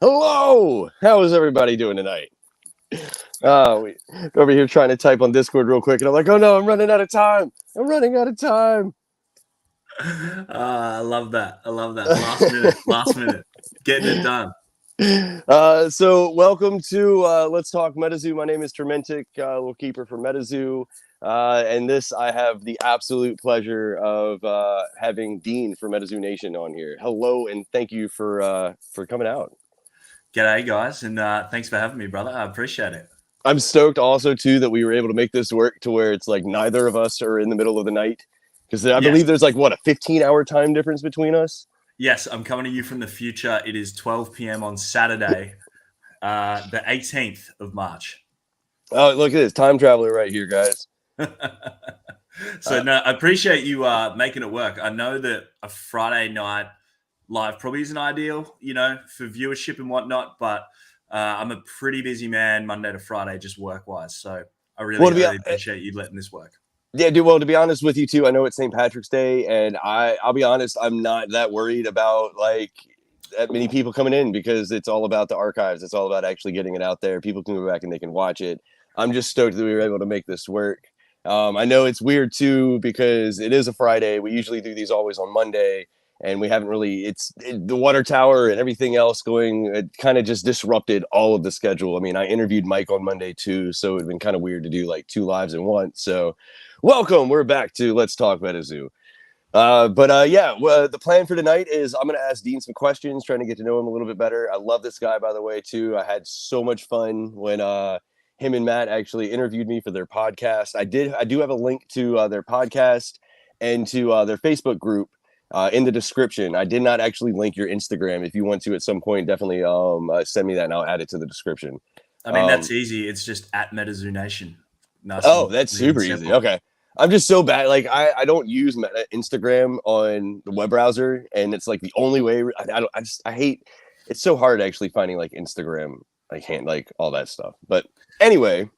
Hello! How is everybody doing tonight? We over here trying to type on Discord real quick, and I'm like, oh no, I'm running out of time. I love that. Last minute, getting it done. So welcome to Let's Talk MetaZoo. My name is Turmentic, little keeper for MetaZoo. And this, I have the absolute pleasure of having Dean for MetaZoo Nation on here. Hello, and thank you for coming out. G'day, guys, and thanks for having me, brother. I appreciate it. I'm stoked also, too, that we were able to make this work to where it's like neither of us are in the middle of the night. Because I believe there's like, what, a 15-hour time difference between us? Yes, I'm coming to you from the future. It is 12 p.m. on Saturday, the 18th of March. Oh, look at this. Time traveler right here, guys. So, no, I appreciate you making it work. I know that a Friday night live probably isn't ideal, for viewership and whatnot, but I'm a pretty busy man Monday to Friday, just work-wise. So I really appreciate you letting this work. Yeah, dude. Well, to be honest with you too, I know it's St. Patrick's Day, and I'll be honest, I'm not that worried about like that many people coming in because it's all about the archives. It's all about actually getting it out there. People can go back and they can watch it. I'm just stoked that we were able to make this work. I know it's weird too because it is a Friday. We usually do these always on Monday, and we haven't really. The water tower and everything else going. It kind of just disrupted all of the schedule. I mean, I interviewed Mike on Monday too, so it'd been kind of weird to do like two lives in one. So. Welcome. We're back to Let's Talk MetaZoo. The plan for tonight is I'm going to ask Dean some questions, trying to get to know him a little bit better. I love this guy, by the way, too. I had so much fun when him and Matt actually interviewed me for their podcast. I do have a link to their podcast and to their Facebook group in the description. I did not actually link your Instagram. If you want to at some point, definitely send me that and I'll add it to the description. I mean, that's easy. It's just at MetaZoo Nation. Nice. Oh, that's super easy. Okay. I'm just so bad. Like I don't use Instagram on the web browser, and it's like the only way. I hate. It's so hard actually finding like Instagram. I can't like all that stuff. But anyway,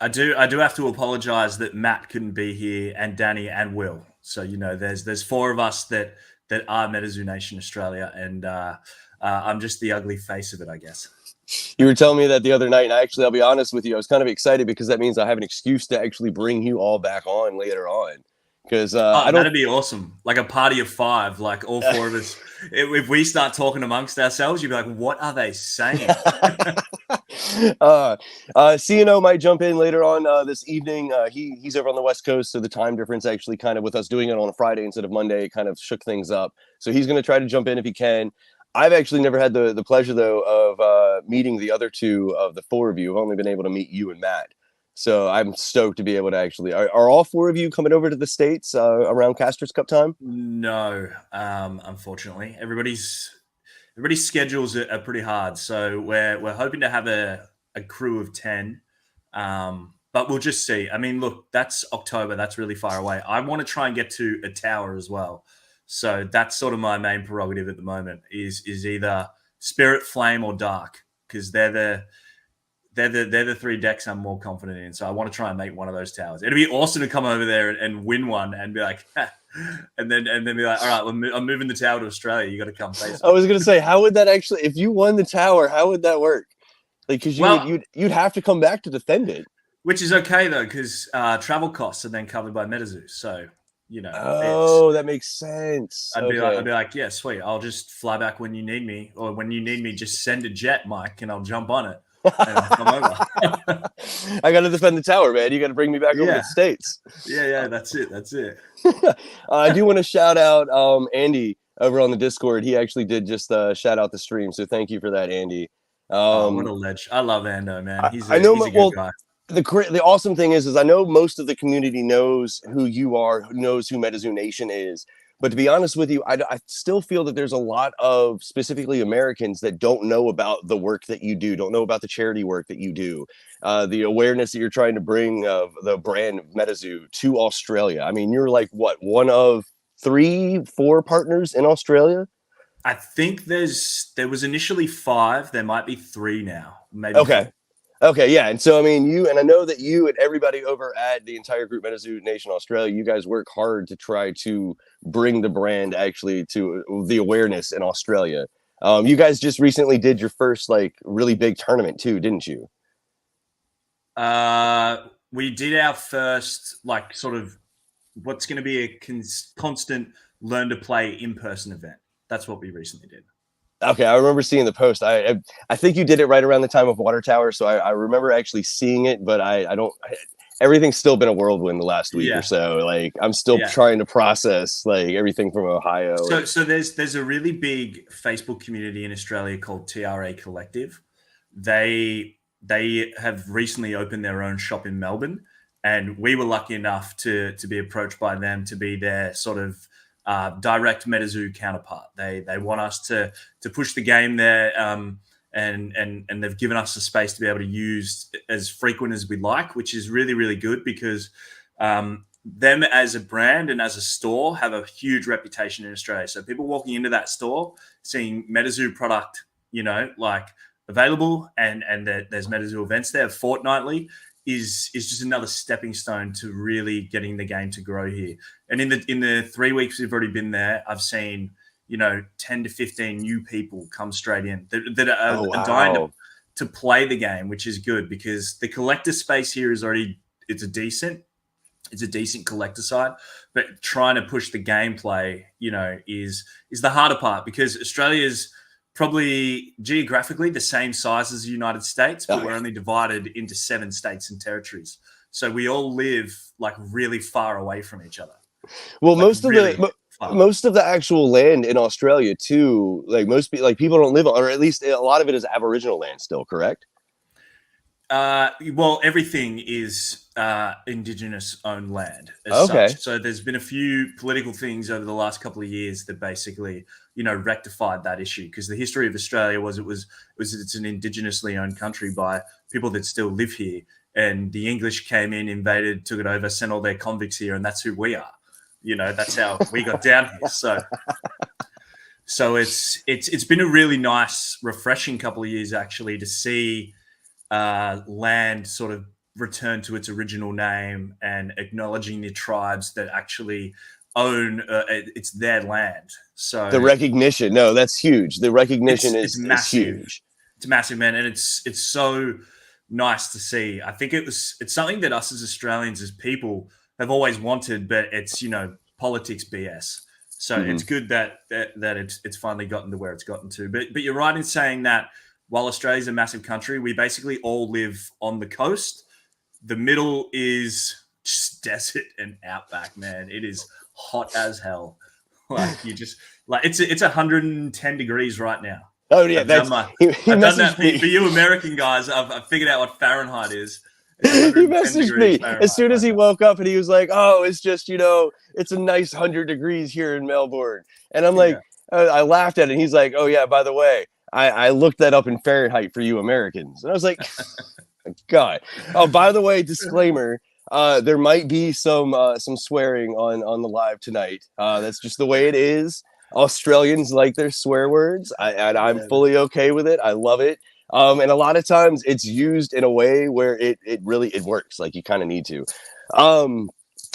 I do have to apologize that Matt couldn't be here, and Danny and Will. So there's four of us that are MetaZoo Nation Australia, and I'm just the ugly face of it, I guess. You were telling me that the other night, and I'll be honest with you, I was kind of excited because that means I have an excuse to actually bring you all back on later on. Because that'd be awesome, like a party of five, like all four of us. If we start talking amongst ourselves, you'd be like, "What are they saying?" CNO might jump in later on this evening. He's over on the West Coast, so the time difference actually kind of with us doing it on a Friday instead of Monday kind of shook things up. So he's going to try to jump in if he can. I've actually never had the pleasure, though, of meeting the other two of the four of you. I've only been able to meet you and Matt. So I'm stoked to be able to actually... Are all four of you coming over to the States around Casters Cup time? No, unfortunately. Everybody's schedules are pretty hard. So we're hoping to have a crew of 10. But we'll just see. I mean, look, that's October. That's really far away. I want to try and get to a tower as well. So that's sort of my main prerogative at the moment is either Spirit, Flame, or Dark, because they're the three decks I'm more confident in. So I want to try and make one of those towers. It'd be awesome to come over there and win one and be like, and then be like, all right, I'm moving the tower to Australia. You got to come face me. I was gonna say, how would that actually? If you won the tower, how would that work? Like, because you'd have to come back to defend it. Which is okay though, because travel costs are then covered by MetaZoo. So. That makes sense. I'd be like, yeah, sweet. I'll just fly back when you need me, or when you need me, just send a jet, Mike, and I'll jump on it and come over. I got to defend the tower, man. You got to bring me back over to the States. Yeah, that's it. I do want to shout out Andy over on the Discord. He actually did just shout out the stream, so thank you for that, Andy. What a ledge! I love Ando, man. He's a good guy. The awesome thing is I know most of the community knows who you are, knows who MetaZoo Nation is. But to be honest with you, I still feel that there's a lot of specifically Americans that don't know about the work that you do, don't know about the charity work that you do, the awareness that you're trying to bring of the brand of MetaZoo to Australia. I mean, you're like, what, one of 3-4 partners in Australia? I think there was initially 5. There might be 3 now. Maybe. Okay. 4. Okay, yeah. And so, I mean, I know that you and everybody over at the entire group MetaZoo Nation Australia, you guys work hard to try to bring the brand actually to the awareness in Australia. You guys just recently did your first like really big tournament too, didn't you? We did our first like sort of what's going to be a constant learn to play in-person event. That's what we recently did. Okay, I remember seeing the post. I think you did it right around the time of Water Tower, so I remember actually seeing it, but I don't. Everything's still been a whirlwind the last week or so. Like I'm still trying to process like everything from Ohio. So there's a really big Facebook community in Australia called TRA Collective. They have recently opened their own shop in Melbourne, and we were lucky enough to be approached by them to be their sort of direct MetaZoo counterpart. They want us to push the game there, and they've given us the space to be able to use as frequent as we like, which is really, really good because them as a brand and as a store have a huge reputation in Australia. So people walking into that store, seeing MetaZoo product, like available and there's MetaZoo events there fortnightly is just another stepping stone to really getting the game to grow here. And in the 3 weeks we've already been there, I've seen 10 to 15 new people come straight in that are dying to play the game, which is good because the collector space here is already it's a decent collector side, but trying to push the gameplay is the harder part because Australia's probably geographically the same size as the United States, but we're only divided into 7 states and territories. So we all live like really far away from each other. Well, like most of the actual land in Australia too, like people don't live on, or at least a lot of it is Aboriginal land still, correct? Well, everything is Indigenous owned land as such. So there's been a few political things over the last couple of years that basically, rectified that issue because the history of Australia was it's an indigenously owned country by people that still live here. And the English came in, invaded, took it over, sent all their convicts here, and that's who we are. That's how we got down here. So it's been a really nice, refreshing couple of years actually to see land sort of return to its original name and acknowledging the tribes that actually own it's their land. So the recognition, no, that's huge. The recognition is massive. Huge. It's massive, man, and it's so nice to see. I think it's something that us as Australians, as people, have always wanted, but it's politics BS. So it's good that it's finally gotten to where it's gotten to. But you're right in saying that while Australia's a massive country, we basically all live on the coast. The middle is just desert and outback, man. It is hot as hell. Like you just like it's 110 degrees right now. Oh yeah, I've done that for you American guys. I've figured out what Fahrenheit is. He messaged me as soon as he woke up and he was like, "Oh, it's just it's a nice 100 degrees here in Melbourne." And I'm like, I laughed at it. And he's like, "Oh yeah, by the way, I looked that up in Fahrenheit for you Americans." And I was like, God. Oh, by the way, disclaimer. There might be some swearing on the live tonight. That's just the way it is. Australians like their swear words, and I'm fully okay with it. I love it. And a lot of times it's used in a way where it really works. Like you kind of need to.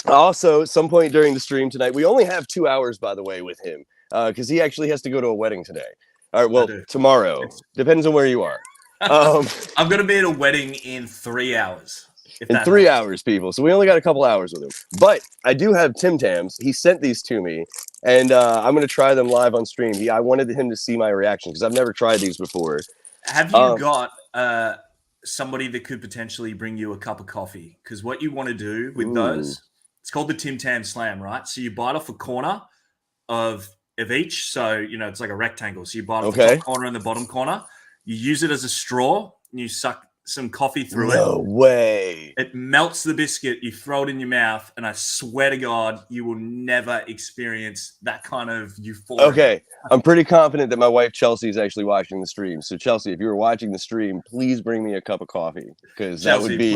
Also, at some point during the stream tonight, we only have 2 hours, by the way, with him because he actually has to go to a wedding today. All right, well, tomorrow. Depends on where you are. I'm going to be at a wedding in 3 hours. In 3 hours, people. So we only got a couple hours with him. But I do have Tim Tams. He sent these to me, and I'm going to try them live on stream. I wanted him to see my reaction because I've never tried these before. Have you got somebody that could potentially bring you a cup of coffee? Because what you want to do with those, it's called the Tim Tam Slam, right? So you bite off a corner of each. So, it's like a rectangle. So you bite off the top corner and the bottom corner. You use it as a straw, and you suck some coffee through it. No way. It melts the biscuit. You throw it in your mouth, and I swear to God, you will never experience that kind of euphoria. Okay, I'm pretty confident that my wife Chelsea is actually watching the stream. So Chelsea, if you were watching the stream, please bring me a cup of coffee because that would be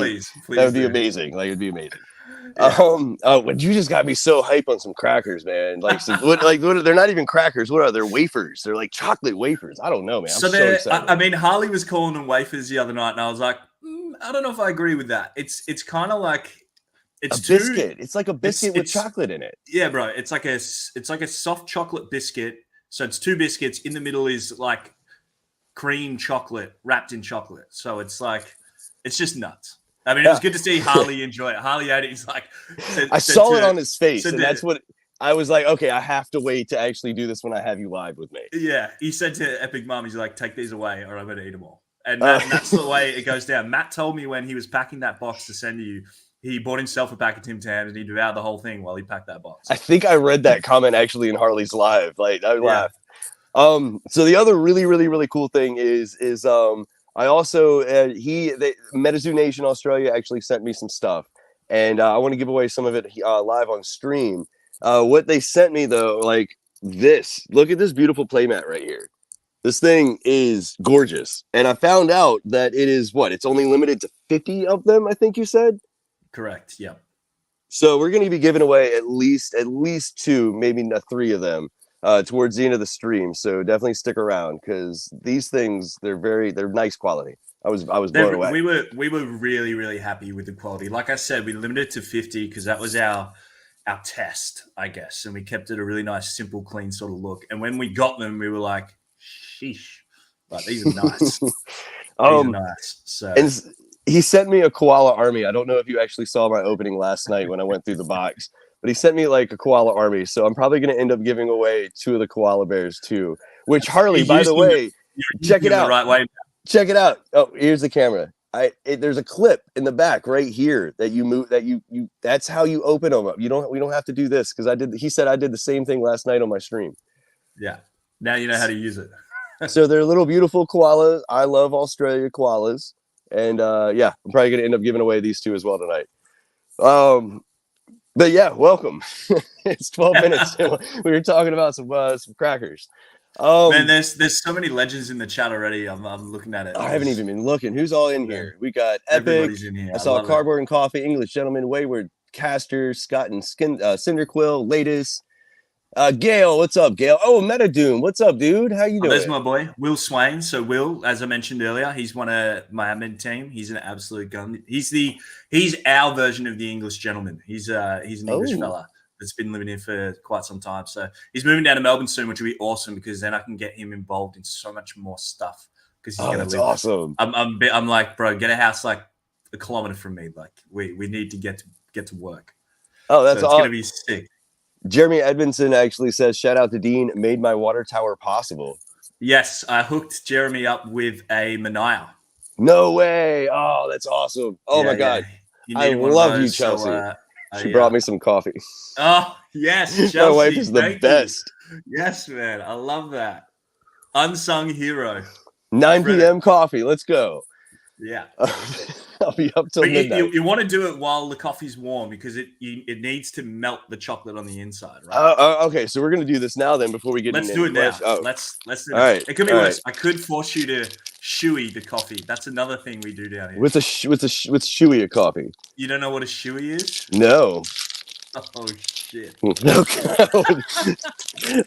amazing. Like it'd be amazing. Yeah. You just got me so hype on some crackers, man. Like, what, they're not even crackers. What are they? Wafers? They're like chocolate wafers. I don't know, man. I'm so excited. I mean, Harley was calling them wafers the other night, and I was like, I don't know if I agree with that. It's kind of like it's a biscuit. It's like a biscuit with chocolate in it. Yeah, bro. It's like a soft chocolate biscuit So it's 2 biscuits. In the middle is like cream chocolate wrapped in chocolate. So it's just nuts. I mean, it was good to see Harley enjoy it. Harley ate it. He's like, I saw it on his face, and that's what I was like. Okay, I have to wait to actually do this when I have you live with me. Yeah, he said to Epic Mum, he's like, take these away, or I'm going to eat them all. And that's the way it goes down. Matt told me when he was packing that box to send to you, he bought himself a pack of Tim Tams and he devoured the whole thing while he packed that box. I think I read that comment actually in Harley's live. Like, I laughed. So the other really, really, really cool thing is I also MetaZoo Nation Australia actually sent me some stuff, and I want to give away some of it live on stream. What they sent me though, like this. Look at this beautiful playmat right here. This thing is gorgeous, and I found out that it is it's only limited to 50 of them. I think you said. Correct. Yeah. So we're going to be giving away at least 2, maybe 3 of them. Towards the end of the stream, so definitely stick around because these things they're nice quality. I was blown away. We were really, really happy with the quality. Like I said, we limited it to 50 because that was our test, I guess, and we kept it a really nice, simple, clean sort of look. And when we got them, we were like, "Sheesh, but these are nice." These are nice. So. And he sent me a koala army. I don't know if you actually saw my opening last night when I went through the box. But he sent me like a koala army, so I'm probably going to end up giving away 2 of the koala bears too. Which Harley, by the way, check it out. Right way. Check it out. Oh, here's the camera. There's a clip in the back right here that you move. That you. That's how you open them up. We don't have to do this because He said I did the same thing last night on my stream. Yeah. Now you know how to use it. So they're little beautiful koalas. I love Australia koalas, and I'm probably going to end up giving away these 2 as well tonight. But yeah, welcome. It's 12 minutes. We were talking about some crackers. Man, there's so many legends in the chat already. I'm looking at it. I haven't even been looking. Who's all in here? We got Epic. Everybody's in here. I saw Cardboard and Coffee, English Gentleman, Wayward, Caster, Scott and Cinderquill, Latest. Gail, what's up, Gail? Oh, MetaDoom, what's up, dude? How you doing? There's my boy, Will Swain. So Will, as I mentioned earlier, he's one of my admin team. He's an absolute gun. He's our version of the English Gentleman. He's an English fella that's been living here for quite some time. So he's moving down to Melbourne soon, which will be awesome because then I can get him involved in so much more stuff. Because he's gonna live. Awesome. I'm like, bro, get a house like a kilometer from me. Like we need to get to work. Oh, that's awesome. It's gonna be sick. Jeremy Edmondson actually says, shout out to Dean, made my water tower possible. Yes, I hooked Jeremy up with a Manaya. No way. Oh, that's awesome. Oh, my God. I love you, Chelsea. So, she brought me some coffee. Oh, yes, Chelsea. My wife is the best. Yes, man. I love that. Unsung hero. 9 p.m. coffee. Let's go. Yeah. I'll be up till midnight. You want to do it while the coffee's warm because it needs to melt the chocolate on the inside, right? Okay, so we're gonna do this now then before we get. Let's do it now. Let's do it. All right. It could be worse. Right. I could force you to shoey the coffee. That's another thing we do down here. With shoey a coffee. You don't know what a shoey is? No. Oh shit.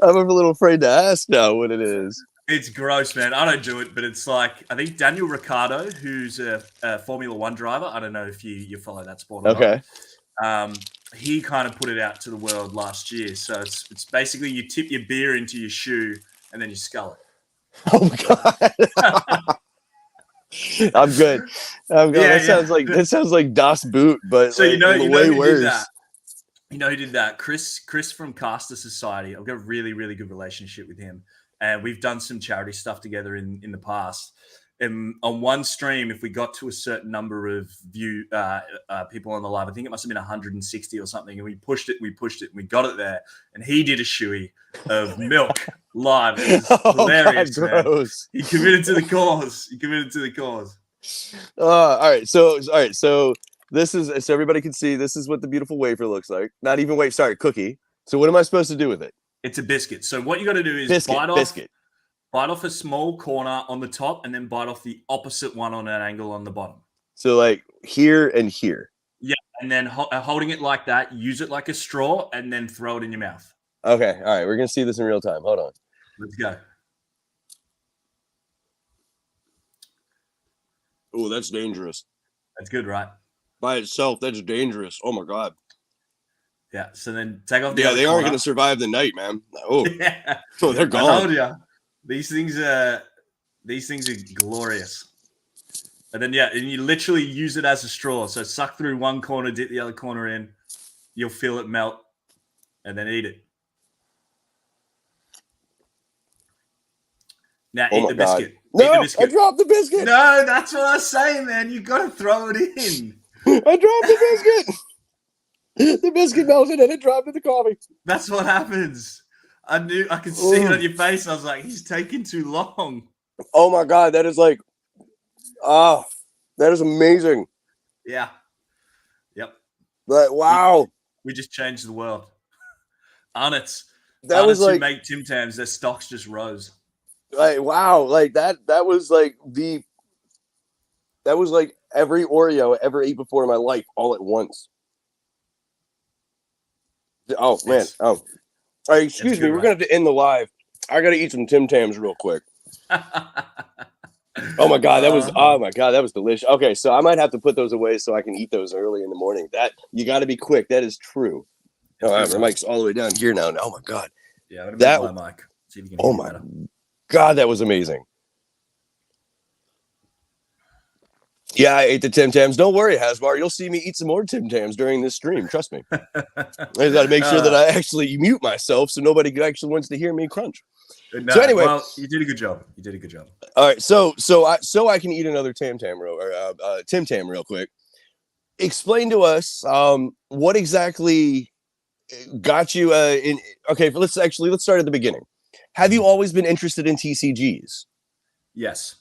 I'm a little afraid to ask now what it is. It's gross, man. I don't do it, but it's like I think Daniel Ricciardo, who's a Formula One driver. I don't know if you follow that sport. Or not. He kind of put it out to the world last year. So it's basically you tip your beer into your shoe and then you scull it. Oh my God. I'm good. Yeah, that sounds like Das Boot, but so you know who did that. You know who did that? Chris from Caster Society. I've got a really, really good relationship with him. And we've done some charity stuff together in the past. And on one stream, if we got to a certain number of people on the live, I think it must have been 160 or something, and we pushed it, and we got it there. And he did a shoey of milk live. It was hilarious, God, gross. Man. He committed to the cause. All right. So this is so everybody can see. This is what the beautiful wafer looks like. Not even cookie. So what am I supposed to do with it? It's a biscuit. So what you got to do is bite off a small corner on the top and then bite off the opposite one on an angle on the bottom. So like here and here. Yeah, and then holding it like that, use it like a straw and then throw it in your mouth. Okay, all right. We're going to see this in real time. Hold on. Let's go. Oh, that's dangerous. That's good, right? By itself, that's dangerous. Oh, my God. Yeah. So then take off the Yeah, other they aren't corner. going to survive the night, man. Oh, Yeah. oh, they're I gone. told you. These things are glorious. And then and you literally use it as a straw. So suck through one corner, dip the other corner in. You'll feel it melt, and then eat it. Now eat the biscuit. No, eat the biscuit. I dropped the biscuit. No, that's what I was saying, man. You got to throw it in. I dropped the biscuit. The biscuit melted and it dropped in the coffee. That's what happens. I could see it on your face. I was like, he's taking too long. Oh my God, that is like, that is amazing. Yeah. Yep. But wow. We just changed the world. Arnott's. That was like, who make Tim Tams, their stocks just rose. Like, wow. Like that was like every Oreo I ever ate before in my life all at once. Oh, man. Oh. All right, excuse me. We're going to have to end the live. I got to eat some Tim Tams real quick. Oh my God, that was delicious. Okay, so I might have to put those away so I can eat those early in the morning. That you got to be quick. That is true. My mic's all the way down here now. Oh my God. Yeah, that my mic. See if you can hear me better. God, that was amazing. Yeah, I ate the Tim Tams. Don't worry, Hasbar. You'll see me eat some more Tim Tams during this stream. Trust me. I got to make sure that I actually mute myself so nobody actually wants to hear me crunch. No, so anyway, well, you did a good job. All right, so I can eat another Tim Tam real quick. Explain to us what exactly got you in. Okay, let's start at the beginning. Have you always been interested in TCGs? Yes.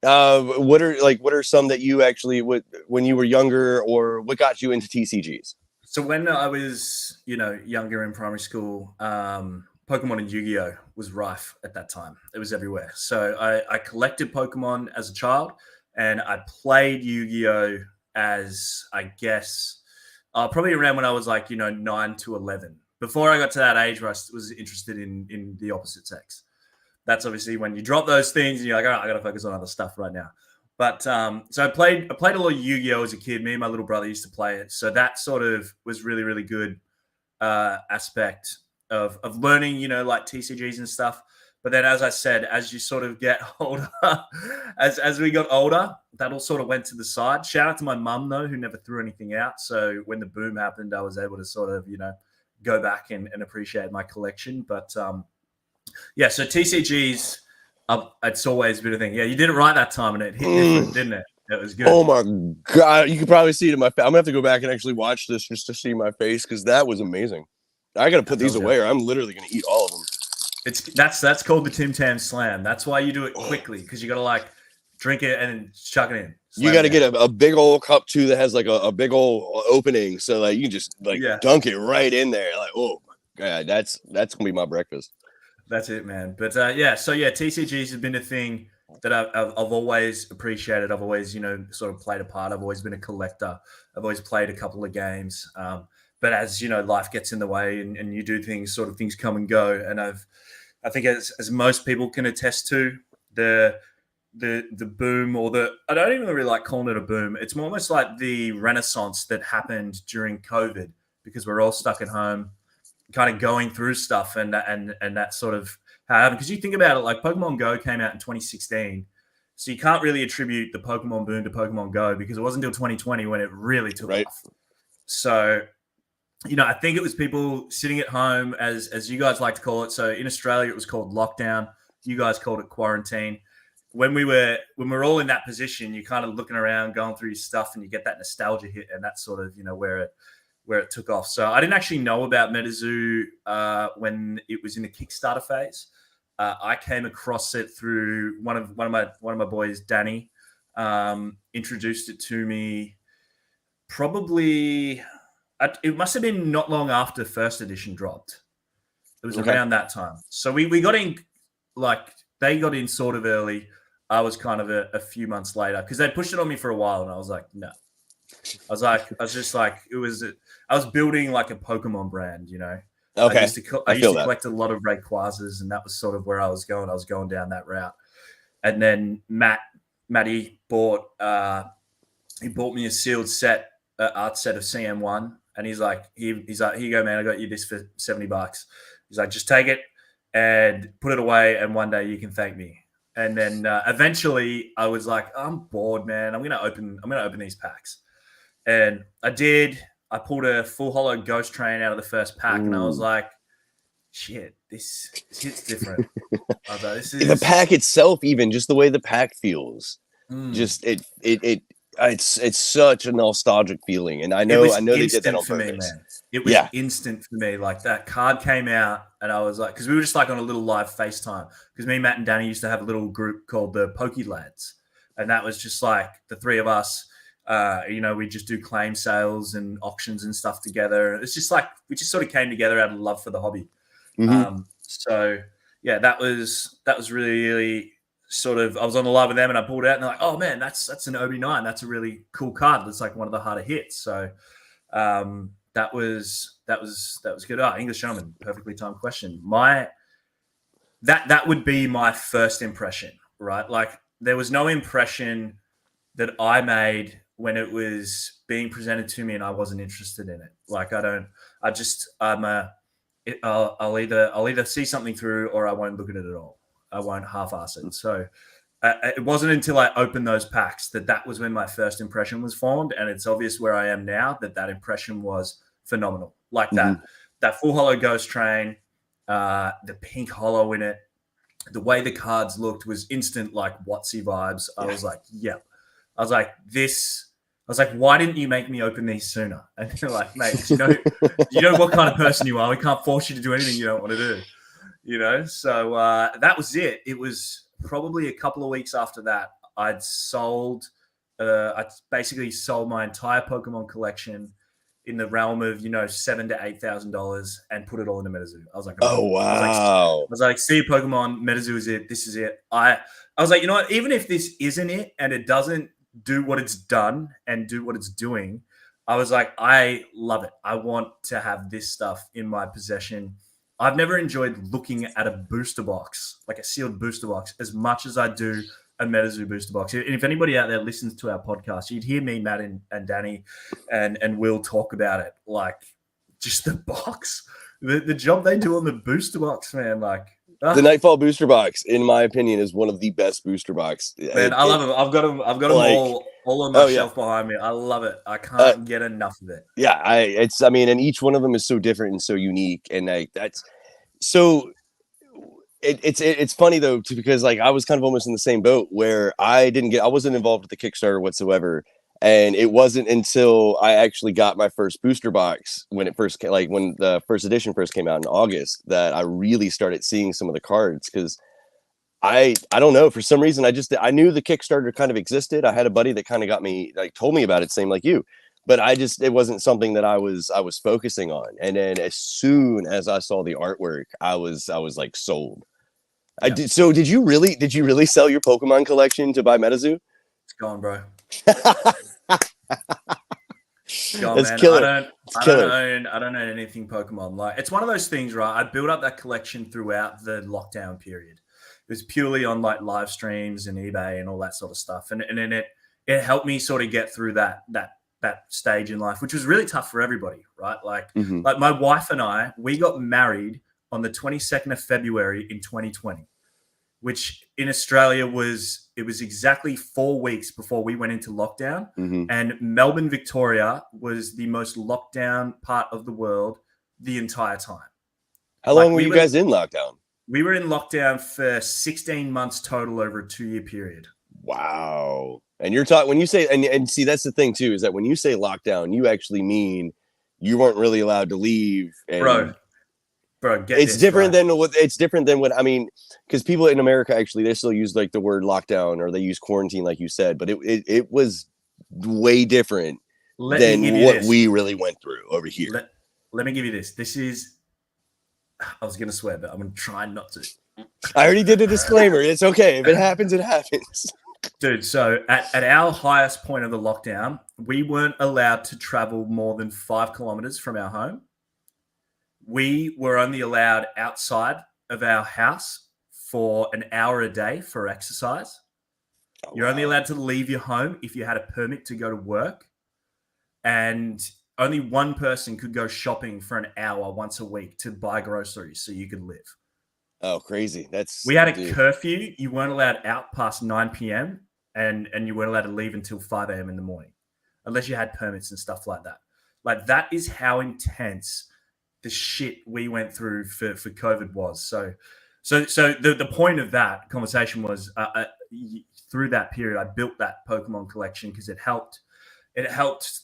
What are some that you actually when you were younger, or what got you into TCGs? So when I was, younger in primary school, Pokemon and Yu-Gi-Oh was rife at that time. It was everywhere. So I collected Pokemon as a child, and I played Yu-Gi-Oh as, I guess, probably around when I was 9 to 11. Before I got to that age where I was interested in the opposite sex. That's obviously when you drop those things and you're like, all right, I got to focus on other stuff right now. But so I played a lot of Yu-Gi-Oh as a kid. Me and my little brother used to play it. So that sort of was really, really good aspect of learning, like TCGs and stuff. But then, as I said, as you sort of get older, as we got older, that all sort of went to the side. Shout out to my mum, though, who never threw anything out. So when the boom happened, I was able to sort of, go back and appreciate my collection. But so TCGs, it's always been a thing. Yeah, you did it right that time, and it hit different, didn't it? It was good. Oh my God, you can probably see it in my face. I'm gonna have to go back and actually watch this just to see my face, because that was amazing. I gotta put these away, or I'm literally gonna eat all of them. That's called the Tim Tam Slam. That's why you do it quickly, because you gotta drink it and then chuck it in. You got to get a big old cup too that has a big old opening, so you can just dunk it right in there. Oh my God, that's gonna be my breakfast. That's it, man. But TCGs have been a thing that I've always appreciated. I've always sort of played a part. I've always been a collector. I've always played a couple of games. But as life gets in the way and you do things come and go. And I think as most people can attest to, the boom, or I don't even really like calling it a boom. It's more almost like the renaissance that happened during COVID, because we're all stuck at home, kind of going through stuff, and that sort of how it happened. Because you think about it, Pokemon Go came out in 2016, so you can't really attribute the Pokemon boom to Pokemon Go, because it wasn't until 2020 when it really took off. So I think it was people sitting at home, as you guys like to call it. So in Australia, it was called lockdown. You guys called it quarantine. When we're all in that position, you're kind of looking around, going through your stuff, and you get that nostalgia hit, and that's sort of where it took off. So I didn't actually know about MetaZoo when it was in the Kickstarter phase. I came across it through one of my boys, Danny, introduced it to me. Probably it must have been not long after first edition dropped. It was around that time. So we got in, they got in sort of early. I was kind of a few months later, because they pushed it on me for a while, and I was like, no. I was building a Pokemon brand, Okay. I used to collect a lot of Rayquazas, and that was sort of where I was going. I was going down that route. And then Matty bought me a sealed set, art set of CM1, And he's like, he's like, here you go, man. I got you this for $70. He's like, just take it and put it away, and one day you can thank me. And then eventually I was like, I'm bored, man. I'm gonna open these packs. And I did. I pulled a full holo ghost train out of the first pack, and I was like, shit, this hits different. I was like, this is the pack itself, even just the way the pack feels. Just it's such a nostalgic feeling, and I know they did that on for purpose. Me, man. It was instant for me. Like that card came out, and I was like, because we were just like on a little live FaceTime. Because me, Matt, and Danny used to have a little group called the Pokey Lads, and that was just like the three of us. We just do claim sales and auctions and stuff together. It's just like we just sort of came together out of love for the hobby. So yeah, that was really, really sort of. I was on the live with them, and I pulled it out, and they're like, "Oh man, that's an OB9. That's a really cool card. That's like one of the harder hits." So that was good. English Gentleman, perfectly timed question. That would be my first impression, right? Like there was no impression that I made when it was being presented to me and I wasn't interested in it. Like I'll either see something through or I won't look at it at all. I won't half-ass it. So it wasn't until I opened those packs that was when my first impression was formed. And it's obvious where I am now that impression was phenomenal. Like that full holo ghost train, the pink holo in it, the way the cards looked was instant like Watsy vibes. I was like, yep. I was like, why didn't you make me open these sooner? And they're like, mate, you know what kind of person you are. We can't force you to do anything you don't want to do, So that was it. It was probably a couple of weeks after that. I basically sold my entire Pokemon collection in the realm of $7,000 to $8,000 and put it all into MetaZoo. I was like, oh wow! I was like, see you, Pokemon. MetaZoo is it. This is it. I was like, you know what? Even if this isn't it and it doesn't do what it's done and do what it's doing, I was like, I love it. I want to have this stuff in my possession. I've never enjoyed looking at a booster box, like a sealed booster box, as much as I do a MetaZoo booster box. And if anybody out there listens to our podcast, you'd hear me, Matt, and Danny and Will talk about it. Like just the box, the job they do on the booster box, man. Like the Nightfall booster box, in my opinion, is one of the best booster box. Man, I love them. I've got them like, all on my shelf behind me. I love it. I can't get enough of it. Yeah, and each one of them is so different and so unique, and that's so. It's funny though because like I was kind of almost in the same boat where I wasn't involved with the Kickstarter whatsoever, and it wasn't until I actually got my first booster box when the first edition first came out in August that I really started seeing some of the cards. Because I don't know, for some reason I knew the Kickstarter kind of existed. I had a buddy that kind of got me, like, told me about it, same like you, but it wasn't something that I was focusing on. And then as soon as I saw the artwork, I was like sold. Yeah. Did you really sell your Pokemon collection to buy MetaZoo? It's gone, bro. That's killer. I don't own anything Pokemon. Like, it's one of those things, right? I built up that collection throughout the lockdown period. It was purely on like live streams and eBay and all that sort of stuff. And then it helped me sort of get through that stage in life, which was really tough for everybody, right? Like, like my wife and I, we got married on the 22nd of February in 2020, which in Australia was exactly 4 weeks before we went into lockdown. And Melbourne, Victoria was the most locked down part of the world the entire time. How long were you guys in lockdown? We were in lockdown for 16 months total over a 2-year period. Wow. And you're talking, when you say, and see, that's the thing too, is that when you say lockdown, you actually mean you weren't really allowed to leave. And Bro, it's different than what I mean, because people in America actually, they still use like the word lockdown or they use quarantine, like you said, but it was way different than what we really went through over here. Let me give you this. This is, I was going to swear, but I'm going to try not to. I already did a disclaimer. It's okay. If it happens, it happens. Dude, so at our highest point of the lockdown, we weren't allowed to travel more than 5 kilometers from our home. We were only allowed outside of our house for an hour a day for exercise. You're only allowed to leave your home if you had a permit to go to work. And only one person could go shopping for an hour once a week to buy groceries so you could live. Oh, crazy. We had a curfew. You weren't allowed out past 9 p.m. and you weren't allowed to leave until 5 a.m. in the morning, unless you had permits and stuff like that. Like, that is how intense the shit we went through for COVID was. So the point of that conversation was through that period, I built that Pokemon collection because it helped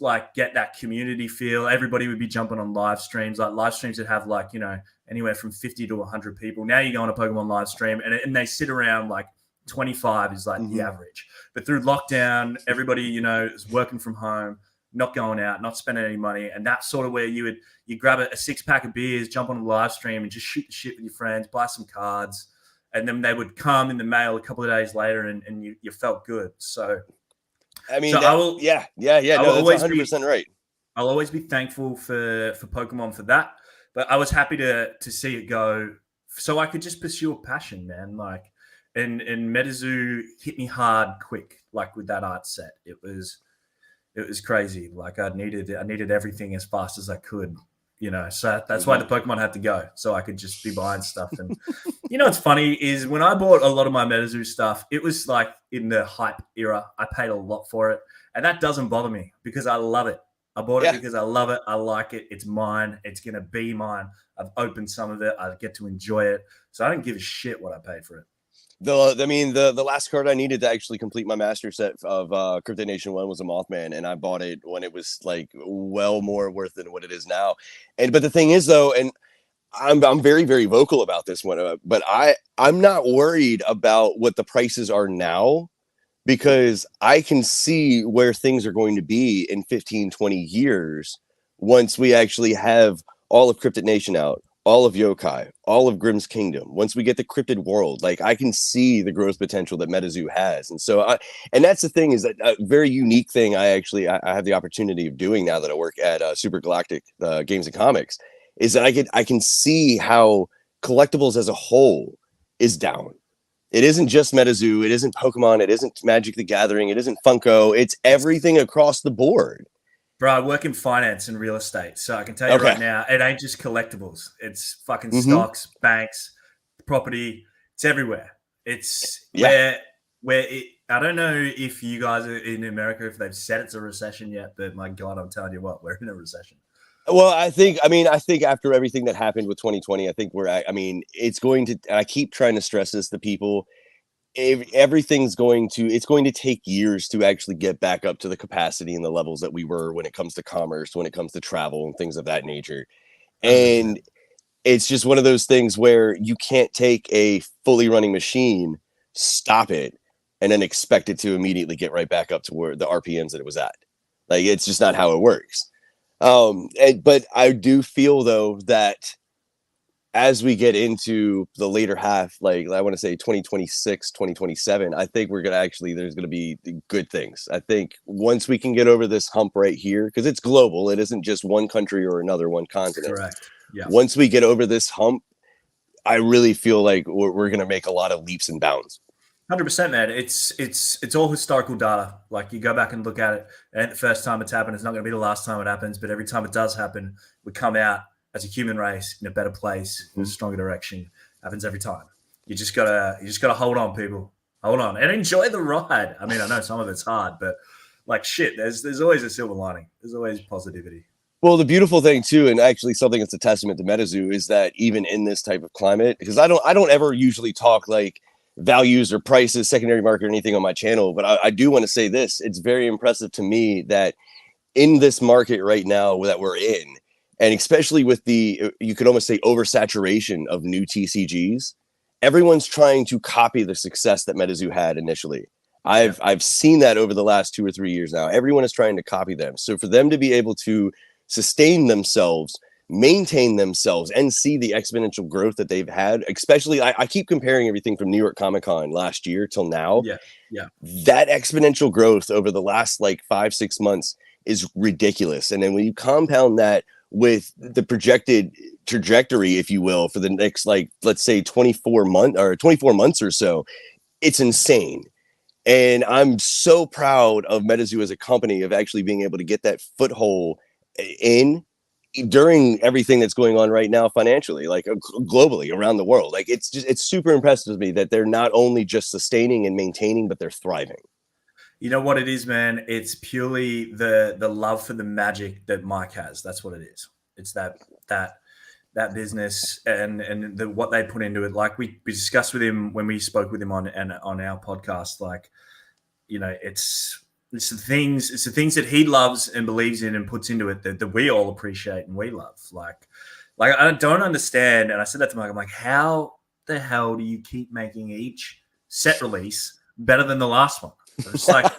like get that community feel. Everybody would be jumping on live streams that have like, you know, anywhere from 50 to 100 people. Now you go on a Pokemon live stream and they sit around like 25 is like the average. But through lockdown, everybody, you know, is working from home, not going out, not spending any money. And that's sort of where you grab a 6-pack of beers, jump on a live stream and just shoot the shit with your friends, buy some cards. And then they would come in the mail a couple of days later and you felt good. So, I mean, so no, that's 100% right. I'll always be thankful for Pokemon for that. But I was happy to see it go so I could just pursue a passion, man. Like, and MetaZoo hit me hard quick, like with that art set. It was crazy. Like, I needed everything as fast as I could, you know. So that's why the Pokemon had to go, so I could just be buying stuff. And you know what's funny is when I bought a lot of my MetaZoo stuff, it was like in the hype era. I paid a lot for it, and that doesn't bother me because I love it. I bought it because I love it. I like it. It's mine. It's going to be mine. I've opened some of it. I get to enjoy it. So I don't give a shit what I paid for it. The last card I needed to actually complete my master set of Cryptid Nation 1 was a Mothman, and I bought it when it was like well more worth than what it is now. But the thing is, though, and I'm very, very vocal about this one, but I'm not worried about what the prices are now, because I can see where things are going to be in 15, 20 years once we actually have all of Cryptid Nation out, all of Yokai, all of Grimm's Kingdom. Once we get the Cryptid World, like, I can see the growth potential that MetaZoo has. And so and that's the thing, is that a very unique thing I have the opportunity of doing now that I work at Super Galactic Games and Comics, is that I can see how collectibles as a whole is down. It isn't just MetaZoo. It isn't Pokemon. It isn't Magic the Gathering. It isn't Funko. It's everything across the board. Bro, I work in finance and real estate, so I can tell you right now, it ain't just collectibles. It's fucking stocks, banks, property. It's everywhere. It's where I don't know if you guys are in America, if they've said it's a recession yet, but my God, I'm telling you what, we're in a recession. Well, I think after everything that happened with 2020, I think it's going to, and I keep trying to stress this to people, it's going to take years to actually get back up to the capacity and the levels that we were when it comes to commerce, when it comes to travel and things of that nature. And 100%. It's just one of those things where you can't take a fully running machine, stop it, and then expect it to immediately get right back up to where the RPMs that it was at. Like, it's just not how it works. But I do feel, though, that as we get into the later half, like I want to say 2026, 2027, I think there's going to be good things. I think once we can get over this hump right here, because it's global, it isn't just one country or another, one continent. Correct. Yeah. Once we get over this hump, I really feel like we're going to make a lot of leaps and bounds. 100%, man. It's all historical data. Like, you go back and look at it, and the first time it's happened, it's not going to be the last time it happens, but every time it does happen, we come out as a human race in a better place, in a stronger direction. Happens every time. You just gotta hold on, people. Hold on and enjoy the ride. I mean, I know some of it's hard, but like, shit, there's always a silver lining. There's always positivity. Well, the beautiful thing too, and actually something that's a testament to MetaZoo, is that even in this type of climate, because I don't ever usually talk like values or prices, secondary market, or anything on my channel, but I do want to say this. It's very impressive to me that in this market right now that we're in, and especially with the, you could almost say, oversaturation of new TCGs, everyone's trying to copy the success that MetaZoo had initially. I've seen that over the last 2 or 3 years now. Everyone is trying to copy them. So for them to be able to sustain themselves, maintain themselves, and see the exponential growth that they've had, especially, I keep comparing everything from New York Comic-Con last year till now. Yeah. That exponential growth over the last like 5-6 months is ridiculous. And then when you compound that with the projected trajectory, if you will, for the next, like, let's say 24 months or so, it's insane. And I'm so proud of MetaZoo as a company of actually being able to get that foothold in during everything that's going on right now financially, like globally around the world. Like it's super impressive to me that they're not only just sustaining and maintaining, but they're thriving. You know what it is, man? It's purely the love for the magic that Mike has. That's what it is. It's that business and what they put into it. Like we discussed with him when we spoke with him on our podcast. Like, you know, it's the things that he loves and believes in and puts into it that we all appreciate and we love. Like I don't understand. And I said that to Mike. I'm like, how the hell do you keep making each set release better than the last one? It's like,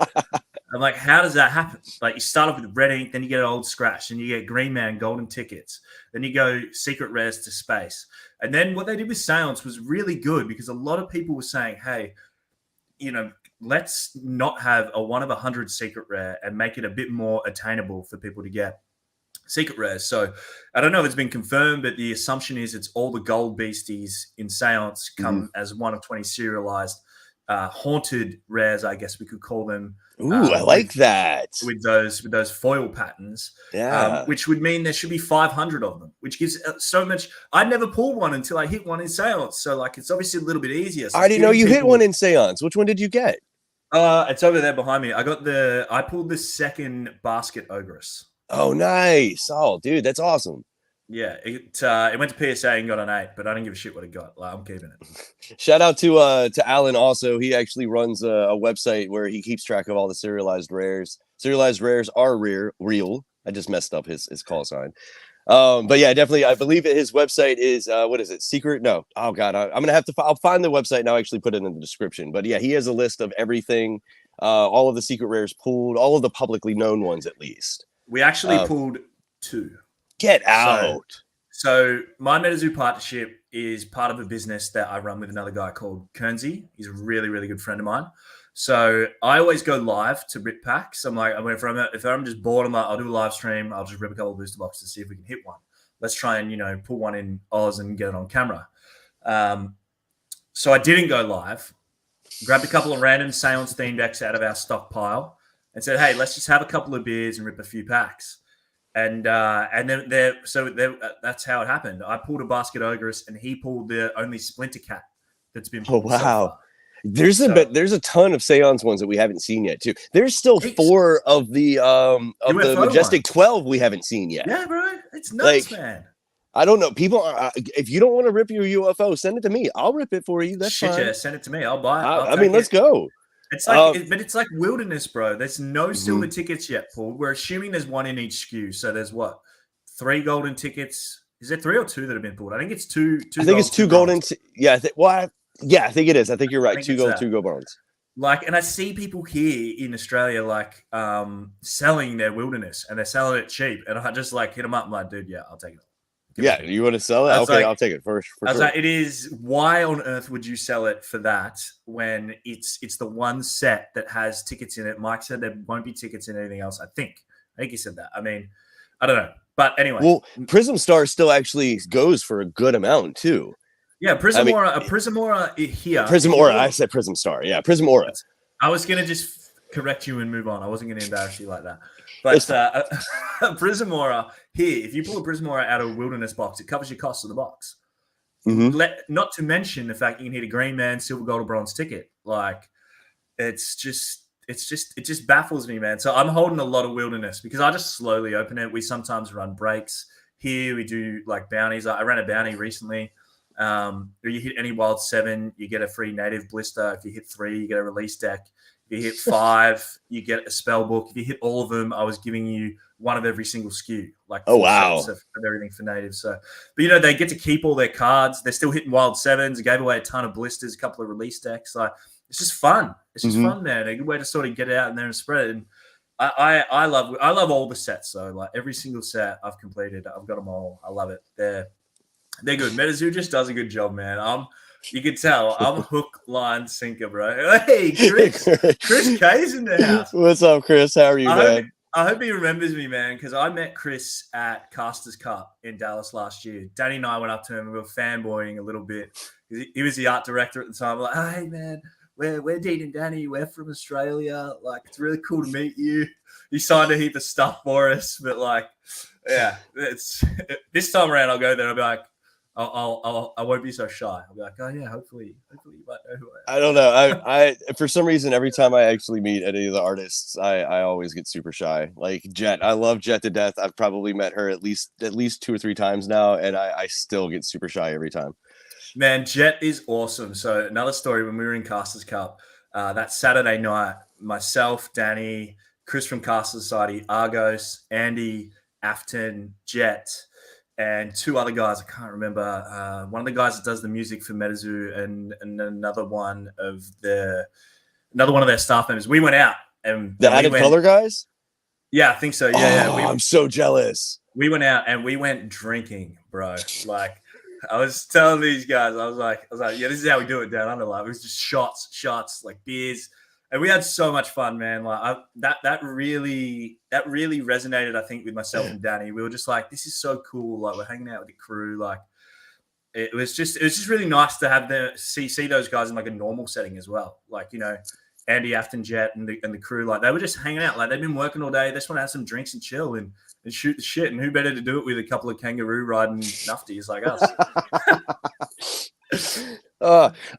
I'm like, how does that happen? Like, you start off with red ink, then you get an old scratch, then you get Green Man golden tickets, then you go secret rares to space. And then what they did with Seance was really good because a lot of people were saying, hey, you know, let's not have a 1 of 100 secret rare and make it a bit more attainable for people to get secret rares. So I don't know if it's been confirmed, but the assumption is it's all the gold beasties in Seance come as 1 of 20 serialized haunted rares, I guess we could call them. Ooh, I like that. With those foil patterns, which would mean there should be 500 of them, which gives so much. I never pulled one until I hit one in Seance, so like it's obviously a little bit easier. So I didn't know you hit one in Seance. Which one did you get? It's over there behind me. I pulled the second basket ogress. Oh, nice. Oh, dude, that's awesome. Yeah, it went to PSA and got an 8, but I didn't give a shit what it got. Like, I'm keeping it. Shout out to Alan also. He actually runs a website where he keeps track of all the serialized rares. Serialized rares are real. I just messed up his call sign. But yeah, definitely. I believe his website is what is it? Secret? No. Oh God, I'm gonna have to. I'll find the website and I'll actually put it in the description. But yeah, he has a list of everything, all of the secret rares pulled, all of the publicly known ones at least. We actually pulled 2. Get out. So my MetaZoo partnership is part of a business that I run with another guy called Kernsey. He's a really, really good friend of mine. So I always go live to rip packs. I'm like, if I'm just bored, I'm like, I'll do a live stream. I'll just rip a couple of booster boxes to see if we can hit one. Let's try and, you know, pull one in Oz and get it on camera. So I didn't go live. Grabbed a couple of random Seance themed decks out of our stockpile and said, hey, let's just have a couple of beers and rip a few packs. And then that's how it happened. I pulled a basket ogress, and he pulled the only Splinter Cat that's been pulled. Oh wow! So far. There's a ton of Seance ones that we haven't seen yet too. There's still 4 of the Majestic 12 we haven't seen yet. Yeah, bro, it's nuts, man. I don't know. People, if you don't want to rip your UFO, send it to me. I'll rip it for you. That's fine. Yeah, send it to me. I'll buy it. I mean, let's go. It's like, but it's like Wilderness, bro. There's no silver tickets yet, Paul. We're assuming there's 1 in each SKU. So there's 3 golden tickets. Is there 3 or 2 that have been pulled? I think it's 2. I think it's 2 golden. I think it is. I think you're right. 2 gold, 2 go bronze. Like, and I see people here in Australia like selling their Wilderness, and they're selling it cheap. And I just like hit them up. I'm like, dude, yeah, I'll take it. Yeah, you want to sell it? Okay, I'll take it first. I was like, it is. Why on earth would you sell it for that when it's the one set that has tickets in it? Mike said there won't be tickets in anything else. I think he said that. I mean, I don't know, but anyway. Well, Prism Star still actually goes for a good amount too. Yeah, Prism Aura here. Prism Aura. I said Prism Star. Yeah, Prism Aura. I was gonna just correct you and move on. I wasn't gonna embarrass you like that. But Prism Aura here, if you pull a Prism Aura out of a Wilderness box, it covers your cost of the box. Not to mention the fact you can hit a Green Man, Silver, Gold, or Bronze ticket. Like, it just baffles me, man. So I'm holding a lot of Wilderness because I just slowly open it. We sometimes run breaks here. We do like bounties. I ran a bounty recently. You hit any wild 7, you get a free native blister. If you hit 3, you get a release deck. If you hit 5, you get a spell book. If you hit all of them, I was giving you 1 of every single SKU. Like, oh wow, of everything for natives. So, but you know, they get to keep all their cards. They're still hitting wild 7s. They gave away a ton of blisters, a couple of release decks. Like, it's just fun. It's just fun, man. A good way to sort of get out in there and spread it. And I love all the sets. So like every single set I've completed, I've got them all. I love it. They're good. MetaZoo just does a good job, man. You can tell I'm hook, line, sinker, bro. Hey, Chris K's in the house. What's up, Chris? How are you, man? I hope he remembers me, man, because I met Chris at Casters Cup in Dallas last year. Danny and I went up to him. We were fanboying a little bit. He was the art director at the time. We're like, hey, man, we're Dean and Danny. We're from Australia. Like, it's really cool to meet you. He signed a heap of stuff for us, but like, Yeah, it's this time around. I'll go there. I'll be like, I won't be so shy. I'll be like, oh yeah, hopefully you might know who I am. I don't know. I for some reason every time I actually meet any of the artists, I always get super shy. Like Jet, I love Jet to death. I've probably met her at least 2 or 3 times now, and I still get super shy every time. Man, Jet is awesome. So another story when we were in Casters Cup, that Saturday night, myself, Danny, Chris from Caster Society, Argos, Andy, Afton, Jet, and 2 other guys. I can't remember. One of the guys that does the music for MetaZoo and another one of their staff members. We went out and the added color guys. Yeah, I think so. Yeah, yeah. I'm so jealous. We went out and we went drinking, bro. Like I was telling these guys, I was like, yeah, this is how we do it down under. Like it was just shots, like beers. And we had so much fun, man. Like that really resonated, I think, with myself and Danny. We were just like, this is so cool. Like we're hanging out with the crew. Like it was just really nice to have see those guys in like a normal setting as well. Like, you know, Andy, Afton, Jet, and the crew, like they were just hanging out. Like they've been working all day. They just want to have some drinks and chill and shoot the shit. And who better to do it with a couple of kangaroo riding nufties like us?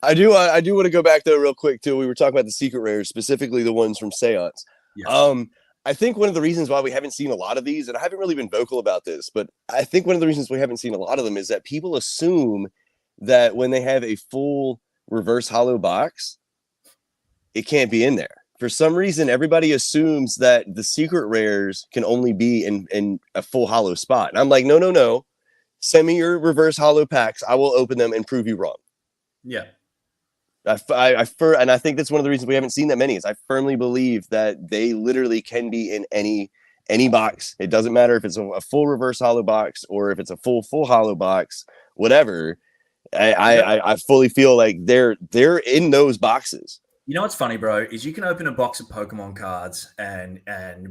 I do want to go back though real quick too. We were talking about the secret rares, specifically the ones from Seance. Yes. I think one of the reasons why we haven't seen a lot of these, and I haven't really been vocal about this, but I think one of the reasons we haven't seen a lot of them is that people assume that when they have a full reverse hollow box, it can't be in there. For some reason, everybody assumes that the secret rares can only be in a full hollow spot. And I'm like, no. Send me your reverse hollow packs. I will open them and prove you wrong. Yeah. And I think that's one of the reasons we haven't seen that many is I firmly believe that they literally can be in any box. It doesn't matter if it's a full reverse hollow box or if it's a full hollow box, whatever. I fully feel like they're in those boxes. You know what's funny, bro, is you can open a box of Pokemon cards and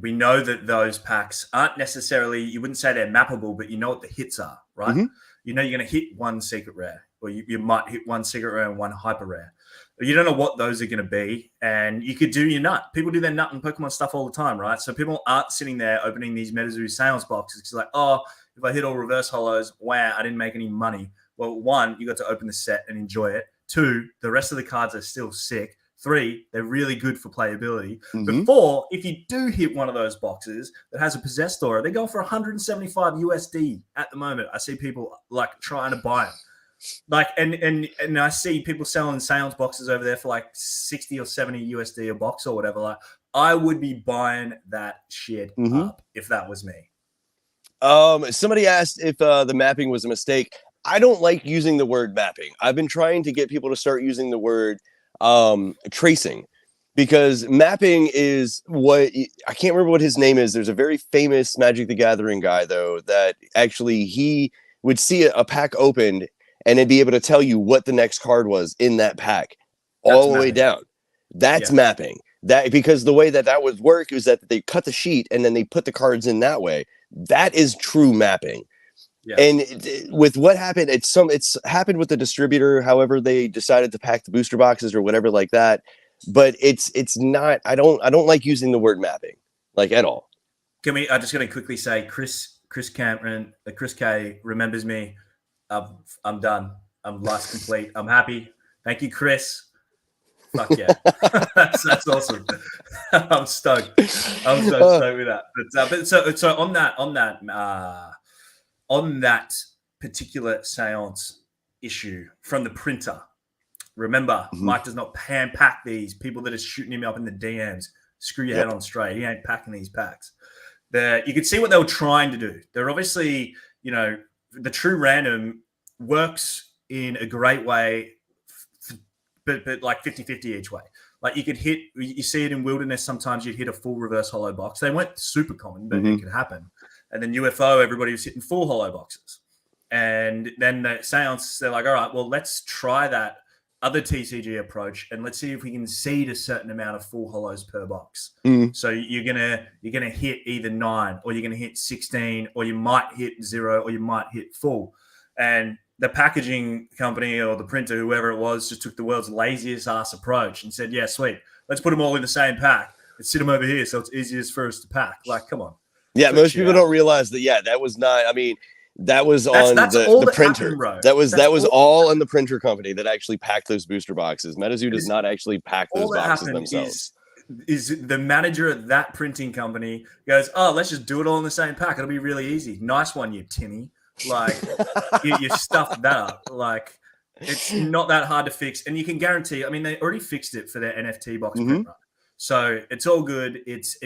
we know that those packs aren't necessarily, you wouldn't say they're mappable, but you know what the hits are, right? Mm-hmm. You know you're going to hit one secret rare, or you might hit one secret rare and one hyper rare. But you don't know what those are going to be, and you could do your nut. People do their nut and Pokemon stuff all the time, right? So people aren't sitting there opening these MetaZoo sales boxes because like, oh, if I hit all reverse hollows, wow, I didn't make any money. Well, 1, you got to open the set and enjoy it. 2, the rest of the cards are still sick. 3, they're really good for playability. Mm-hmm. But 4, if you do hit one of those boxes that has a possessed aura, they go for 175 USD at the moment. I see people like trying to buy them. Like, and I see people selling seance boxes over there for like 60 or 70 USD a box or whatever. Like, I would be buying that shit up if that was me. Somebody asked if the mapping was a mistake. I don't like using the word mapping. I've been trying to get people to start using the word tracing, because mapping is what I can't remember what his name is. There's a very famous Magic the Gathering guy though that actually he would see a pack opened and then be able to tell you what the next card was in that pack all the way down. That's mapping. That because the way that would work is that they cut the sheet and then they put the cards in that way. That is true mapping. Yeah. And with what happened, it's happened with the distributor. However, they decided to pack the booster boxes or whatever like that. But it's not. I don't like using the word mapping like at all. I'm just going to quickly say, Chris Cameron, Chris K remembers me. I'm done. I'm last complete. I'm happy. Thank you, Chris. Fuck yeah, that's awesome. I'm stoked. I'm so stoked with that. But so on that particular seance issue from the printer, remember, Mike does not hand pack these. People that are shooting him up in the DMs, screw your head on straight. He ain't packing these packs. You could see what they were trying to do. They're obviously, the true random works in a great way, but like 50-50 each way. Like you see it in Wilderness, sometimes you'd hit a full reverse hollow box. They weren't super common, but it could happen. And then UFO, everybody was hitting full hollow boxes. And then the seance, they're like, all right, well, let's try that other TCG approach and let's see if we can seed a certain amount of full hollows per box. So you're gonna hit either 9 or you're gonna hit 16 or you might hit 0 or you might hit full. And the packaging company or the printer, whoever it was, just took the world's laziest ass approach and said, yeah, sweet, let's put them all in the same pack. Let's sit them over here so it's easiest for us to pack. Like, come on. Yeah, most people don't realize that. Yeah, that was not. I mean, that was on the printer. Happened, that was all on the printer company that actually packed those booster boxes. MetaZoo does not actually pack those boxes themselves. Is the manager at that printing company goes, oh, let's just do it all in the same pack. It'll be really easy. Nice one, you Timmy. Like, you stuffed that up. Like, it's not that hard to fix. And you can guarantee, I mean, they already fixed it for their NFT box print run. So it's all good. It's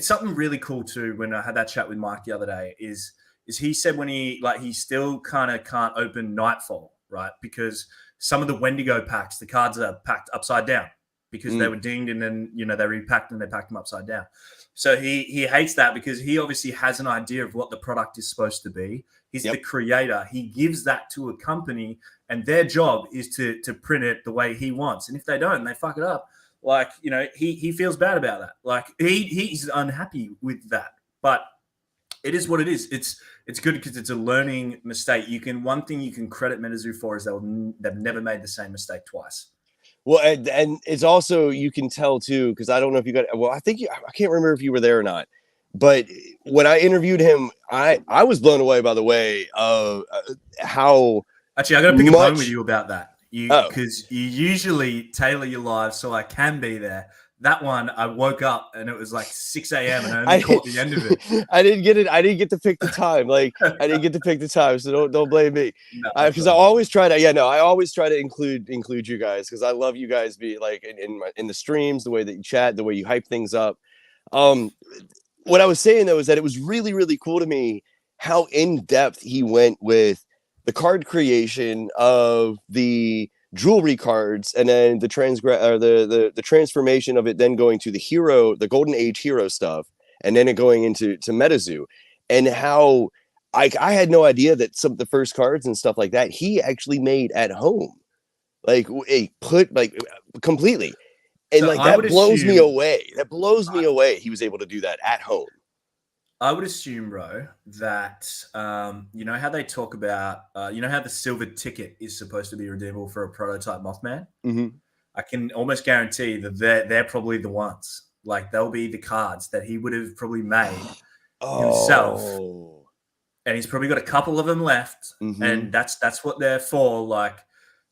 something really cool too. When I had that chat with Mike the other day, is he said when he still kind of can't open Nightfall, right? Because some of the Wendigo packs, the cards are packed upside down because they were dinged and then, they repacked and they packed them upside down. So he hates that because he obviously has an idea of what the product is supposed to be. He's the creator. He gives that to a company and their job is to print it the way he wants. And if they don't, they fuck it up. Like, he feels bad about that. Like he's unhappy with that, but it is what it is. It's good because it's a learning mistake. One thing you can credit MetaZoo for is they've never made the same mistake twice. Well, and it's also, you can tell too, because I don't know if you got, I can't remember if you were there or not, but when I interviewed him, I was blown away by the way of how. Actually, I got to pick a bone with you about that. Because you usually tailor your live so I can be there. That one, I woke up and it was like 6 a.m. and I only caught the end of it. I didn't get to pick the time. Like, I didn't get to pick the time, so don't blame me. Because I always try to include you guys because I love you guys be like in the streams, the way that you chat, the way you hype things up. What I was saying though is that it was really, really cool to me how in depth he went with the card creation of the jewelry cards, and then the transformation of it, then going to the golden age hero stuff, and then it going into MetaZoo, and how I had no idea that some of the first cards and stuff like that he actually made at home, like completely, and so that blows me away. That blows me away. He was able to do that at home. I would assume, bro, that you know how they talk about, you know how the silver ticket is supposed to be redeemable for a prototype Mothman? Mm-hmm. I can almost guarantee that they're probably the ones. Like, they'll be the cards that he would have probably made himself. And he's probably got a couple of them left. Mm-hmm. And that's what they're for. Like,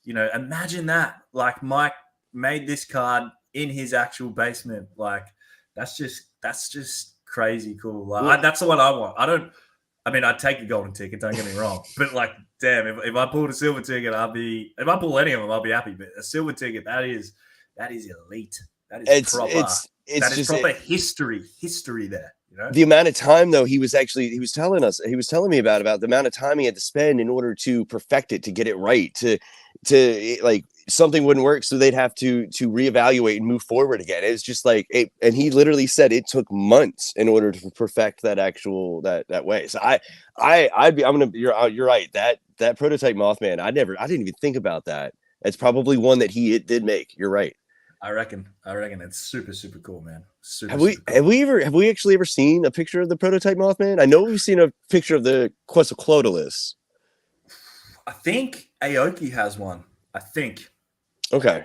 imagine that. Like, Mike made this card in his actual basement. Like, that's just crazy cool. Like, that's the one I want. I'd take a golden ticket, don't get me wrong. But like, damn, if I pulled a silver ticket, if I pull any of them, I'll be happy. But a silver ticket, that is elite. That is proper history there. The amount of time though he was telling me about the amount of time he had to spend in order to perfect it, to get it right, to like something wouldn't work, so they'd have to reevaluate and move forward again. It's just like and he literally said it took months in order to perfect that actual that way. So you're right, that prototype Mothman, I didn't even think about that. It's probably one that he did make. You're right. I reckon it's super, super cool, man. Have we actually ever seen a picture of the prototype Mothman? I know we've seen a picture of the Quetzalcoatlus. I think Aoki has one. I think. Okay.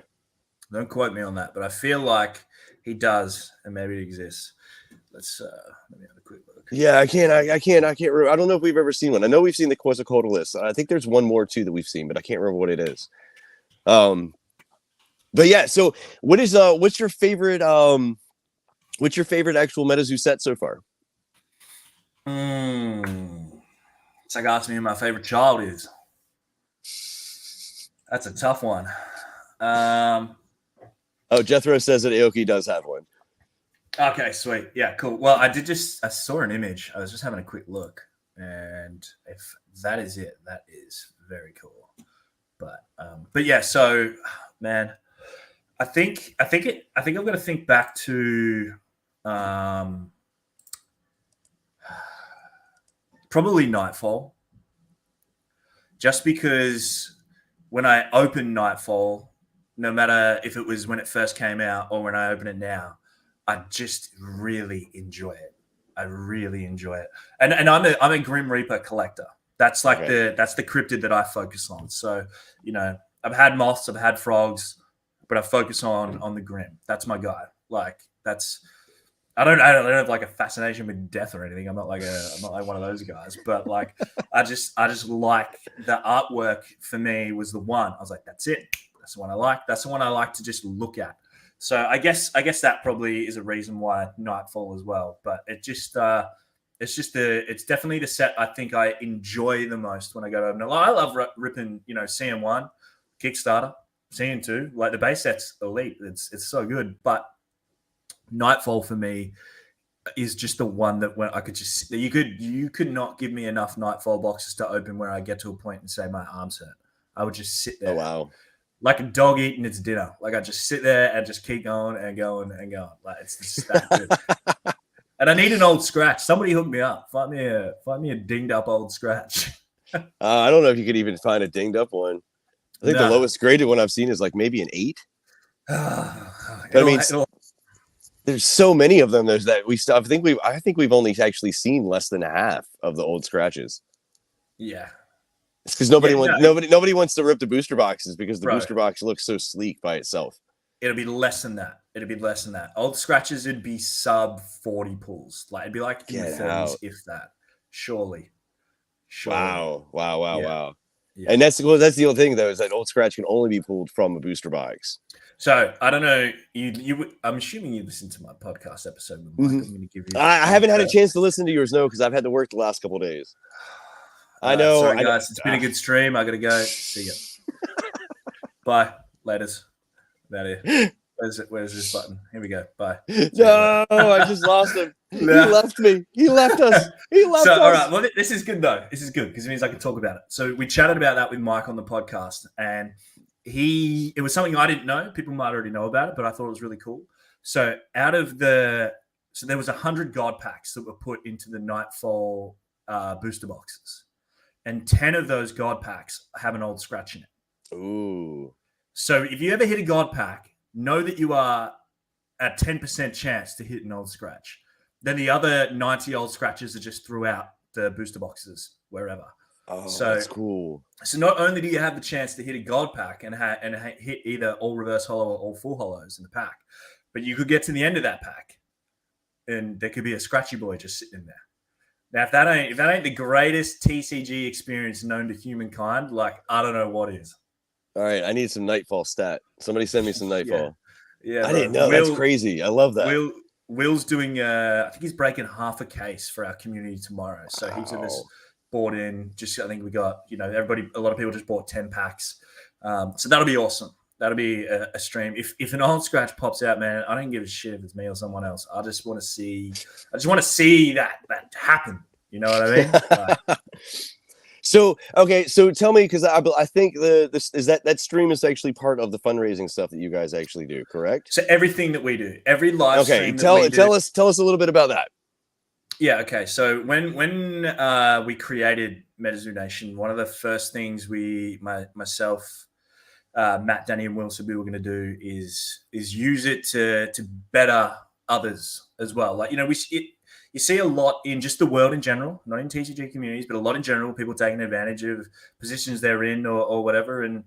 Don't quote me on that, but I feel like he does, and maybe it exists. Let me have a quick look. Yeah, I can't remember. I don't know if we've ever seen one. I know we've seen the Quetzalcoatlus. I think there's one more too that we've seen, but I can't remember what it is. But yeah, so what's your favorite actual MetaZoo set so far? It's like asking me who my favorite child is. That's a tough one. Jethro says that Aoki does have one. Okay, sweet. Yeah, cool. Well, I saw an image. I was just having a quick look, and if that is it, that is very cool. But yeah, so man, I think I'm going to think back to probably Nightfall, just because when I open Nightfall, no matter if it was when it first came out or when I open it now, I just really enjoy it. I really enjoy it, and I'm a Grim Reaper collector. That's like that's the cryptid that I focus on. So I've had moths, I've had frogs, but I focus on the Grim. That's my guy. Like, I don't have like a fascination with death or anything. I'm not like one of those guys, but like I just like the artwork. For me was the one I was like, that's it. That's the one I like. That's the one I like to just look at. So I guess that probably is a reason why Nightfall as well. But it's definitely the set I think I enjoy the most when I go to. I love ripping, CM1, Kickstarter, CM2. Like the base set's elite. It's so good, but Nightfall for me is just the one that when I could just you could not give me enough Nightfall boxes to open where I get to a point and say my arms hurt. I would just sit there. Oh wow. Like a dog eating its dinner. Like I just sit there and just keep going and going and going. Like it's just that good. And I need an old scratch. Somebody hook me up. Find me a dinged up old scratch. I don't know if you could even find a dinged up one. I think the lowest graded one I've seen is like maybe an 8. But I mean, there's so many of them. There's that I think we've only actually seen less than half of the old scratches. Yeah. It's because nobody wants to rip the booster boxes because the booster box looks so sleek by itself. It'll be less than that. Old scratches would be sub 40 pulls. Like it'd be like in the 30s, if that. Surely. Wow. Yeah. And that's the only thing though, is that old scratch can only be pulled from a booster box. So I don't know. I'm assuming you listened to my podcast episode with Mike. Mm-hmm. I'm going to give you. I haven't had a chance to listen to yours, no, because I've had to work the last couple of days. I know. Sorry, guys. It's been a good stream. I got to go. See ya. Bye. Laters. Out here. Where's this button? Here we go. Bye. No, I just lost him. He left me. He left us. Us. All right. Well, this is good though. This is good because it means I can talk about it. So we chatted about that with Mike on the podcast, and it was something I didn't know. People might already know about it, but I thought it was really cool. So there was 100 God packs that were put into the Nightfall booster boxes, and 10 of those God packs have an old scratch in it. Ooh. So if you ever hit a God pack, know that you are at 10% chance to hit an old scratch. Then the other 90 old scratches are just throughout the booster boxes, wherever. Oh, so that's cool. So not only do you have the chance to hit a God pack and hit either all reverse hollow or all full hollows in the pack, but you could get to the end of that pack and there could be a scratchy boy just sitting in there. Now, if that ain't the greatest TCG experience known to humankind, like I don't know what is. All right, I need some Nightfall stat. Somebody send me some Nightfall. Yeah, I didn't know. That's crazy. I love that. Will's doing. I think he's breaking half a case for our community tomorrow. So heaps of us bought in. Just I think we got a lot of people just bought 10 packs. So that'll be awesome. That'll be a stream. If an old scratch pops out, man, I don't give a shit if it's me or someone else. I just want to see that happen. You know what I mean? So tell me, because I think that stream is actually part of the fundraising stuff that you guys actually do, correct? So everything that we do, every live stream. Tell us a little bit about that. Yeah. Okay. So when we created MetaZoo Nation, one of the first things myself, Matt, Danny, and Will said we were going to do is use it to better others as well. Like you see a lot in just the world in general, not in TCG communities, but a lot in general, people taking advantage of positions they're in or whatever, and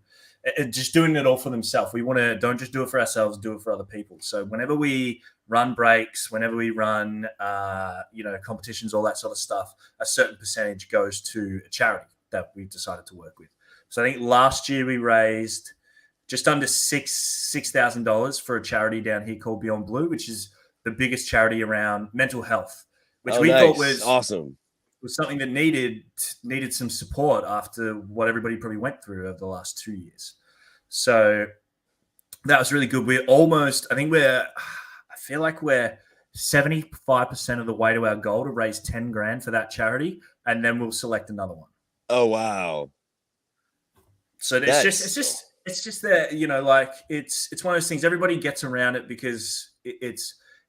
just doing it all for themselves. We don't just do it for ourselves, do it for other people. So whenever we run breaks, whenever we run, competitions, all that sort of stuff, a certain percentage goes to a charity that we've decided to work with. So I think last year we raised just under $6,000 for a charity down here called Beyond Blue, which is the biggest charity around mental health, which thought was awesome. Was something that needed some support after what everybody probably went through over the last 2 years. So that was really good. I feel like we're 75% of the way to our goal to raise 10 grand for that charity, and then we'll select another one. Oh wow! So it's just that it's one of those things. Everybody gets around it because it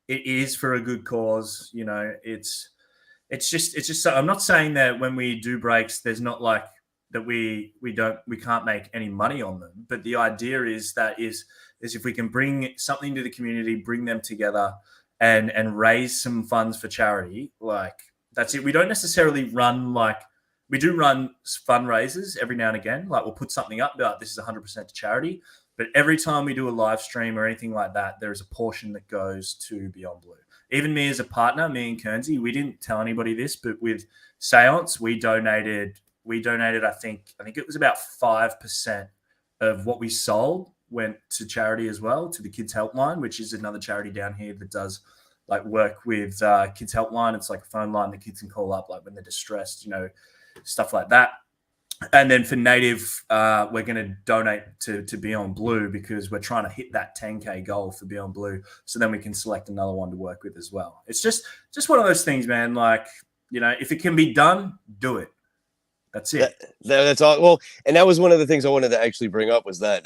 is for a good cause. It's just. I'm not saying that when we do breaks, there's not like that we can't make any money on them. But the idea is if we can bring something to the community, bring them together, and raise some funds for charity, like that's it. We don't necessarily run we do run fundraisers every now and again. Like we'll put something up, but this is 100% to charity. But every time we do a live stream or anything like that, there is a portion that goes to Beyond Blue. even me as a partner, me and Kernsey, we didn't tell anybody this, but with Seance, we donated, I think it was about 5% of what we sold went to charity as well, to the Kids Helpline, which is another charity down here that does like work with Kids Helpline. It's like a phone line that kids can call up like when they're distressed, stuff like that. And then for Native, we're going to donate to Beyond Blue because we're trying to hit that 10K goal for Beyond Blue. So then we can select another one to work with as well. It's just one of those things, man. Like, if it can be done, do it. That's it. That's all. Well, and that was one of the things I wanted to actually bring up was that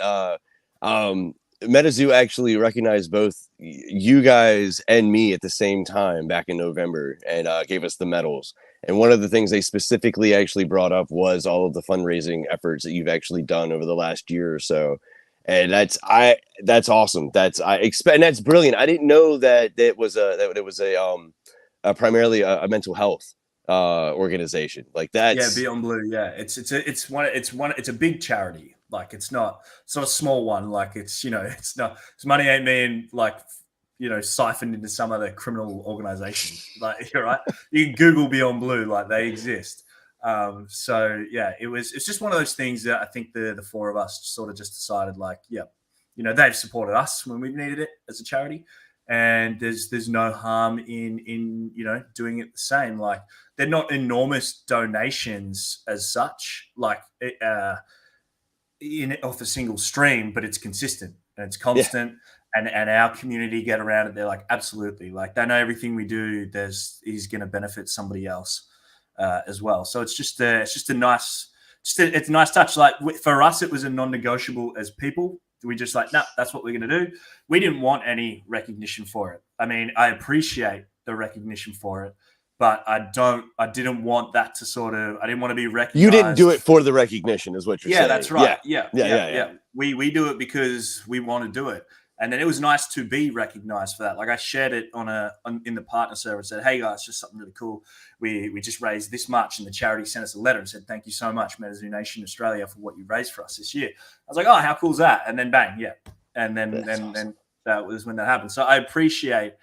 MetaZoo actually recognized both you guys and me at the same time back in November and gave us the medals. And one of the things they specifically actually brought up was all of the fundraising efforts that you've actually done over the last year or so. And that's awesome. And that's brilliant. I didn't know that it was primarily a mental health organization like that. Yeah, Beyond Blue. Yeah, it's a big charity. Like it's not a small one. Like it's money ain't being like siphoned into some other criminal organization. Like you're right. You can Google Beyond Blue, like they exist. So yeah, it's just one of those things that I think the four of us sort of just decided like, yeah, they've supported us when we've needed it as a charity. And there's no harm in doing it the same. Like they're not enormous donations as such, like off a single stream, but it's consistent and it's constant. Yeah. And our community get around it. They're like, absolutely. Like they know everything we do is going to benefit somebody else as well. So it's a nice touch. Like for us, it was a non-negotiable as people. We just like, that's what we're going to do. We didn't want any recognition for it. I mean, I appreciate the recognition for it, but I didn't want that to I didn't want to be recognized. You didn't do it for the recognition is what you're saying. Yeah, that's right. Yeah. We do it because we want to do it. And then it was nice to be recognized for that. Like I shared it in the partner server and said, hey guys, just something really cool. We just raised this much, and the charity sent us a letter and said, thank you so much, MetaZoo Nation Australia, for what you raised for us this year. I was like, oh, how cool is that? And then bang, yeah. And then awesome. That was when that happened. So I appreciate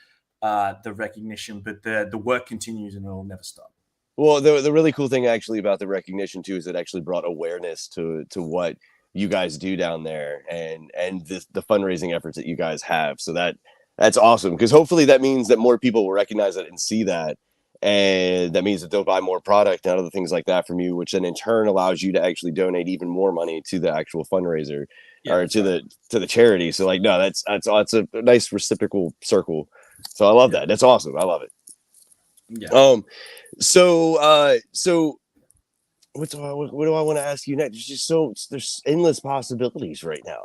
the recognition, but the work continues and it'll never stop. Well, the really cool thing actually about the recognition too is it actually brought awareness to what you guys do down there and the fundraising efforts that you guys have. So that's awesome, because hopefully that means that more people will recognize it and see that, and that means that they'll buy more product and other things like that from you, which then in turn allows you to actually donate even more money to the actual fundraiser or to the charity. So like, no, that's a nice reciprocal circle. So I love that. That's awesome. I love it. Yeah. So what do I want to ask you next? There's endless possibilities right now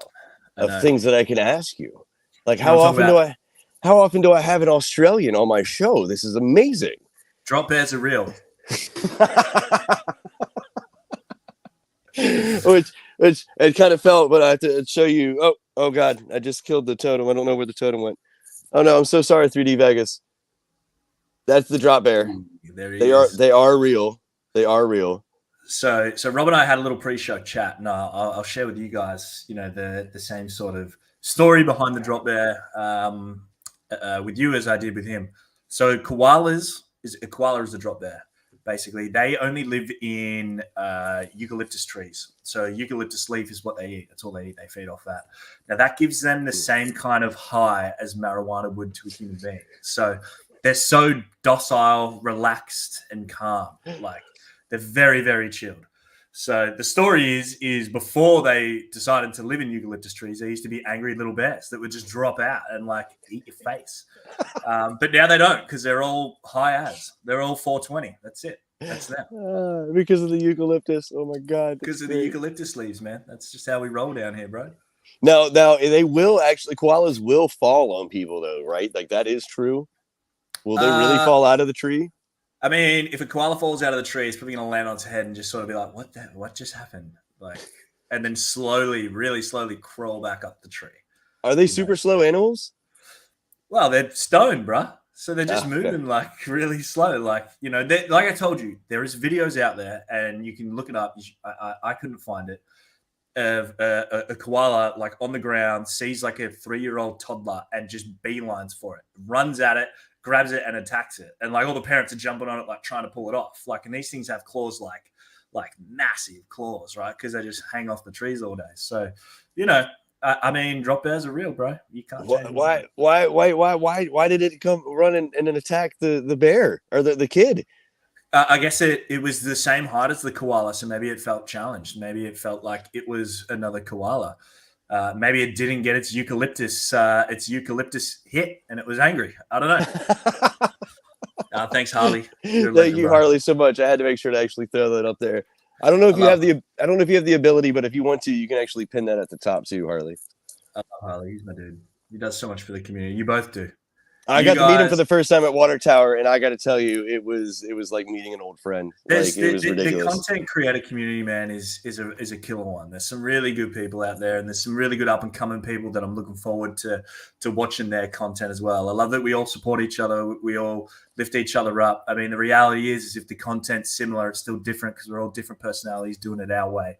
of things that I can ask you. Like how often do I have an Australian on my show? This is amazing. Drop bears are real. which it kind of felt, but I have to show you. Oh God, I just killed the totem. I don't know where the totem went. Oh no, I'm so sorry, 3D Vegas. That's the drop bear. They are real. They are real. So Rob and I had a little pre-show chat, and I'll share with you guys, the same sort of story behind the drop bear with you as I did with him. So a koala is a drop bear. Basically, they only live in eucalyptus trees. So eucalyptus leaf is what they eat. That's all they eat. They feed off that. Now that gives them the same kind of high as marijuana would to a human being. So they're so docile, relaxed, and calm. Like they're very, very chilled. So the story is before they decided to live in eucalyptus trees, they used to be angry little bears that would just drop out and like eat your face. But now they don't, because they're all high as. They're all 420. That's it. That's them. Because of the eucalyptus. Oh my God. Because of the eucalyptus leaves, man. That's just how we roll down here, bro. Now they will actually, koalas will fall on people though, right? Like that is true. Will they really fall out of the tree? I mean, if a koala falls out of the tree, it's probably going to land on its head and just sort of be like, what just happened? Like, and then really slowly crawl back up the tree. Are they super slow animals? Well, they're stoned, bruh. So they're just moving like really slow. Like, like I told you, there is videos out there and you can look it up. I couldn't find it. Of a koala like on the ground, sees like a 3-year-old toddler and just beelines for it, runs at it, grabs it and attacks it, and like all the parents are jumping on it, like trying to pull it off. Like, and these things have claws like massive claws, right? Because they just hang off the trees all day. So, I mean, drop bears are real, bro. You can't change it. Why did it come run and then attack the bear or the kid? I guess it was the same height as the koala, so maybe it felt challenged. Maybe it felt like it was another koala. Maybe it didn't get its eucalyptus hit, and it was angry. I don't know. Thanks, Harley. Thank you, Harley, so much. I had to make sure to actually throw that up there. I don't know if you have the ability, but if you want to, you can actually pin that at the top too, Harley. I love Harley. He's my dude. He does so much for the community. You both do. I got to meet him for the first time at Water Tower, and I got to tell you, it was like meeting an old friend. It was ridiculous. The content creator community, man, is a killer one. There's some really good people out there, and there's some really good up and coming people that I'm looking forward to watching their content as well. I love that we all support each other. We all lift each other up. I mean, the reality is if the content's similar, it's still different because we're all different personalities doing it our way.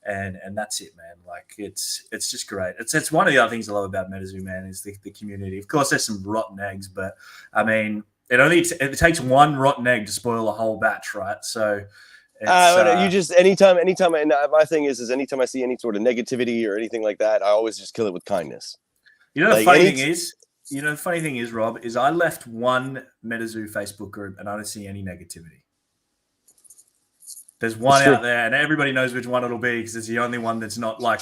And that's it, man. Like it's just great. It's one of the other things I love about MetaZoo, man, is the community. Of course, there's some rotten eggs, but I mean, it takes one rotten egg to spoil a whole batch, right? So, you just anytime. And my thing is anytime I see any sort of negativity or anything like that, I always just kill it with kindness. The funny thing is, Rob, is I left one MetaZoo Facebook group and I don't see any negativity. There's one out there, and everybody knows which one it'll be because it's the only one that's not like.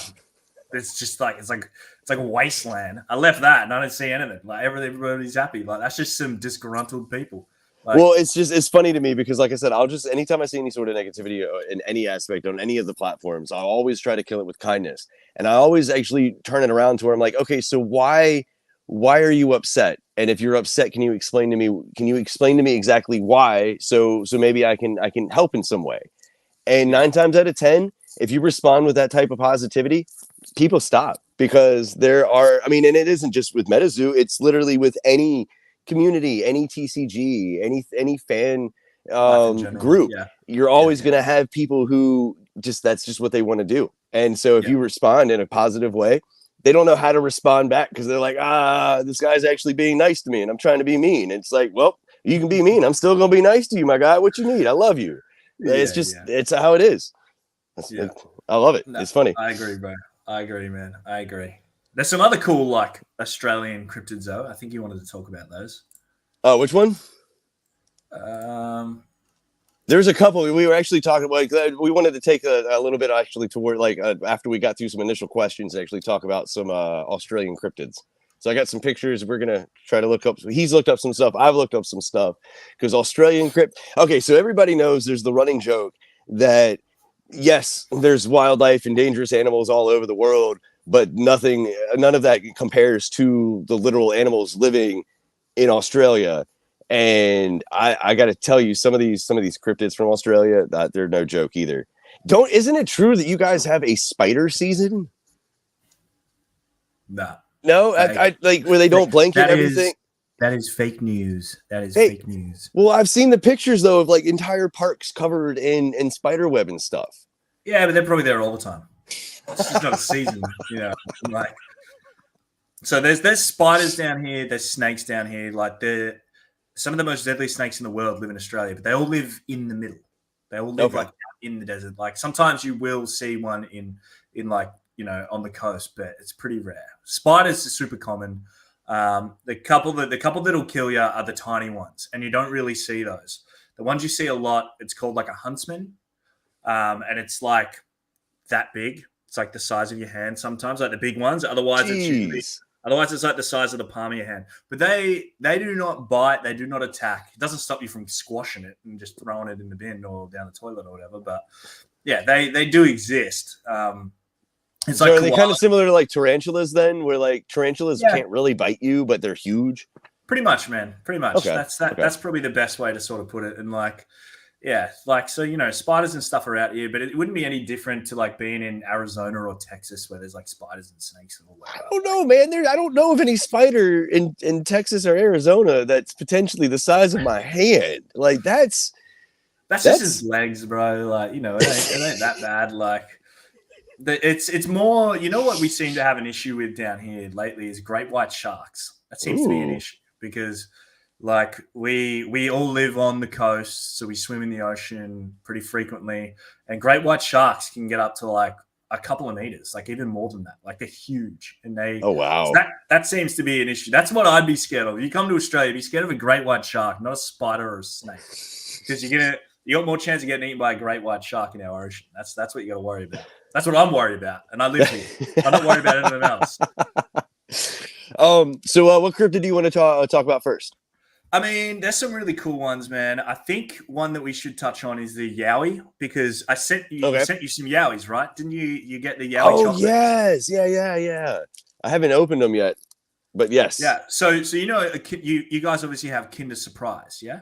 It's just like it's like a wasteland. I left that, and I don't see anything. Like everybody's happy. Like that's just some disgruntled people. Like, well, it's funny to me because, like I said, anytime I see any sort of negativity in any aspect on any of the platforms, I always try to kill it with kindness, and I always actually turn it around to where I'm like, okay, so why are you upset? And if you're upset, can you explain to me exactly why? So maybe I can help in some way. And 9 times out of 10, if you respond with that type of positivity, people stop because and it isn't just with MetaZoo, it's literally with any community, any TCG, any fan group. Yeah. You're always going to have people who that's just what they want to do. And so if you respond in a positive way, they don't know how to respond back because they're like, this guy's actually being nice to me and I'm trying to be mean. It's like, well, you can be mean. I'm still going to be nice to you, my guy. What you need? I love you. It's how it is. I love it. It's funny. I agree, bro. I agree, man. I agree. There's some other cool like Australian cryptids though. I think you wanted to talk about those. Oh, which one? There's a couple. We were actually talking like we wanted to take a little bit actually toward like after we got through some initial questions, actually talk about some Australian cryptids. So I got some pictures. We're going to try to look up. He's looked up some stuff. I've looked up some stuff because Australian crypt. Okay, so everybody knows there's the running joke that, yes, there's wildlife and dangerous animals all over the world, but none of that compares to the literal animals living in Australia. And I got to tell you, some of these cryptids from Australia, that they're no joke either. Isn't it true that you guys have a spider season? Nah. No, I like where they don't blanket everything. That is fake news. That is fake news. Well, I've seen the pictures though of like entire parks covered in spider web and stuff. Yeah, but they're probably there all the time. It's just not a season, Like, so there's spiders down here. There's snakes down here. Like some of the most deadly snakes in the world live in Australia, but they all live in the middle. They all live like in the desert. Like sometimes you will see one in like. On the coast, but it's pretty rare. Spiders are super common. The couple that'll kill you are the tiny ones, and you don't really see those. The ones you see a lot, it's called like a huntsman, and it's like that big. It's like the size of your hand sometimes, like the big ones. Otherwise, it's like the size of the palm of your hand. But they do not bite. They do not attack. It doesn't stop you from squashing it and just throwing it in the bin or down the toilet or whatever. But yeah, they do exist. So are they kind of similar to like tarantulas then, where like tarantulas can't really bite you, but they're huge? Pretty much, man. Pretty much. Okay. That's probably the best way to sort of put it. And like, so spiders and stuff are out here, but it wouldn't be any different to like being in Arizona or Texas where there's like spiders and snakes and all that. I don't know, man. I don't know of any spider in Texas or Arizona that's potentially the size of my hand. Like that's just his legs, bro. Like, it ain't that bad. Like. It's more, what we seem to have an issue with down here lately is great white sharks. That seems to be an issue because Like we all live on the coast, so we swim in the ocean pretty frequently. And great white sharks can get up to like a couple of meters, like even more than that. Like they're huge, and Oh wow. so that seems to be an issue. That's what I'd be scared of. If you come to Australia, be scared of a great white shark, not a spider or a snake, because you got more chance of getting eaten by a great white shark in our ocean. That's what you got to worry about. That's what I'm worried about, and I live here. I'm not worried about anything else. So what cryptid do you want to talk about first? I mean, there's some really cool ones, man. I think one that we should touch on is the Yowie, because I sent you some Yowies, right? Didn't you? You get the Yowie chocolate? Yes, yeah. I haven't opened them yet, but yes. Yeah. So you know, you guys obviously have Kinder Surprise, yeah?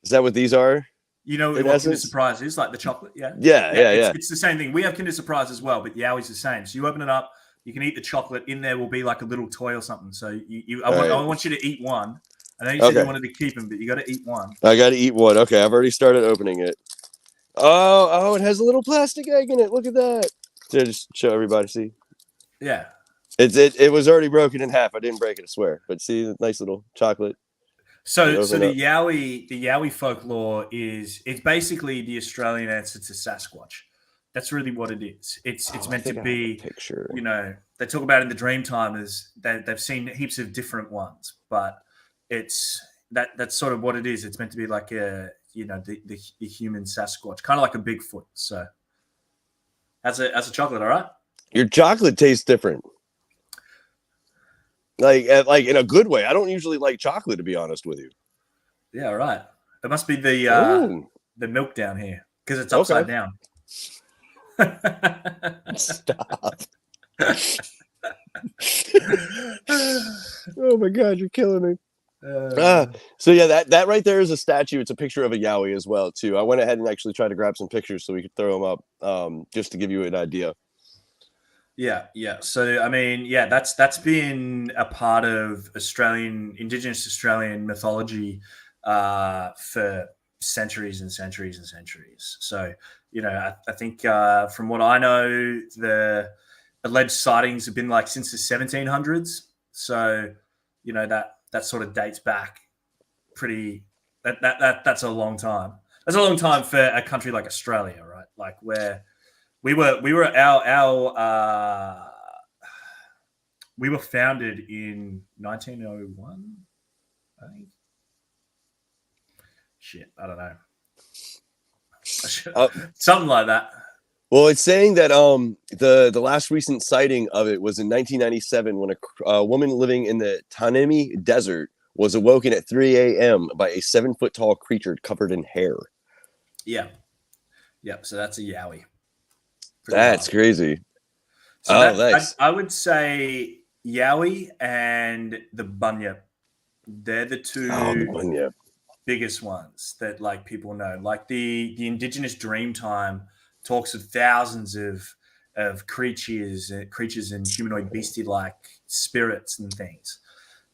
Is that what these are? You know what Kinder Surprise is, like the chocolate, yeah? Yeah. It's the same thing. We have Kinder Surprise as well, but Yowie's the same. So you open it up, you can eat the chocolate. In there will be like a little toy or something. So I want you to eat one. I know you said you wanted to keep them, but you got to eat one. I got to eat one. Okay, I've already started opening it. Oh, it has a little plastic egg in it. Look at that. So just show everybody. See? Yeah. It was already broken in half. I didn't break it, I swear. But see the nice little chocolate. So the Yowie folklore it's basically the Australian answer to Sasquatch. That's really what it is. It's meant to be. Picture. You know, they talk about in the Dreamtimers that they've seen heaps of different ones, but that's sort of what it is. It's meant to be like the human Sasquatch, kind of like a Bigfoot. So as a chocolate, all right. Your chocolate tastes different. Like in a good way. I don't usually like chocolate, to be honest with you. Yeah, right. It must be the milk down here because it's upside down. Stop. Oh my God, you're killing me. So yeah, that right there is a statue. It's a picture of a Yowie as well too. I went ahead and actually tried to grab some pictures so we could throw them up, just to give you an idea. Yeah. So I mean, yeah, that's been a part of Indigenous Australian mythology for centuries and centuries and centuries. So I think from what I know, the alleged sightings have been like since the 1700s. So that sort of dates back pretty. That's a long time. That's a long time for a country like Australia, right? Like where we were founded in 1901, I think. Shit, I don't know. Something like that. Well, it's saying that the last recent sighting of it was in 1997 when a woman living in the Tanami Desert was awoken at 3 a.m. by a 7-foot tall creature covered in hair. Yeah. So that's a Yowie. That's crazy. So nice. I would say Yowie and the Bunyip. They're the two biggest ones that like people know. Like the Indigenous Dreamtime talks of thousands of creatures and humanoid beastie-like spirits and things.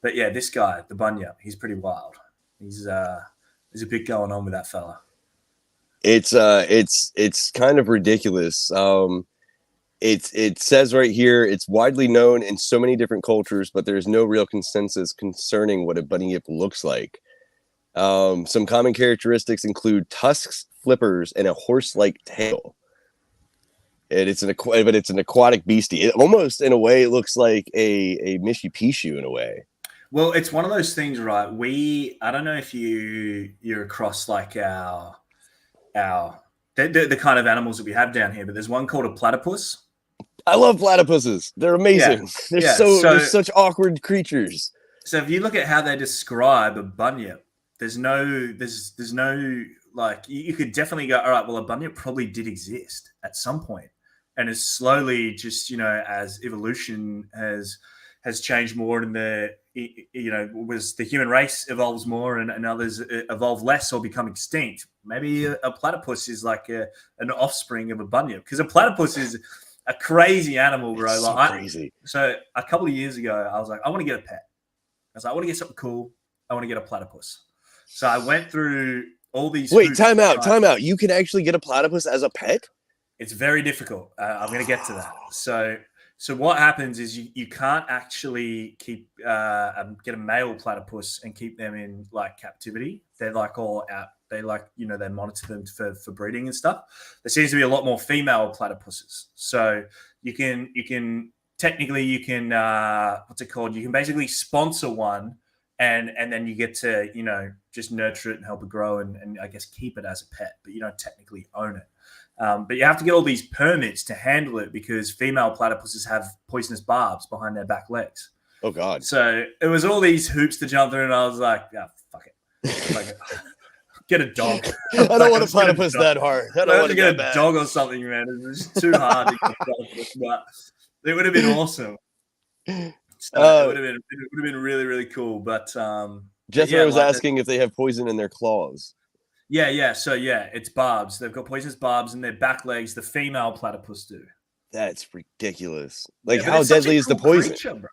But yeah, this guy, the Bunyip, he's pretty wild. There's a bit going on with that fella. It's kind of ridiculous. It says right here, it's widely known in so many different cultures, but there's no real consensus concerning what a bunyip looks like. Some common characteristics include tusks, flippers, and a horse-like tail. And it's an aquatic beastie. It almost, in a way, it looks like a Mishi Pishu in a way. Well, it's one of those things, right? I don't know if you're across like the kind of animals that we have down here, but there's one called a platypus. I love platypuses. They're amazing. Yeah. They're such awkward creatures. So if you look at how they describe a bunyip, there's no like you could definitely go, all right, well, a bunyip probably did exist at some point, and is slowly just as evolution has changed more, and was the human race evolves more and others evolve less or become extinct. Maybe a platypus is like an offspring of a bunyip, because a platypus is a crazy animal, bro. It's like so crazy. So a couple of years ago, I was like, I want to get a pet. I was like, I want to get something cool. I want to get a platypus. So I went through all these. Wait, time out. You can actually get a platypus as a pet? It's very difficult. I'm going to get to that. So So what happens is you can't actually keep get a male platypus and keep them in like captivity. They're like all out. They like, you know, they monitor them for breeding and stuff. There seems to be a lot more female platypuses. So you can technically what's it called? You can basically sponsor one and then you get to, you know, just nurture it and help it grow and I guess keep it as a pet, but you don't technically own it. But you have to get all these permits to handle it because female platypuses have poisonous barbs behind their back legs. Oh, God. So it was all these hoops to jump through, and I was like, fuck it. Like, get a dog. I don't want a platypus that hard. I don't want to get a dog or something, man. It's just too hard to get a platypus, but it would have been awesome. So it would have been really, really cool. But Jethro was asking if they have poison in their claws. Yeah. So it's barbs. They've got poisonous barbs in their back legs. The female platypus do. That's ridiculous. Like, how deadly is the poison? Creature, bro.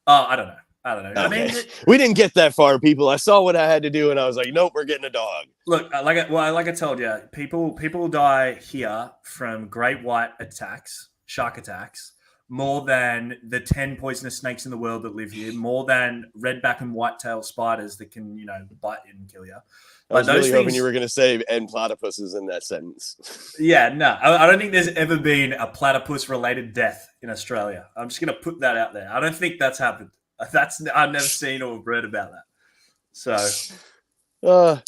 Oh, I don't know. Okay. I mean, we didn't get that far, people. I saw what I had to do, and I was like, nope, we're getting a dog. Look, like I told you, people die here from great white attacks, shark attacks, more than the 10 poisonous snakes in the world that live here, more than redback and whitetail spiders that can, you know, bite you and kill you. I was really hoping you were going to say "and platypuses" in that sentence. Yeah, no, I don't think there's ever been a platypus-related death in Australia. I'm just going to put that out there. I don't think that's happened. I've never seen or read about that. So,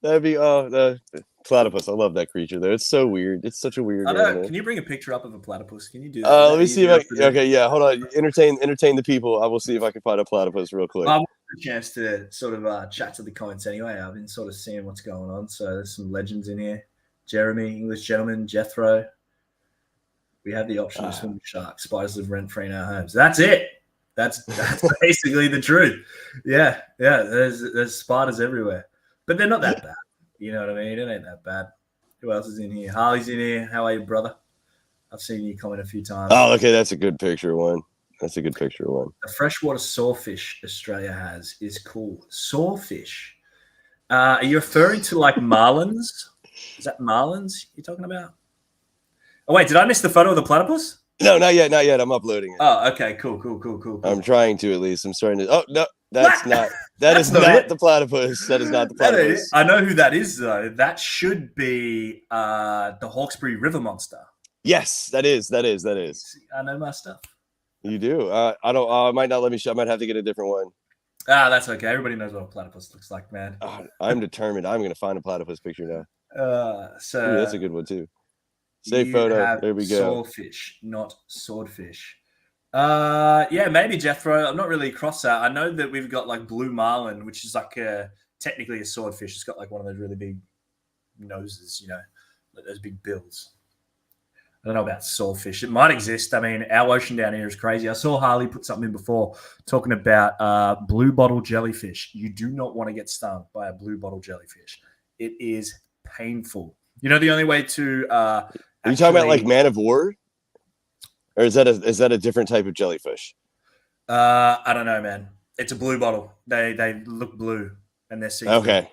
that'd be the platypus. I love that creature though. It's so weird. It's such a weird animal. Can you bring a picture up of a platypus? Can you do that? Let me see if I. Okay, yeah. Hold on. Entertain the people. I will see if I can find a platypus real quick. I want a chance to sort of chat to the comments anyway. I've been sort of seeing what's going on. So there's some legends in here. Jeremy, English gentleman, Jethro. We have the option to swim with sharks. Spiders live rent-free in our homes. That's it. That's basically the truth. Yeah. There's spiders everywhere, but they're not that bad. You know what I mean? It ain't that bad. Who else is in here? Harley's in here. How are you, brother? I've seen you comment a few times. Oh, okay. That's a good picture one. The freshwater sawfish Australia has is cool. Sawfish. Are you referring to like marlins? Is that marlins you're talking about? Oh, wait. Did I miss the photo of the platypus? No, not yet. I'm uploading it. Oh, okay. Cool. I'm trying to at least. I'm starting to. Oh, no. That's not. That is not the platypus. That is not the platypus. I know who that is, though. That should be the Hawkesbury River monster. Yes, that is. I know my stuff. You do. I don't. I might not let me show. I might have to get a different one. That's okay. Everybody knows what a platypus looks like, man. I'm determined. I'm going to find a platypus picture now. Ooh, that's a good one too. Save photo. There we go. Sawfish, not swordfish. Yeah, maybe Jethro. I'm not really across that. I know that we've got like blue marlin, which is like technically a swordfish. It's got like one of those really big noses, you know, like those big bills. I don't know about swordfish. It might exist. I mean, our ocean down here is crazy. I saw Harley put something in before talking about blue bottle jellyfish. You do not want to get stung by a blue bottle jellyfish. It is painful. You know, the only way to are you talking about like man of war? Or is that a different type of jellyfish? I don't know, man. It's a blue bottle. They look blue and they're see-through. Okay.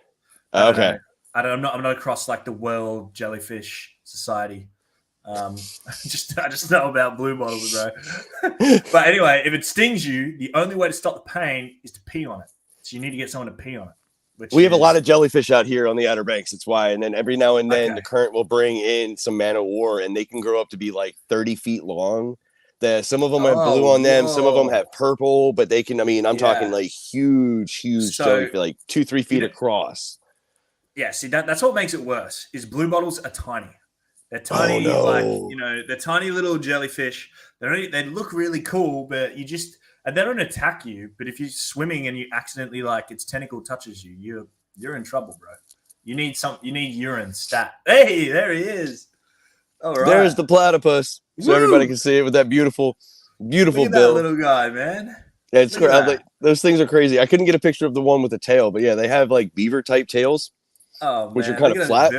I'm not across like the World Jellyfish Society. I just know about blue bottles, bro. But anyway, if it stings you, the only way to stop the pain is to pee on it. So you need to get someone to pee on it. We have a lot of jellyfish out here on the Outer Banks. It's why. And then every now and then the current will bring in some man of war, and they can grow up to be like 30 feet long. Some of them have blue on them. Whoa. Some of them have purple, but they can, I mean, I'm talking like huge jellyfish, like 2-3 feet across. Yeah, see, that's what makes it worse is blue bottles are tiny. They're tiny, like, you know, they're tiny little jellyfish. They look really cool, but and they don't attack you. But if you're swimming and you accidentally, like, its tentacle touches you, you're in trouble, bro. You need urine stat. Hey, there he is. All right. There's the platypus. So everybody can see it with that beautiful bill. That little guy, man. Yeah, it's crazy. Those things are crazy. I couldn't get a picture of the one with the tail, but yeah, they have like beaver type tails, which are kind of flat.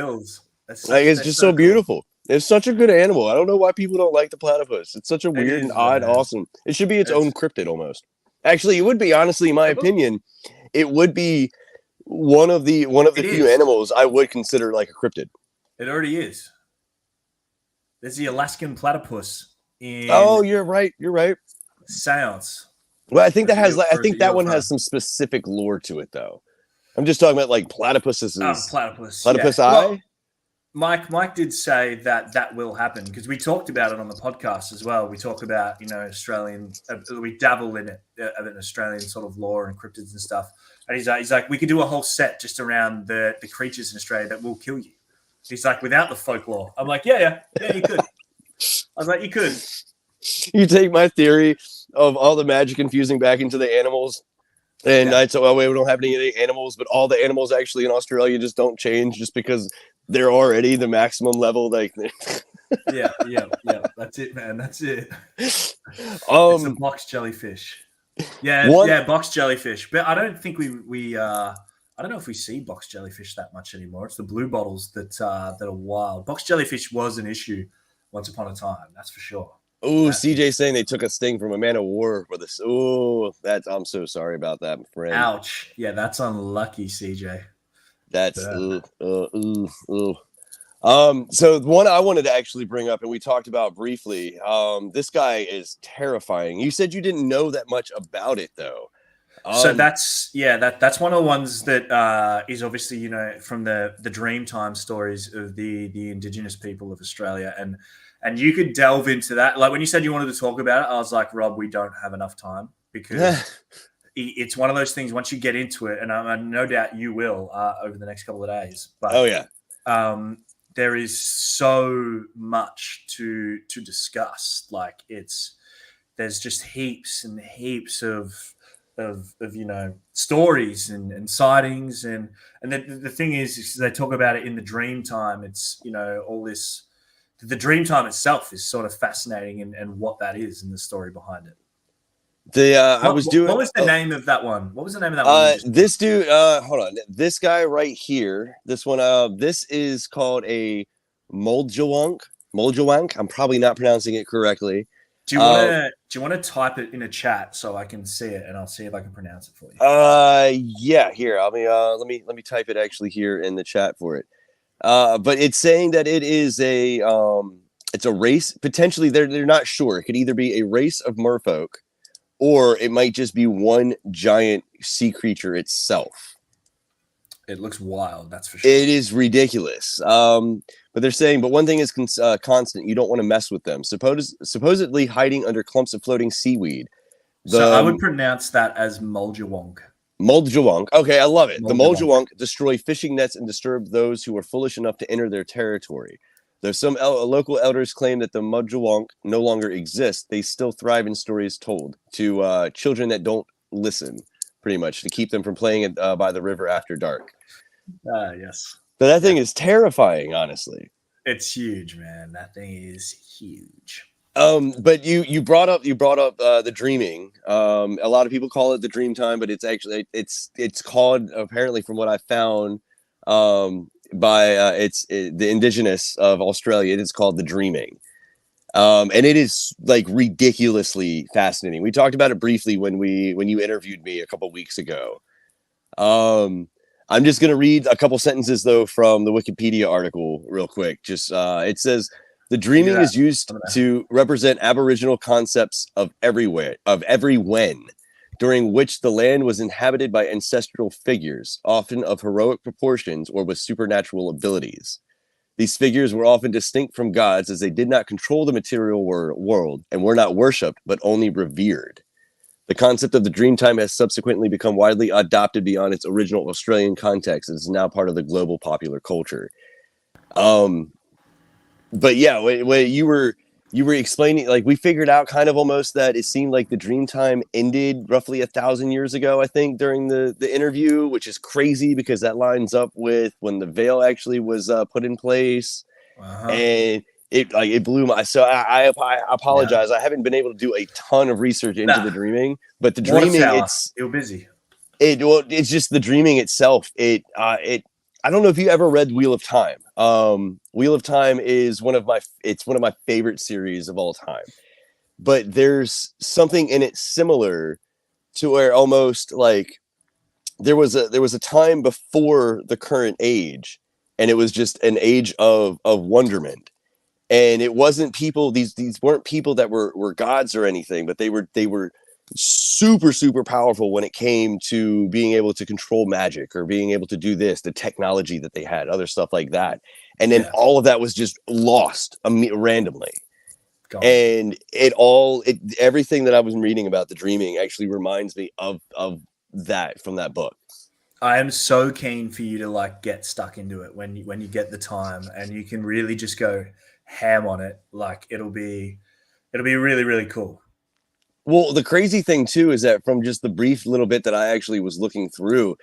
It's just so beautiful. It's such a good animal. I don't know why people don't like the platypus. It's such a weird and odd, awesome. It should be its own cryptid almost. Actually, it would be, honestly, in my opinion, it would be one of the few animals I would consider like a cryptid. It already is. There's the Alaskan platypus. in Oh, you're right. You're right. Seance. Well, I think that has Reveal, like I think that reveal one from has some specific lore to it, though. I'm just talking about like platypus. Yeah. platypus eye. Well, Mike did say that that will happen because we talked about it on the podcast as well. We talk about Australian, we dabble in it, in Australian sort of lore and cryptids and stuff. And he's like, we could do a whole set just around the creatures in Australia that will kill you. He's like, without the folklore. I'm like, yeah, you could. I was like, you could. You take my theory of all the magic infusing back into the animals, and I'd say, well, we don't have any animals, but all the animals actually in Australia just don't change just because they're already the maximum level. Like, yeah. That's it, man. That's it. It's a box jellyfish. Yeah, box jellyfish. But I don't think we I don't know if we see box jellyfish that much anymore. It's the blue bottles that are wild. Box jellyfish was an issue once upon a time. That's for sure. Oh, CJ saying they took a sting from a man of war for this. Oh, I'm so sorry about that, friend. Ouch. Yeah, that's unlucky, CJ. That's So the one I wanted to actually bring up, and we talked about briefly. This guy is terrifying. You said you didn't know that much about it, though. So that's one of the ones that is obviously from the Dreamtime stories of the Indigenous people of Australia, and you could delve into that. Like when you said you wanted to talk about it, I was like, Rob, we don't have enough time because it's one of those things. Once you get into it, and I no doubt you will over the next couple of days. But there is so much to discuss. Like there's just heaps and heaps of stories and sightings and the thing is they talk about it in the Dreamtime. It's all this. The Dreamtime itself is sort of fascinating and what that is and the story behind it. What was the name of that one? What was the name of that one? This dude, hold on. This guy right here, this one, this is called a Moljawonk. I'm probably not pronouncing it correctly. Do you want to type it in a chat so I can see it and I'll see if I can pronounce it for you? Yeah, here. I mean, let me type it actually here in the chat for it. But it's saying that it is it's a race. Potentially, they're not sure. It could either be a race of merfolk, or it might just be one giant sea creature itself. It looks wild, that's for sure. It is ridiculous. But they're saying, but one thing is constant. You don't want to mess with them. Supposedly hiding under clumps of floating seaweed. So I would pronounce that as Moljawonk. Moljawonk. Okay, I love it. The Moljawonk destroy fishing nets and disturb those who are foolish enough to enter their territory. Though some local elders claim that the Moljawonk no longer exist, they still thrive in stories told to children that don't listen, pretty much, to keep them from playing it by the river after dark. Yes. But that thing is terrifying, honestly. It's huge, man. That thing is huge. But you brought up the dreaming. A lot of people call it the Dreamtime, but it's actually it's called, apparently, from what I found, by the Indigenous of Australia. It is called the dreaming. And it is like ridiculously fascinating. We talked about it briefly when you interviewed me a couple weeks ago. I'm just going to read a couple sentences though from the Wikipedia article real quick. Just it says the dreaming is used to represent Aboriginal concepts of every when, during which the land was inhabited by ancestral figures, often of heroic proportions or with supernatural abilities. These figures were often distinct from gods as they did not control the material world and were not worshipped, but only revered. The concept of the Dreamtime has subsequently become widely adopted beyond its original Australian context and is now part of the global popular culture. But yeah, when you were explaining, like, we figured out kind of almost that it seemed like the Dreamtime ended roughly 1,000 years ago, I think, during the interview, which is crazy because that lines up with when the veil actually was put in place. And it blew my. So I apologize. Yeah. I haven't been able to do a ton of research into the dreaming, but the dreaming, you're busy. It's just the dreaming itself. I don't know if you ever read Wheel of Time. Wheel of Time is one of my favorite series of all time. But there's something in it similar to where almost like there was a time before the current age, and it was just an age of wonderment. And it wasn't people, these weren't people that were gods or anything, but they were super, super powerful when it came to being able to control magic or being able to do this, the technology that they had, other stuff like that. And then all of that was just lost randomly. Gone. And everything that I was reading about the dreaming actually reminds me of that from that book. I am so keen for you to like get stuck into it when you get the time and you can really just go ham on it. Like it'll be really, really cool. Well, the crazy thing too is that from just the brief little bit that I actually was looking through,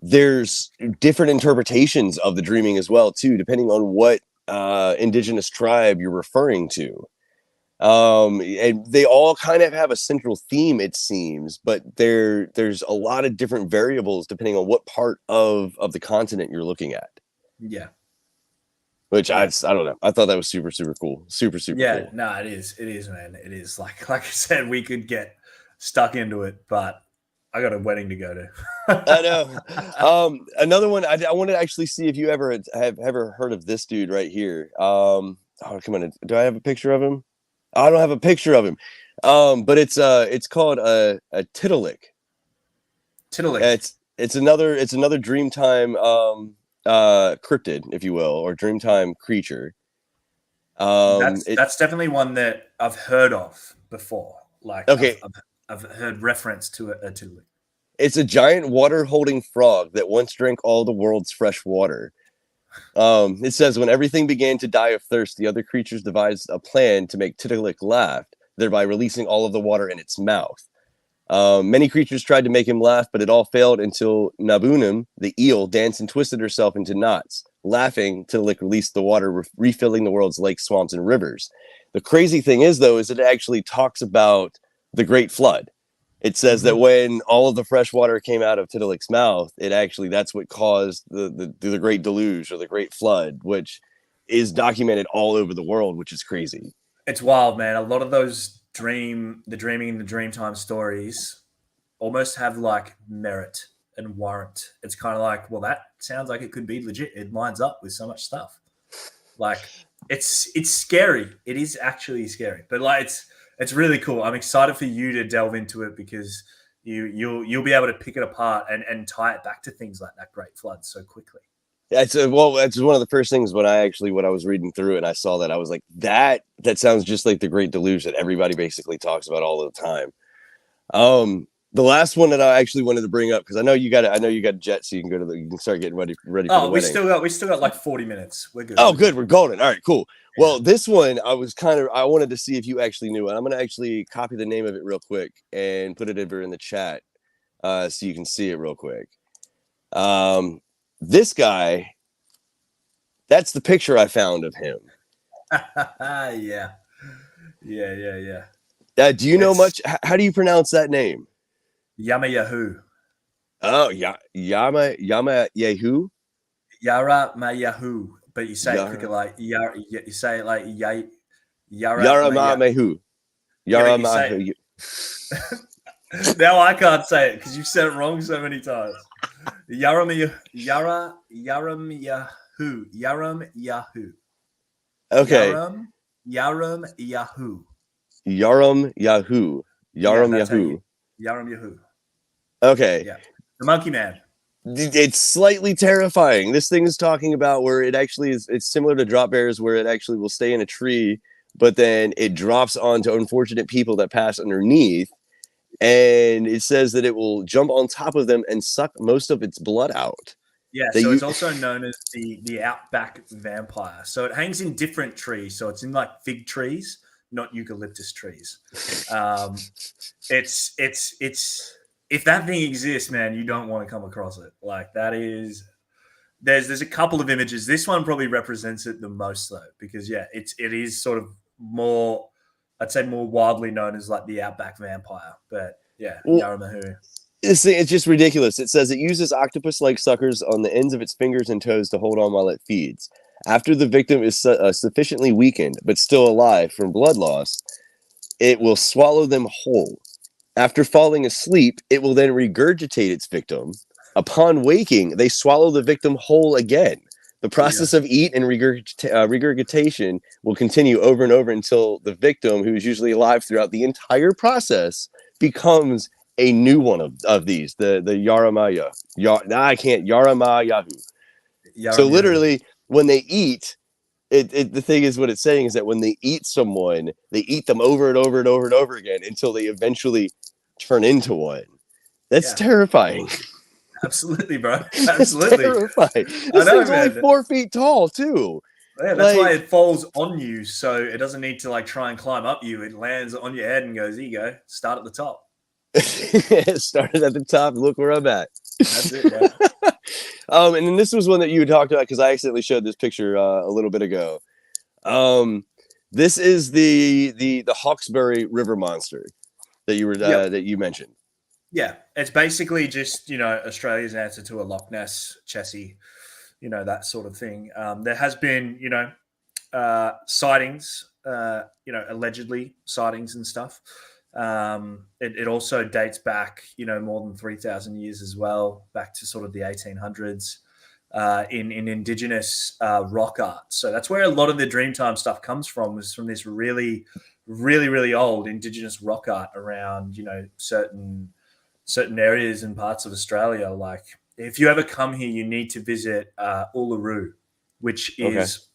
there's different interpretations of the dreaming as well too, depending on what indigenous tribe you're referring to. And they all kind of have a central theme, it seems, but there's a lot of different variables depending on what part of the continent you're looking at. Yeah. Which I don't know. I thought that was super, super cool. Super, super cool. Yeah, no, it is. It is, man. It is. Like I said, we could get stuck into it, but I got a wedding to go to. I know. Another one, I wanted to actually see if you have ever heard of this dude right here. Oh, come on. Do I have a picture of him? I don't have a picture of him. But it's called a Tiddalik. Tiddalik. It's another Dreamtime cryptid, if you will, or Dreamtime creature. That's definitely one that I've heard of before. Like, okay, I've heard reference to a Tiddalik. It's a giant water-holding frog that once drank all the world's fresh water. It says when everything began to die of thirst, the other creatures devised a plan to make Tiddalik laugh, thereby releasing all of the water in its mouth. Many creatures tried to make him laugh, but it all failed until Nabunum, the eel, danced and twisted herself into knots. Laughing, Tiddalik released the water, refilling the world's lakes, swamps, and rivers. The crazy thing is, though, is it actually talks about the Great Flood. It says that when all of the fresh water came out of Tiddalik's mouth, that's what caused the Great Deluge or the Great Flood, which is documented all over the world, which is crazy. It's wild, man. A lot of those the dreaming and the Dreamtime stories almost have like merit and warrant. It's kind of like, well, that sounds like it could be legit. It lines up with so much stuff. Like it's scary. It is actually scary, but like it's really cool. I'm excited for you to delve into it because you'll be able to pick it apart and tie it back to things like that Great Flood so quickly. That's one of the first things when I was reading through it and I saw that, I was like, that sounds just like the Great Deluge that everybody basically talks about all the time. The last one that I actually wanted to bring up, because I know you got a jet, so you can start getting ready for the wedding. We still got like 40 minutes. We're good. Oh, good. We're golden. All right, cool. Yeah. Well, this one I wanted to see if you actually knew it. I'm gonna actually copy the name of it real quick and put it over in the chat, so you can see it real quick. This guy, that's the picture I found of him. Yeah. Do you know much? How do you pronounce that name? Yama Yahoo. Oh, Yama Yahoo. Yara Ma Yahoo, but you say it quicker, like Yara. You say it like Yara Ma Yahoo. Yara Ma Yahoo. Now I can't say it because you've said it wrong so many times. Yaram Yahoo. Okay. Yaram Yahoo. Okay. Yeah. The Monkey Man. It's slightly terrifying. This thing is talking about where it actually is. It's similar to drop bears, where it actually will stay in a tree, but then it drops onto unfortunate people that pass underneath. And it says that it will jump on top of them and suck most of its blood out. Yeah, so it's also known as the outback vampire. So it hangs in different trees. So it's in like fig trees, not eucalyptus trees. It's if that thing exists, man, you don't want to come across it. Like that is there's a couple of images. This one probably represents it the most though, because it is sort of more, I'd say more widely known as like the outback vampire. But yeah, Yaramahu. It's just ridiculous. It says it uses octopus-like suckers on the ends of its fingers and toes to hold on while it feeds. After the victim is sufficiently weakened but still alive from blood loss, it will swallow them whole. After falling asleep, it will then regurgitate its victim. Upon waking, they swallow the victim whole again. The process of eat and regurgitation will continue over and over until the victim, who is usually alive throughout the entire process, becomes a new one of these. The Yaramaya. Yaramayahu. So literally, when they eat, the thing is, what it's saying is that when they eat someone, they eat them over and over and over and over again until they eventually turn into one. That's terrifying. Absolutely, bro. Absolutely. Terrifying. This thing's only 4 feet tall, too. Yeah, that's why it falls on you, so it doesn't need to like try and climb up you. It lands on your head and goes, "Here you go. Start at the top." It started at the top. Look where I'm at. That's it. Yeah. And then this was one that you had talked about, because I accidentally showed this picture a little bit ago. This is the Hawkesbury River monster that you were that you mentioned. Yeah, it's basically just, Australia's answer to a Loch Ness Chessie, that sort of thing. There has been, sightings, allegedly sightings and stuff. It also dates back, more than 3,000 years as well, back to sort of the 1800s in indigenous rock art. So that's where a lot of the Dreamtime stuff comes from, is from this really, really, really old indigenous rock art around, certain areas and parts of Australia. Like, if you ever come here, you need to visit Uluru, which is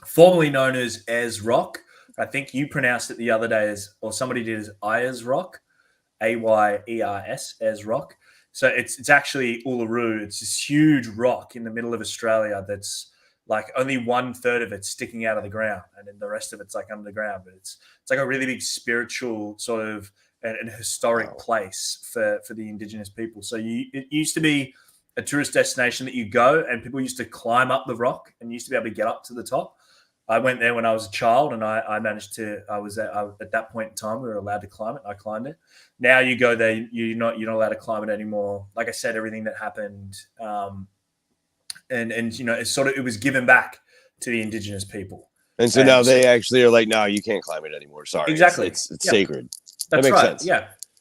formerly known as Ayers Rock. I think you pronounced it the other day or somebody did, as Ayers Rock, Ayers, Ayers Rock. So it's actually Uluru. It's this huge rock in the middle of Australia that's like only 1/3 of it sticking out of the ground, and then the rest of it's like under the ground. But it's like a really big spiritual sort of and historic place for the indigenous people. So it used to be a tourist destination that you go, and people used to climb up the rock and used to be able to get up to the top. I went there when I was a child, and I managed to. At that point in time, we were allowed to climb it. I climbed it. Now you go there, you're not allowed to climb it anymore. Like I said, everything that happened, and it was given back to the indigenous people. And so now they actually are like, no, you can't climb it anymore. Sorry, exactly. It's sacred. That's that makes right. sense.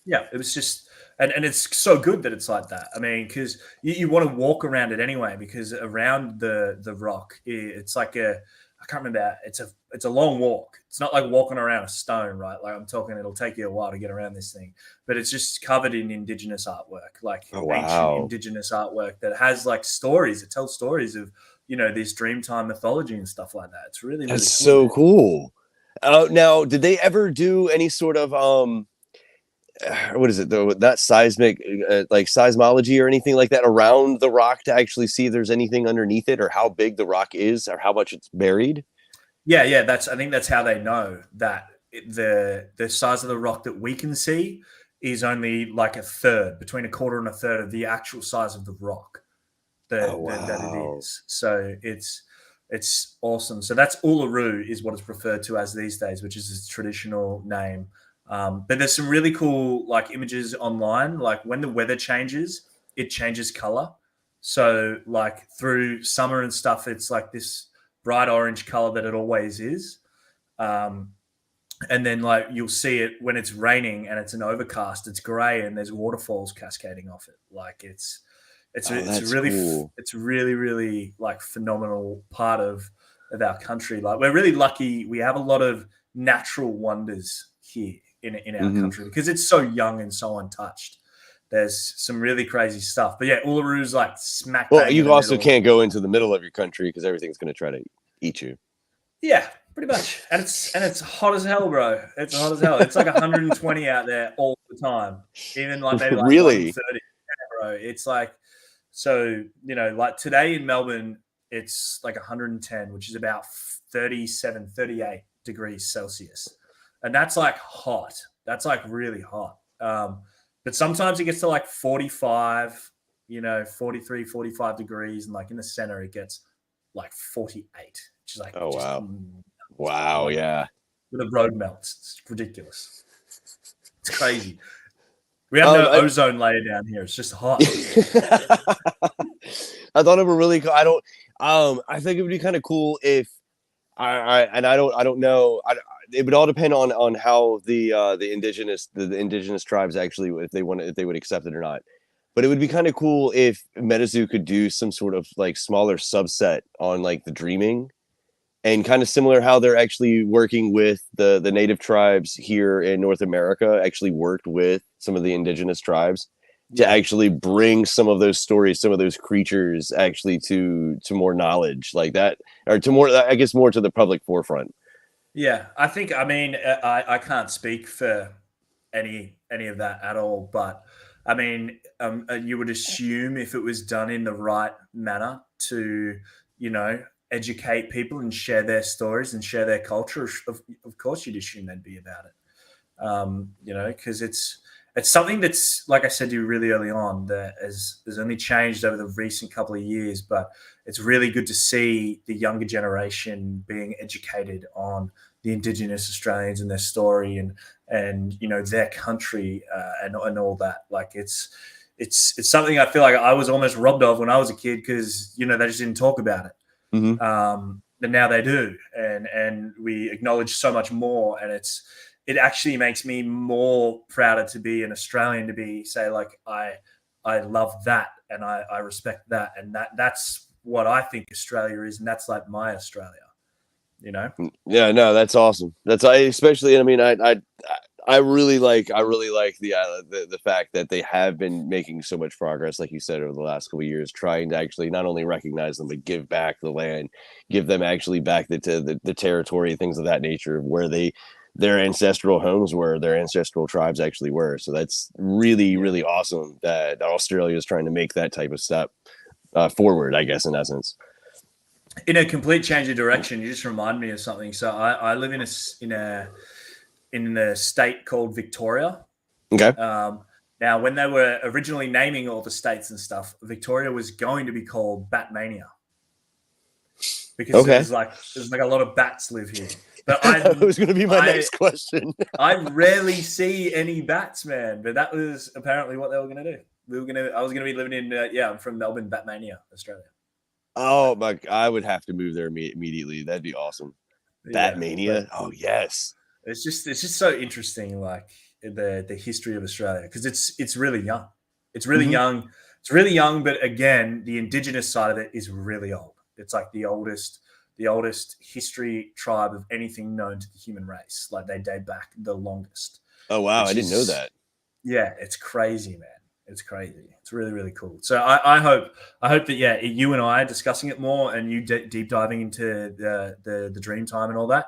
Yeah. It was just, and it's so good that it's like that. I mean, because you want to walk around it anyway, because around the rock, it's like I can't remember. It's a long walk. It's not like walking around a stone, right? Like I'm talking, it'll take you a while to get around this thing, but it's just covered in indigenous artwork, like ancient indigenous artwork that has like stories. It tells stories of, this Dreamtime mythology and stuff like that. It's really, really That's so cool. Now, did they ever do any sort of what is it though? Not seismic, like seismology or anything like that around the rock to actually see if there's anything underneath it, or how big the rock is, or how much it's buried? Yeah. I think that's how they know that the size of the rock that we can see is only like between a quarter and a third of the actual size of the rock that it is. So it's awesome. So that's Uluru is what it's referred to as these days, which is its traditional name. But there's some really cool like images online. Like when the weather changes, it changes color. So like through summer and stuff, it's like this bright orange color that it always is. And then like you'll see it when it's raining and it's an overcast, it's gray and there's waterfalls cascading off it. Like it's really cool. It's really, really like phenomenal part of our country. Like we're really lucky. We have a lot of natural wonders here in our country because it's so young and so untouched. There's some really crazy stuff. But yeah, Uluru's like smack. Well, you also can't go into the middle of your country because everything's going to try to eat you. Yeah, pretty much. And it's hot as hell, bro. It's hot as hell. It's like 120 out there all the time. Even like maybe like really? 130, bro. It's like, so, like today in Melbourne, it's like 110, which is about 37, 38 degrees Celsius. And that's like hot. That's like really hot. But sometimes it gets to like 45, 43, 45 degrees. And like in the center, it gets like 48, which is like, oh, wow. Wow. Yeah. The road melts. It's ridiculous. It's crazy. We have no ozone layer down here. It's just hot. I thought it would really cool. I think it would be kind of cool if I don't know. It would all depend on how the indigenous tribes actually, if they would accept it or not. But it would be kind of cool if MetaZoo could do some sort of like smaller subset on like the dreaming, and kind of similar how they're actually working with the native tribes here in North America, actually worked with some of the indigenous tribes to actually bring some of those stories, some of those creatures actually to more knowledge like that, or to more, I guess, more to the public forefront. Yeah, I think, I mean, I can't speak for any of that at all, but I mean, you would assume if it was done in the right manner to, you know, educate people and share their stories and share their culture, of course you'd assume they'd be about it. You know, because it's something that's, like I said to you really early on, that has only changed over the recent couple of years, but it's really good to see the younger generation being educated on the Indigenous Australians and their story and you know, their country, and all that. Like it's something I feel like I was almost robbed of when I was a kid, because, you know, they just didn't talk about it. But now they do, and we acknowledge so much more, and it actually makes me more prouder to be an Australian, to say like I love that, and I respect that, and that's what I think Australia is, and that's like my Australia, you know. Yeah, no, that's awesome. Especially, I mean, I really like the fact that they have been making so much progress, like you said, over the last couple of years, trying to actually not only recognize them but give back the land, give them actually back the territory, things of that nature, where their ancestral homes were, their ancestral tribes actually were. So that's really, really awesome that Australia is trying to make that type of step forward, I guess, in essence. In a complete change of direction, you just remind me of something. So I live in a state called Victoria. Okay. Now, when they were originally naming all the states and stuff, Victoria was going to be called Batmania, because there's like a lot of bats live here. But that was going to be my next question. I rarely see any bats, man. But that was apparently what they were going to do. I was going to be living in I'm from Melbourne, Batmania, Australia. Oh my! I would have to move there immediately. That'd be awesome. Batmania. Oh yes. It's just so interesting, like the history of Australia, because it's really young. It's really young. It's really young, but again, the Indigenous side of it is really old. It's like the oldest history tribe of anything known to the human race. Like, they date back the longest. Oh wow! I didn't know that. Yeah, it's crazy, man. It's crazy. It's really, really cool. So I hope that you and I are discussing it more, and you deep diving into the Dreamtime and all that.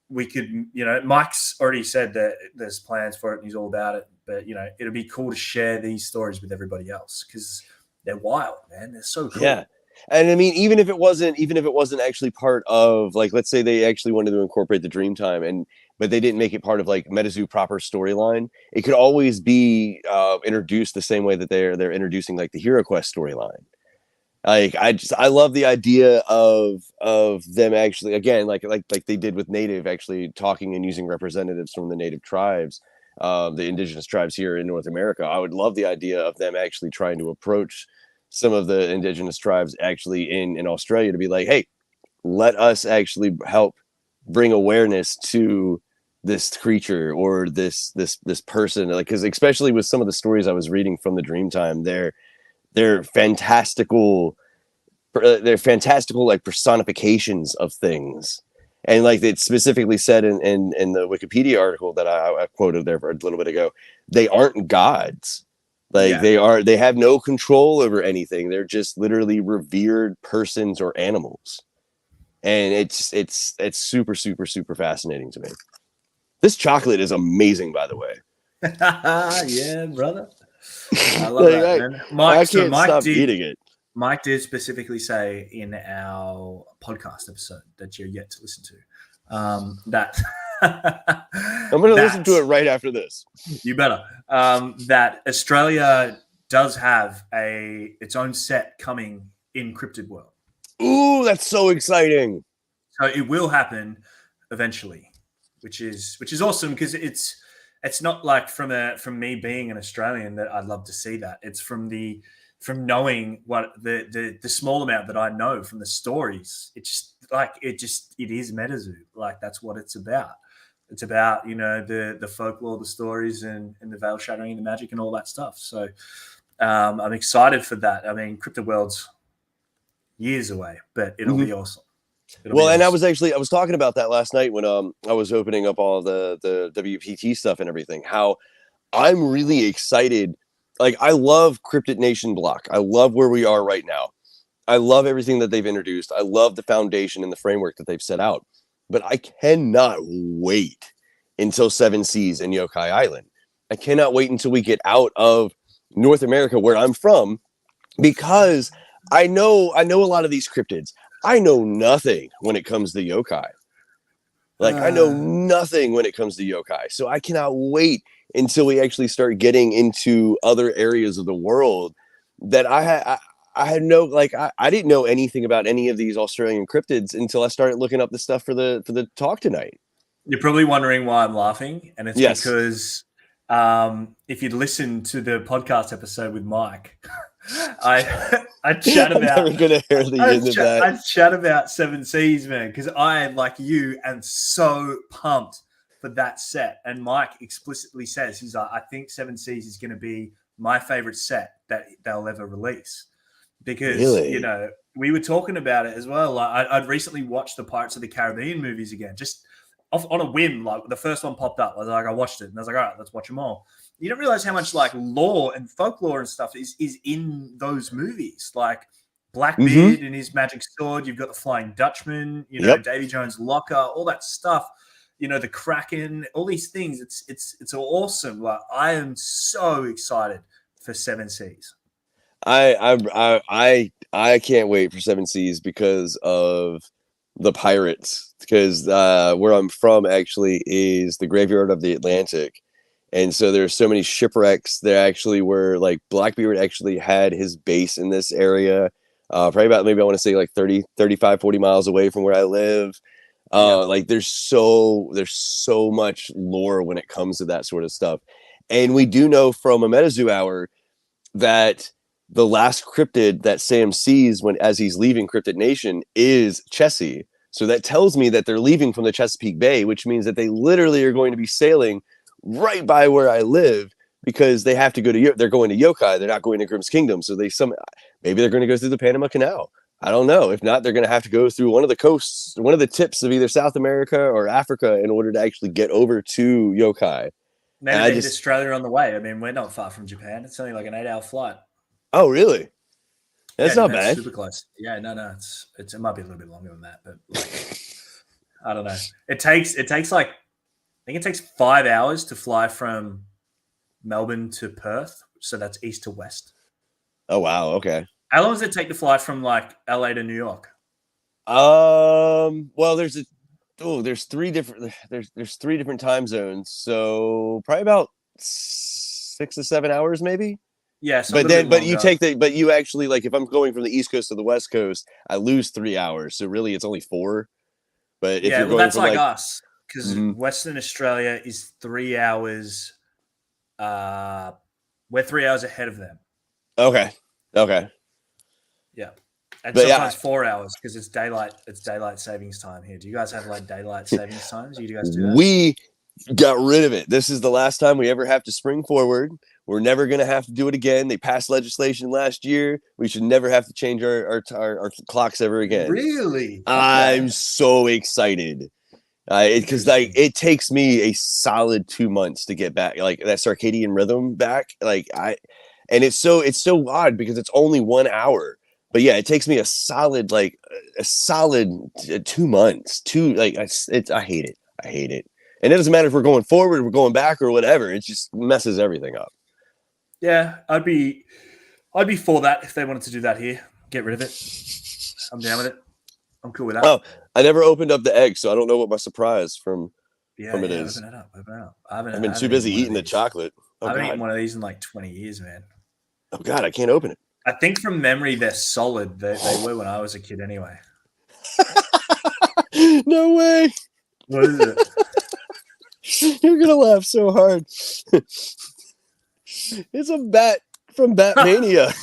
We could, you know, Mike's already said that there's plans for it and he's all about it. But, you know, it'd be cool to share these stories with everybody else, because they're wild, man. They're so cool. Yeah. And I mean, even if it wasn't actually part of, like, let's say they actually wanted to incorporate the Dreamtime, but they didn't make it part of like MetaZoo proper storyline, it could always be introduced the same way that they're introducing like the Hero Quest storyline. Like, I love the idea of them actually, again, like they did with Native, actually talking and using representatives from the native tribes, the indigenous tribes here in North America. I would love the idea of them actually trying to approach some of the indigenous tribes actually in Australia to be like, hey, let us actually help bring awareness to this creature or this person. Like, because especially with some of the stories I was reading from the Dreamtime, they're fantastical like personifications of things. And like it specifically said in the Wikipedia article that I quoted there for a little bit ago, they aren't gods. Like, they have no control over anything. They're just literally revered persons or animals. And it's super, super, super fascinating to me. This chocolate is amazing, by the way. Yeah, brother. I love that, man. Mike, I can't stop eating it. Mike did specifically say in our podcast episode that you're yet to listen to, that I'm going to listen to it right after this. You better. That Australia does have its own set coming in Cryptid World. Ooh, that's so exciting! So it will happen eventually, which is awesome, because it's not like from me being an Australian that I'd love to see that. It's from knowing what the small amount that I know from the stories. It is MetaZoo. Like, that's what it's about. It's about, you know, the folklore, the stories, and the veil shadowing and the magic and all that stuff. So I'm excited for that. I mean, Crypto World's years away, but it'll be awesome. And I was talking about that last night when I was opening up all the WPT stuff and everything. How I'm really excited. Like, I love Cryptid Nation Block. I love where we are right now. I love everything that they've introduced. I love the foundation and the framework that they've set out. But I cannot wait until Seven Seas and Yokai Island. I cannot wait until we get out of North America, where I'm from, because I know a lot of these cryptids. I know nothing when it comes to yokai. Like, I know nothing when it comes to yokai. So I cannot wait until we actually start getting into other areas of the world that I had no, like, I didn't know anything about any of these Australian cryptids until I started looking up the stuff for the talk tonight. You're probably wondering why I'm laughing. And it's because if you'd listened to the podcast episode with Mike, I chat about. I'm never gonna hear the end of that. I chat about Seven Seas, man, because I, like you, am so pumped for that set. And Mike explicitly says, he's like, I think Seven Seas is going to be my favorite set that they'll ever release, because you know, we were talking about it as well. Like, I'd recently watched the Pirates of the Caribbean movies again, just on a whim. Like, the first one popped up, I watched it, and I was like, all right, let's watch them all. You don't realize how much, like, lore and folklore and stuff is in those movies. Like Blackbeard and his magic sword. You've got the Flying Dutchman. You know, Davy Jones' locker. All that stuff. You know, the Kraken. All these things. It's awesome. Like, I am so excited for Seven Seas. I can't wait for Seven Seas because of the pirates. Because where I'm from actually is the graveyard of the Atlantic. And so there's so many shipwrecks that actually were, like, Blackbeard actually had his base in this area, probably about, maybe I want to say like 30, 35, 40 miles away from where I live. Like, there's so much lore when it comes to that sort of stuff. And we do know from a MetaZoo hour that the last cryptid that Sam sees as he's leaving Cryptid Nation is Chessie. So that tells me that they're leaving from the Chesapeake Bay, which means that they literally are going to be sailing right by where I live, because they have to they're going to Yokai. They're not going to Grimm's Kingdom. So maybe they're going to go through the Panama Canal. I don't know. If not, they're going to have to go through one of the coasts, one of the tips of either South America or Africa in order to actually get over to Yokai. Maybe they hit Australia on the way. I mean, we're not far from Japan. It's only like an 8-hour flight. Oh, really? That's not bad. Super close. Yeah, no. It might be a little bit longer than that, but like, I don't know. It takes like, I think it takes 5 hours to fly from Melbourne to Perth. So that's east to west. Oh, wow. Okay. How long does it take to fly from, like, LA to New York? Well, there's three different time zones. So probably about 6 to 7 hours, maybe. Yeah. So but you actually, like, if I'm going from the East Coast to the West Coast, I lose 3 hours. So really it's only 4. But if you're going that's from, like us. Because Western Australia is 3 hours. We're 3 hours ahead of them. Okay. Yeah, and sometimes 4 hours because it's daylight savings time here. Do you guys have, like, daylight savings times? Do you guys do that? We got rid of it. This is the last time we ever have to spring forward. We're never going to have to do it again. They passed legislation last year. We should never have to change our clocks ever again. Really? Okay. I'm so excited. Because like, it takes me a solid 2 months to get back, like, that circadian rhythm back. And it's so odd because it's only 1 hour, but yeah, it takes me a solid 2 months. I hate it. And it doesn't matter if we're going forward, we're going back, or whatever. It just messes everything up. Yeah, I'd be for that if they wanted to do that here. Get rid of it. I'm down with it. I'm cool with that. Oh, I never opened up the egg, so I don't know what my surprise from it is. Open it up. I've been too busy eating the chocolate. I haven't eaten one of these in like 20 years, man. Oh, God, I can't open it. I think from memory, they're solid. They were when I was a kid anyway. No way. What is it? You're going to laugh so hard. It's a bat from Batmania.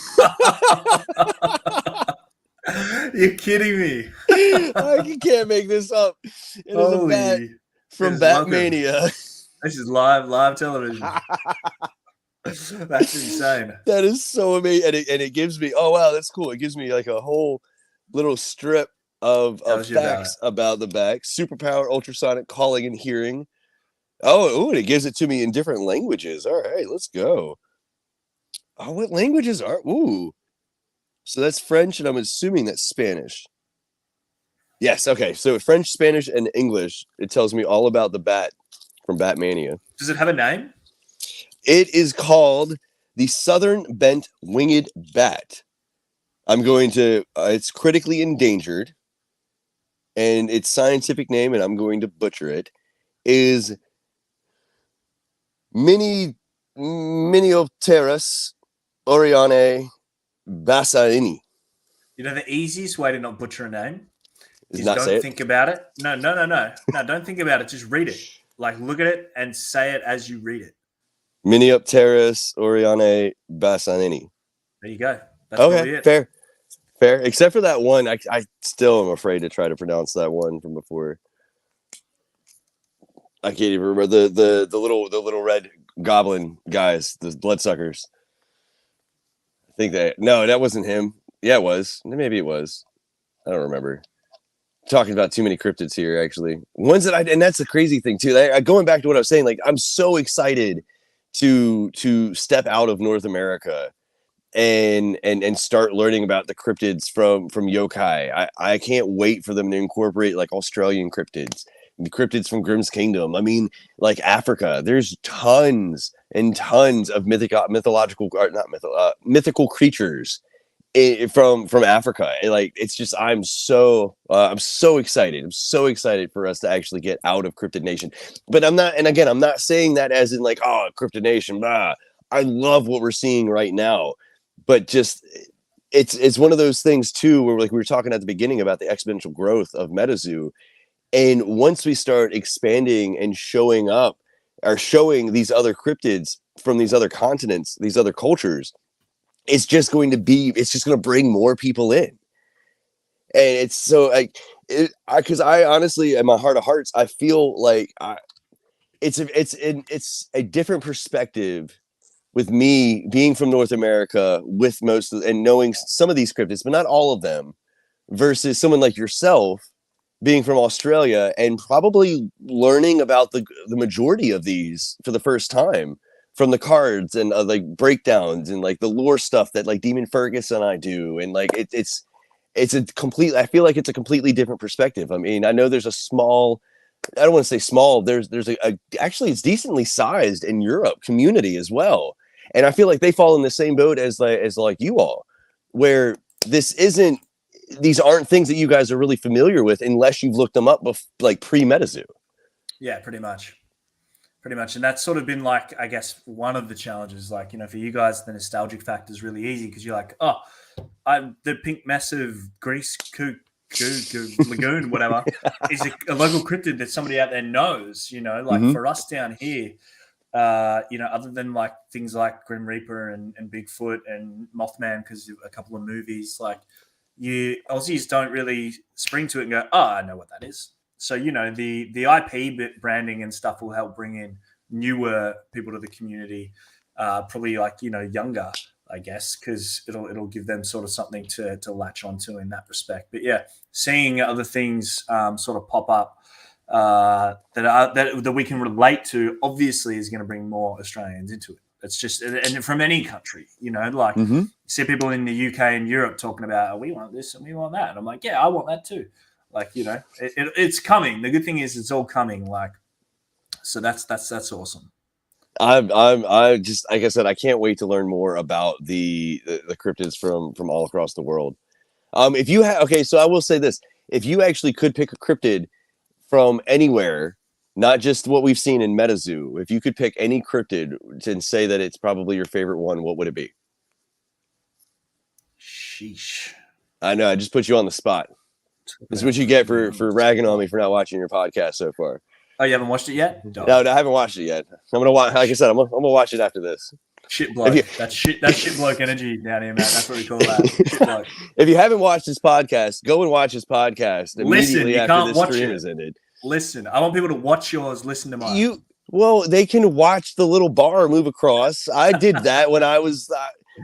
You're kidding me. I can't make this up. It is a bat from Batmania. This is live television. That's insane. That is so amazing. And it gives me, oh, wow, that's cool. It gives me like a whole little strip of facts about the back. Superpower, ultrasonic, calling and hearing. Oh, and it gives it to me in different languages. All right, let's go. Oh, what languages are? Ooh. So that's French, and I'm assuming that's Spanish. Yes, okay. So French, Spanish, and English. It tells me all about the bat from Batmania. Does it have a name? It is called the Southern Bent Winged Bat. I'm going to, it's critically endangered, and its scientific name, and I'm going to butcher it, is Miniopterus oriane bassaini. You know, the easiest way to not butcher a name is not don't think about it. No, don't think about it. Just read it. Like, look at it and say it as you read it. Miniopterus oriane bassaini. There you go. That's okay, fair. Except for that one, I still am afraid to try to pronounce that one from before. I can't even remember the little red goblin guys, the bloodsuckers. I think that wasn't him. Yeah, it was. Maybe it was. I don't remember. Talking about too many cryptids here, actually. Ones that and that's the crazy thing too. Going back to what I was saying, like I'm so excited to step out of North America and start learning about the cryptids from yokai. I can't wait for them to incorporate like Australian cryptids, the cryptids from Grimm's Kingdom. I mean, like Africa, there's tons and tons of mythological creatures from Africa. Like it's just I'm so excited. I'm so excited for us to actually get out of Cryptid Nation. But I'm not saying that as in like, oh, Cryptid Nation, blah. I love what we're seeing right now. But just it's one of those things too where like we were talking at the beginning about the exponential growth of MetaZoo. And once we start expanding and showing these other cryptids from these other continents, these other cultures, it's just going to bring more people in. And it's so like, because I honestly, in my heart of hearts, I feel like it's a different perspective with me being from North America with and knowing some of these cryptids, but not all of them, versus someone like yourself being from Australia and probably learning about the majority of these for the first time from the cards and like breakdowns and like the lore stuff that like Demon Fergus and I do. And like, I feel like it's a completely different perspective. I mean, I know there's a small, I don't want to say small, there's actually it's decently sized in Europe community as well. And I feel like they fall in the same boat as you all, where these aren't things that you guys are really familiar with unless you've looked them up like pre-MetaZoo. Yeah, pretty much. And that's sort of been like, I guess, one of the challenges. Like, you know, for you guys, the nostalgic factor is really easy because you're like, oh, the pink massive grease lagoon, whatever, is a local cryptid that somebody out there knows, you know, like for us down here, you know, other than like things like Grim Reaper and Bigfoot and Mothman, because a couple of movies, like Aussies don't really spring to it and go, oh, I know what that is. So, you know, the IP branding and stuff will help bring in newer people to the community, probably like, you know, younger, I guess, because it'll give them sort of something to latch onto in that respect. But yeah, seeing other things sort of pop up that we can relate to, obviously, is going to bring more Australians into it. It's just, and from any country, you know, like you see people in the UK and Europe talking about, oh, we want this and we want that. And I'm like, yeah, I want that too. Like, you know, it's coming. The good thing is it's all coming. Like, so that's awesome. I just, like I said, I can't wait to learn more about the cryptids from all across the world. If you so I will say this: if you actually could pick a cryptid from anywhere, not just what we've seen in MetaZoo, if you could pick any cryptid and say that it's probably your favorite one, what would it be? Sheesh. I know, I just put you on the spot. This is what you get for ragging on me for not watching your podcast so far. Oh, you haven't watched it yet? No, I haven't watched it yet. I'm gonna watch. Like I said, I'm gonna watch it after this. Shit bloke. That's shit bloke energy down here, man. That's what we call that. Shit bloke. If you haven't watched his podcast, go and watch his podcast immediately after this stream has ended. Listen, I want people to watch yours. Listen to mine. Well, they can watch the little bar move across. I did that when I was.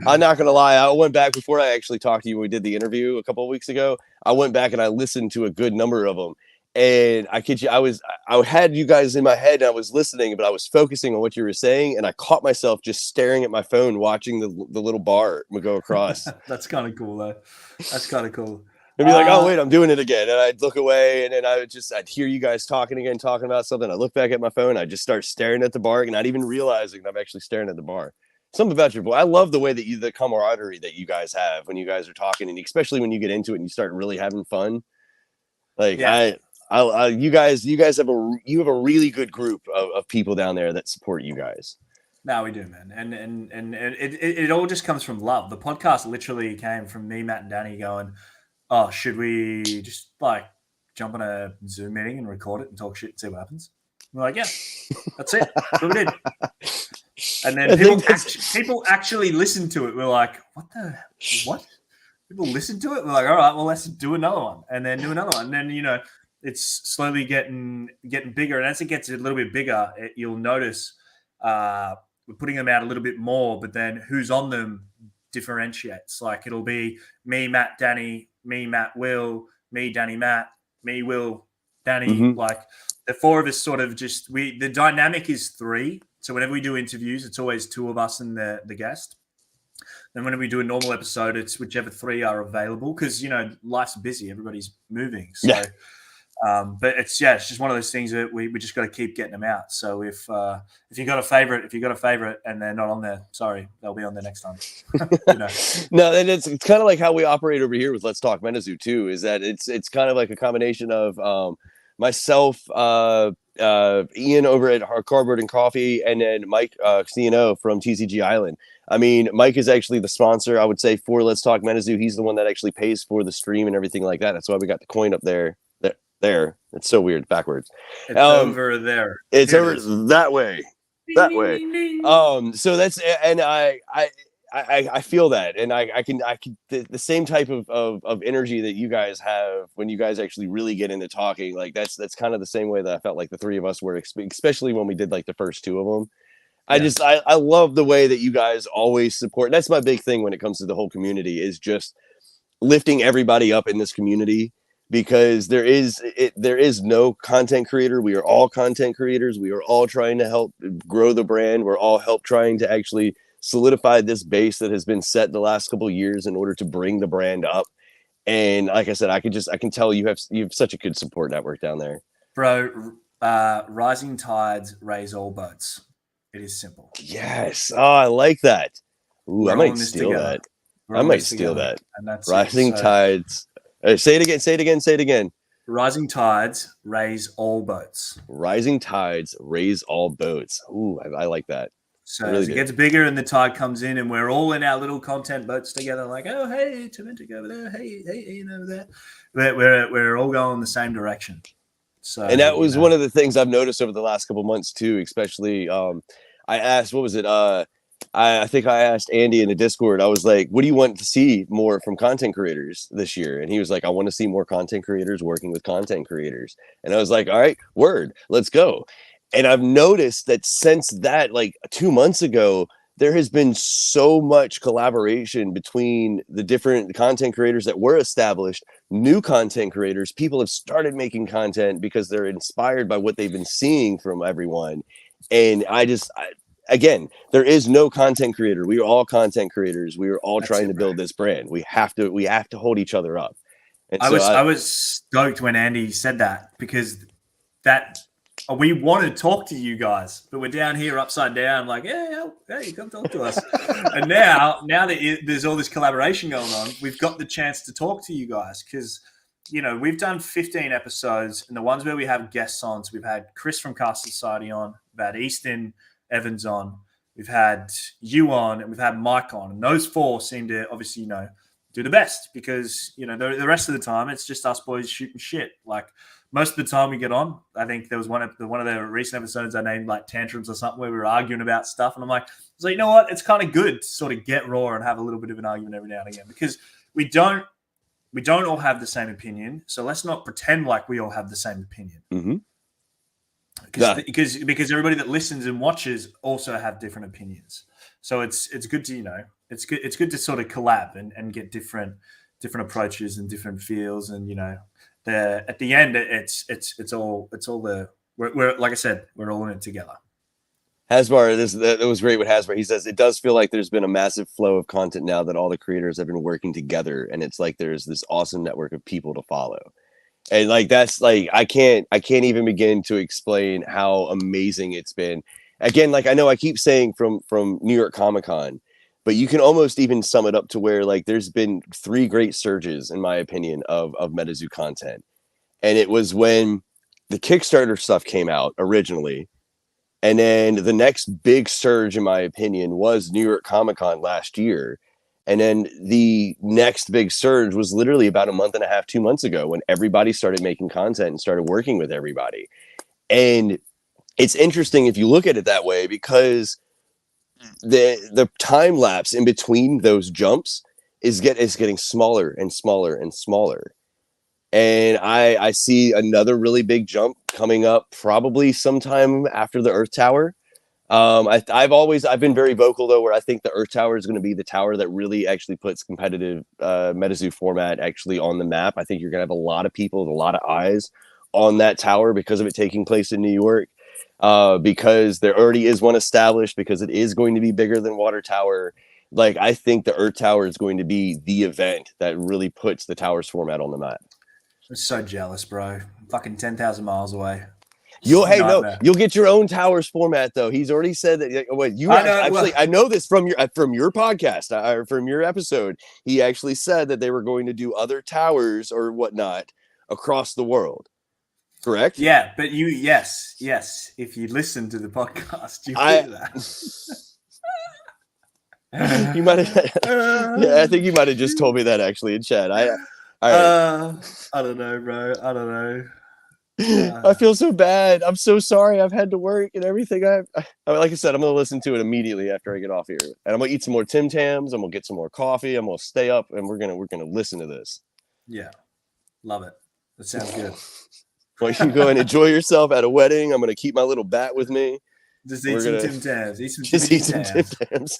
I'm not gonna lie. I went back before I actually talked to you. When we did the interview a couple of weeks ago. I went back and I listened to a good number of them. And I kid you, I had you guys in my head and I was listening, but I was focusing on what you were saying, and I caught myself just staring at my phone, watching the little bar go across. That's kind of cool, though. That's kind of cool. I'd be like, oh wait, I'm doing it again, and I'd look away, and then I'd hear you guys talking again, talking about something. I look back at my phone, I just start staring at the bar, and not even realizing that I'm actually staring at the bar. Something about your boy. I love the way that the camaraderie that you guys have when you guys are talking, and especially when you get into it and you start really having fun. Like you guys have a really good group of people down there that support you guys. No, we do, man, and it all just comes from love. The podcast literally came from me, Matt, and Danny going, oh, should we just like jump on a Zoom meeting and record it and talk shit and see what happens? We're like, yeah, that's it. That's what we did. And then people actually listen to it. We're like, what? People listen to it? We're like, all right, well, let's do another one. And then do another one. And then, it's slowly getting bigger. And as it gets a little bit bigger, you'll notice we're putting them out a little bit more, but then who's on them differentiates. Like it'll be me, Matt, Danny, me, Matt, Will, me, Danny, Matt, me, Will, Danny. Mm-hmm. Like the four of us sort of the dynamic is three. So whenever we do interviews, it's always two of us and the guest. Then whenever we do a normal episode, it's whichever three are available because, life's busy. Everybody's moving. So, yeah. But it's just one of those things that we just got to keep getting them out. So if you got a favorite and they're not on there, sorry, they'll be on there next time. No, and it's kind of like how we operate over here with Let's Talk MetaZoo too. Is that it's kind of like a combination of myself, Ian over at Cardboard and Coffee, and then Mike CNO from TCG Island. I mean, Mike is actually the sponsor, I would say, for Let's Talk MetaZoo. He's the one that actually pays for the stream and everything like that. That's why we got the coin up there. There. It's so weird backwards. It's over there. It's over that way. That way. So that's, and I feel that, and I can the same type of energy that you guys have when you guys actually really get into talking. Like that's kind of the same way that I felt like the three of us were, especially when we did like the first two of them. I love the way that you guys always support. And that's my big thing when it comes to the whole community is just lifting everybody up in this community. Because there is no content creator. We are all content creators. We are all trying to help grow the brand. We're all trying to actually solidify this base that has been set the last couple of years in order to bring the brand up. And like I said, I can tell you have such a good support network down there. Bro, rising tides raise all boats. It is simple. Yes. Oh, I like that. Ooh, I might steal that. I might steal that. Rising tides. Say it again. Rising tides raise all boats. Rising tides raise all boats. Ooh, I like that. So really as it gets bigger and the tide comes in and we're all in our little content boats together, like, oh, hey, Turmentic over there. Hey, Ian over there. We're all going in the same direction. So, and that was one of the things I've noticed over the last couple of months too, especially I asked, what was it? I think I asked Andy in the Discord, I was like, what do you want to see more from content creators this year? And he was like, I want to see more content creators working with content creators. And I was like, all right, word, let's go. And I've noticed that since that, like 2 months ago, there has been so much collaboration between the different content creators that were established, new content creators. People have started making content because they're inspired by what they've been seeing from everyone. And again, there is no content creator. We are all content creators. We are all trying to build this brand. We have to hold each other up. And I was stoked when Andy said that because we want to talk to you guys, but we're down here upside down, like, hey, come talk to us. And now that there's all this collaboration going on, we've got the chance to talk to you guys because, we've done 15 episodes, and the ones where we have guests on, so we've had Chris from Cast Society on, we've had Easton Evans on, we've had you on, and we've had Mike on. And those four seem to obviously, do the best because, the rest of the time it's just us boys shooting shit. Like most of the time we get on, I think there was one of the recent episodes I named like tantrums or something where we were arguing about stuff. And I'm like, so you know what? It's kind of good to sort of get raw and have a little bit of an argument every now and again because we don't all have the same opinion. So let's not pretend like we all have the same opinion. Mm-hmm. because everybody that listens and watches also have different opinions. So it's good to it's good to sort of collab and get different approaches and different feels, and at the end it's all we're like I said, we're all in it together. Hasbar, that was great with Hasbar. He says it does feel like there's been a massive flow of content now that all the creators have been working together, and it's like there's this awesome network of people to follow. And like that's like I can't even begin to explain how amazing it's been. Again, like I know I keep saying from New York Comic-Con, but you can almost even sum it up to where like there's been 3 great surges, in my opinion, of MetaZoo content. And it was when the Kickstarter stuff came out originally. And then the next big surge, in my opinion, was New York Comic-Con last year. And then the next big surge was literally about a month and a half, 2 months ago, when everybody started making content and started working with everybody. And it's interesting if you look at it that way, because the time lapse in between those jumps is getting smaller and smaller and smaller. And I see another really big jump coming up probably sometime after the Earth Tower. I've been very vocal though, where I think the Earth Tower is going to be the tower that really actually puts competitive MetaZoo format actually on the map. I think you're going to have a lot of people with a lot of eyes on that tower because of it taking place in New York, because there already is one established, because it is going to be bigger than Water Tower. Like I think the Earth Tower is going to be the event that really puts the towers format on the map. I'm so jealous, bro. Fucking 10,000 miles away. You'll get your own towers format though. He's already said that. Wait, I know this from your podcast or from your episode. He actually said that they were going to do other towers or whatnot across the world. Correct? Yeah, but yes. If you listen to the podcast, you hear that. You might have. Yeah, I think you might have just told me that actually in chat. I don't know, bro. I don't know. I feel so bad. I'm so sorry. I've had to work and everything. Like I said, I'm gonna listen to it immediately after I get off here, and I'm gonna eat some more Tim Tams. I'm gonna get some more coffee. I'm gonna stay up, and we're gonna listen to this. Yeah, love it. That sounds good. Well, you can go and enjoy yourself at a wedding. I'm gonna keep my little bat with me. Just eat some Tim Tams. Eat some Tim Tams.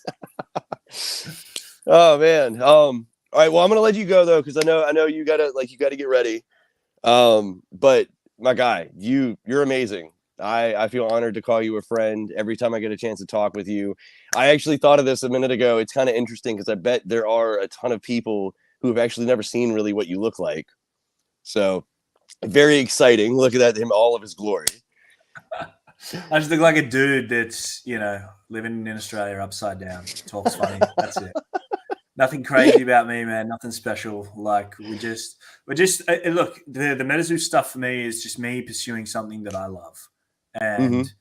Oh man. All right. Well, I'm gonna let you go though, because I know you gotta get ready. But my guy, you're amazing. I feel honored to call you a friend every time I get a chance to talk with you. I actually thought of this a minute ago. It's kind of interesting because I bet there are a ton of people who have actually never seen really what you look like. So very exciting. Look at that, him all of his glory. I just look like a dude that's, living in Australia upside down. Talks funny. That's it. Nothing crazy about me, man. Nothing special. Like we're just look, the MetaZoo stuff for me is just me pursuing something that I love. And,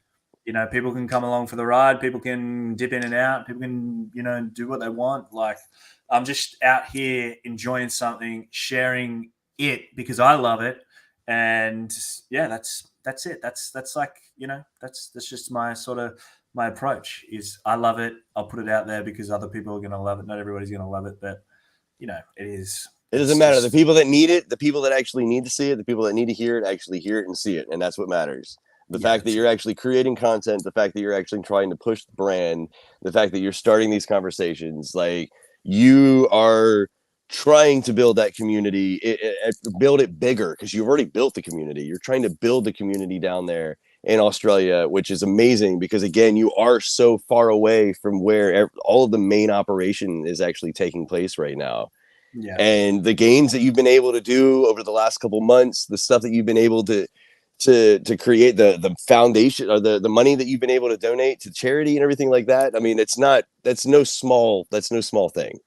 people can come along for the ride. People can dip in and out. People can, do what they want. Like I'm just out here enjoying something, sharing it because I love it. And yeah, that's it. That's like, that's just my my approach is I love it. I'll put it out there because other people are going to love it. Not everybody's going to love it, but it is. It doesn't matter. The people that need it, the people that actually need to see it, the people that need to hear it, actually hear it and see it. And that's what matters. The fact that you're actually creating content, the fact that you're actually trying to push the brand, the fact that you're starting these conversations, like you are trying to build that community, build it bigger because you've already built the community. You're trying to build the community down there in Australia, which is amazing because again, you are so far away from where all of the main operation is actually taking place right now. Yeah. And the gains that you've been able to do over the last couple months, the stuff that you've been able to create, the foundation or the money that you've been able to donate to charity and everything like that. I mean, that's no small thing.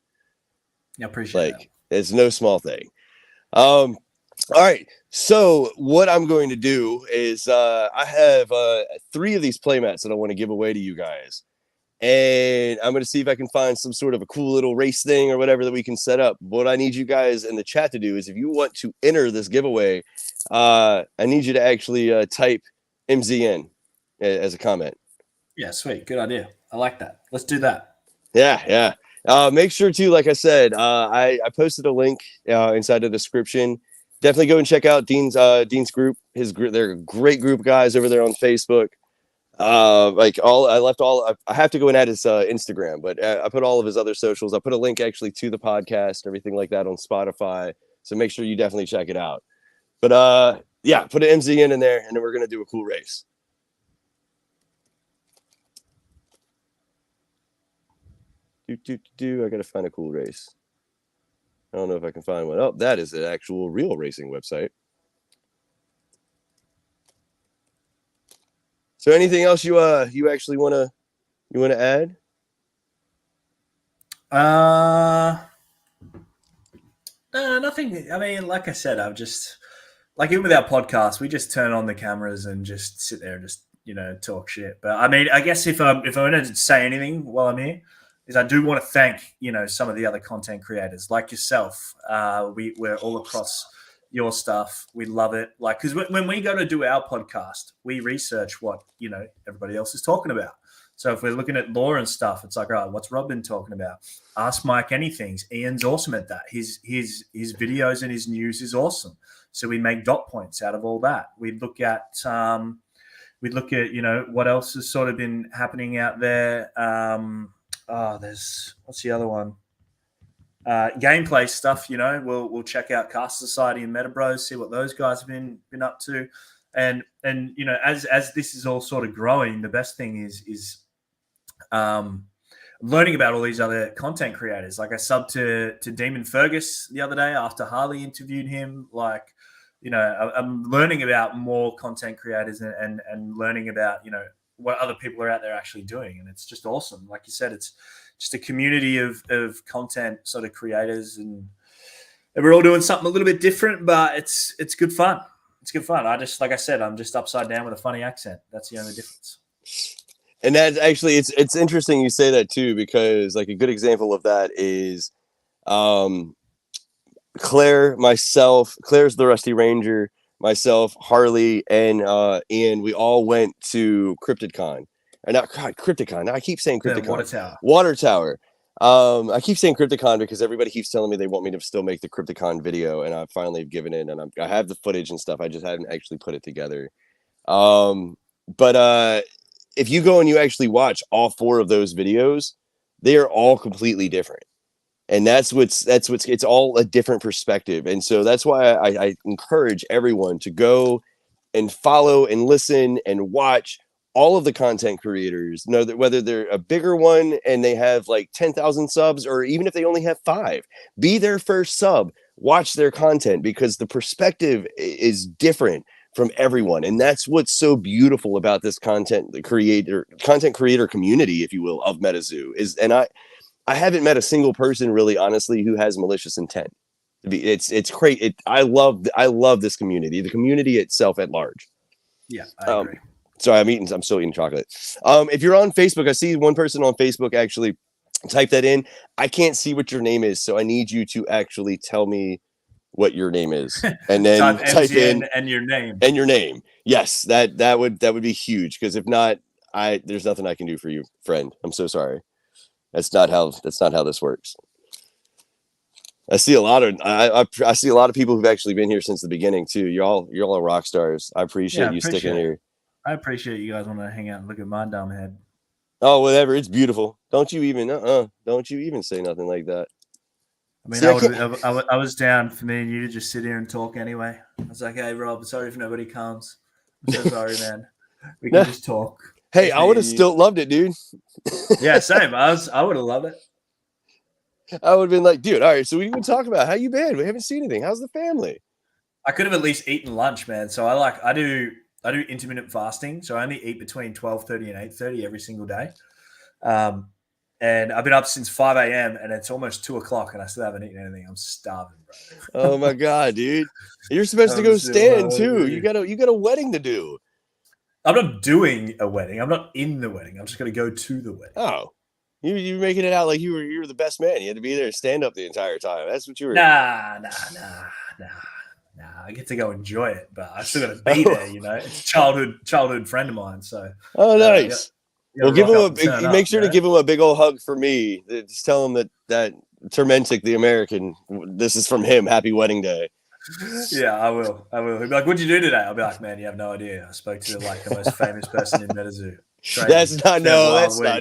I appreciate that. It's no small thing. All right. So what I'm going to do is I have 3 of these playmats that I want to give away to you guys. And I'm going to see if I can find some sort of a cool little race thing or whatever that we can set up. What I need you guys in the chat to do is if you want to enter this giveaway, I need you to actually type MZN as a comment. Yeah, sweet. Good idea. I like that. Let's do that. Yeah. Make sure to, like I said, I posted a link inside the description. definitely go and check out Dean's group. His group, they're a great group of guys over there on Facebook. I have to go and add his Instagram, but I put all of his other socials. I put a link actually to the podcast, everything like that on Spotify. So make sure you definitely check it out. But yeah, put an MZ in there, and then we're gonna do a cool race. I gotta find a cool race. I don't know if I can find one. Oh, that is an actual real racing website. So anything else you actually wanna add? No, nothing. I mean, like I said, I've just like even with our podcast, we just turn on the cameras and just sit there and just talk shit. But I mean, I guess if I want to say anything while I'm here, is I do want to thank some of the other content creators like yourself. We're all across your stuff. We love it. Like, because when we go to do our podcast, we research what everybody else is talking about. So if we're looking at law and stuff, it's like, all right, what's Rob been talking about? Ask Mike anything. Ian's awesome at that. His videos and his news is awesome. So we make dot points out of all that. We look at what else has sort of been happening out there. What's the other one? Gameplay stuff. We'll check out Cast Society and Meta Bros, see what those guys have been up to. And as this is all sort of growing, the best thing is learning about all these other content creators. Like I subbed to Demon Fergus the other day after Harley interviewed him. Like, I'm learning about more content creators and learning about, what other people are out there actually doing. And it's just awesome. Like you said, it's just a community of content sort of creators, and we're all doing something a little bit different, but it's good fun. It's good fun. Like I said, I'm just upside down with a funny accent. That's the only difference. And that actually, it's interesting you say that too, because like a good example of that is Claire, Claire's the Rusty Ranger, myself, Harley, and Ian. We all went to CryptidCon. Or not CryptidCon. I keep saying CryptidCon. Water Tower. I keep saying CryptidCon because everybody keeps telling me they want me to still make the CryptidCon video, and I finally have given in, and I have the footage and stuff. I just haven't actually put it together. But if you go and you actually watch all 4 of those videos, they are all completely different. And that's what's it's all a different perspective. And so that's why I encourage everyone to go and follow and listen and watch all of the content creators, know that whether they're a bigger one and they have like 10,000 subs, or even if they only have 5, be their first sub, watch their content, because the perspective is different from everyone. And that's what's so beautiful about this content creator community, if you will, of MetaZoo is. And I haven't met a single person really, honestly, who has malicious intent. It's great. I love this community, the community itself at large. Yeah, I agree. Sorry, I'm still eating chocolate. If you're on Facebook, I see one person on Facebook actually type that in. I can't see what your name is, so I need you to actually tell me what your name is, and then type in and your name. And your name. Yes, that would be huge, because if not, there's nothing I can do for you, friend. I'm so sorry. That's not how this works. I see a lot of people who've actually been here since the beginning too. You're all rock stars. I appreciate you sticking here. I appreciate you guys want to hang out and look at my dumb head. Oh, whatever. It's beautiful. Don't you even say nothing like that. I mean, I was down for me and you to just sit here and talk anyway. I was like, hey, Rob, sorry if nobody comes. I'm so sorry, man. We can just talk. Hey, I would have still loved it, dude. Yeah, same. I would have loved it. I would have been like, dude, all right, so we can talk about how you been. We haven't seen anything. How's the family? I could have at least eaten lunch, man. So I do intermittent fasting. So I only eat between 12:30 and 8:30 every single day. And I've been up since 5 a.m. and it's almost 2 o'clock and I still haven't eaten anything. I'm starving, bro. Oh my God, dude. You're supposed to go stand too. You got a wedding to do. I'm not doing a wedding. I'm not in the wedding. I'm just going to go to the wedding. Oh, you're making it out like you were the best man. You had to be there, stand up the entire time. That's what you were. Nah. I get to go enjoy it, but I still got to be there. It's a childhood friend of mine. So. Oh, nice. Well, give him make sure to give him a big old hug for me. Just tell him that Turmentic, the American, this is from him. Happy wedding day. Yeah, I will. He'll be like, "What'd you do today?" I'll be like, "Man, you have no idea. I spoke to like the most famous person in MetaZoo. It's crazy. That's not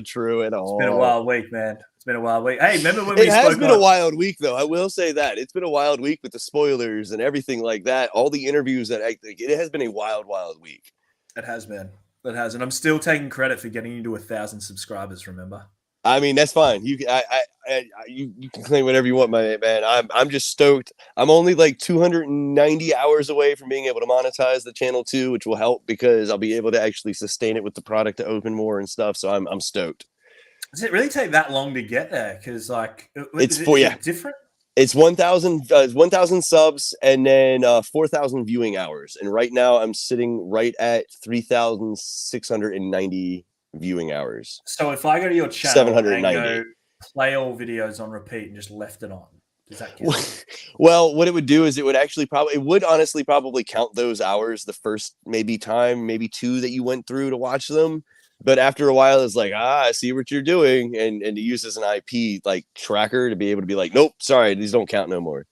true at It's been a all. wild week, man. It's been a wild week. Hey, remember when It we has spoke been on? a wild week, though. I will say that it's been a wild week with the spoilers and everything like that. All the interviews it has been a wild week. It has been. It has, and I'm still taking credit for getting you to 1,000 subscribers. Remember? I mean, that's fine. You can claim whatever you want, my man. I'm just stoked. I'm only like 290 hours away from being able to monetize the channel too, which will help because I'll be able to actually sustain it with the product to open more and stuff. So I'm stoked. Does it really take that long to get there? Because like, It's different. It's 1,000 subs and then 4,000 viewing hours. And right now I'm sitting right at 3,690 viewing hours. So if I go to your channel 790 and go play all videos on repeat and just left it on, does that count? Well, what it would do is it would honestly probably count those hours the first maybe two that you went through to watch them. But after a while, it's like, I see what you're doing. And to use as an IP like tracker to be able to be like, nope, sorry, these don't count no more.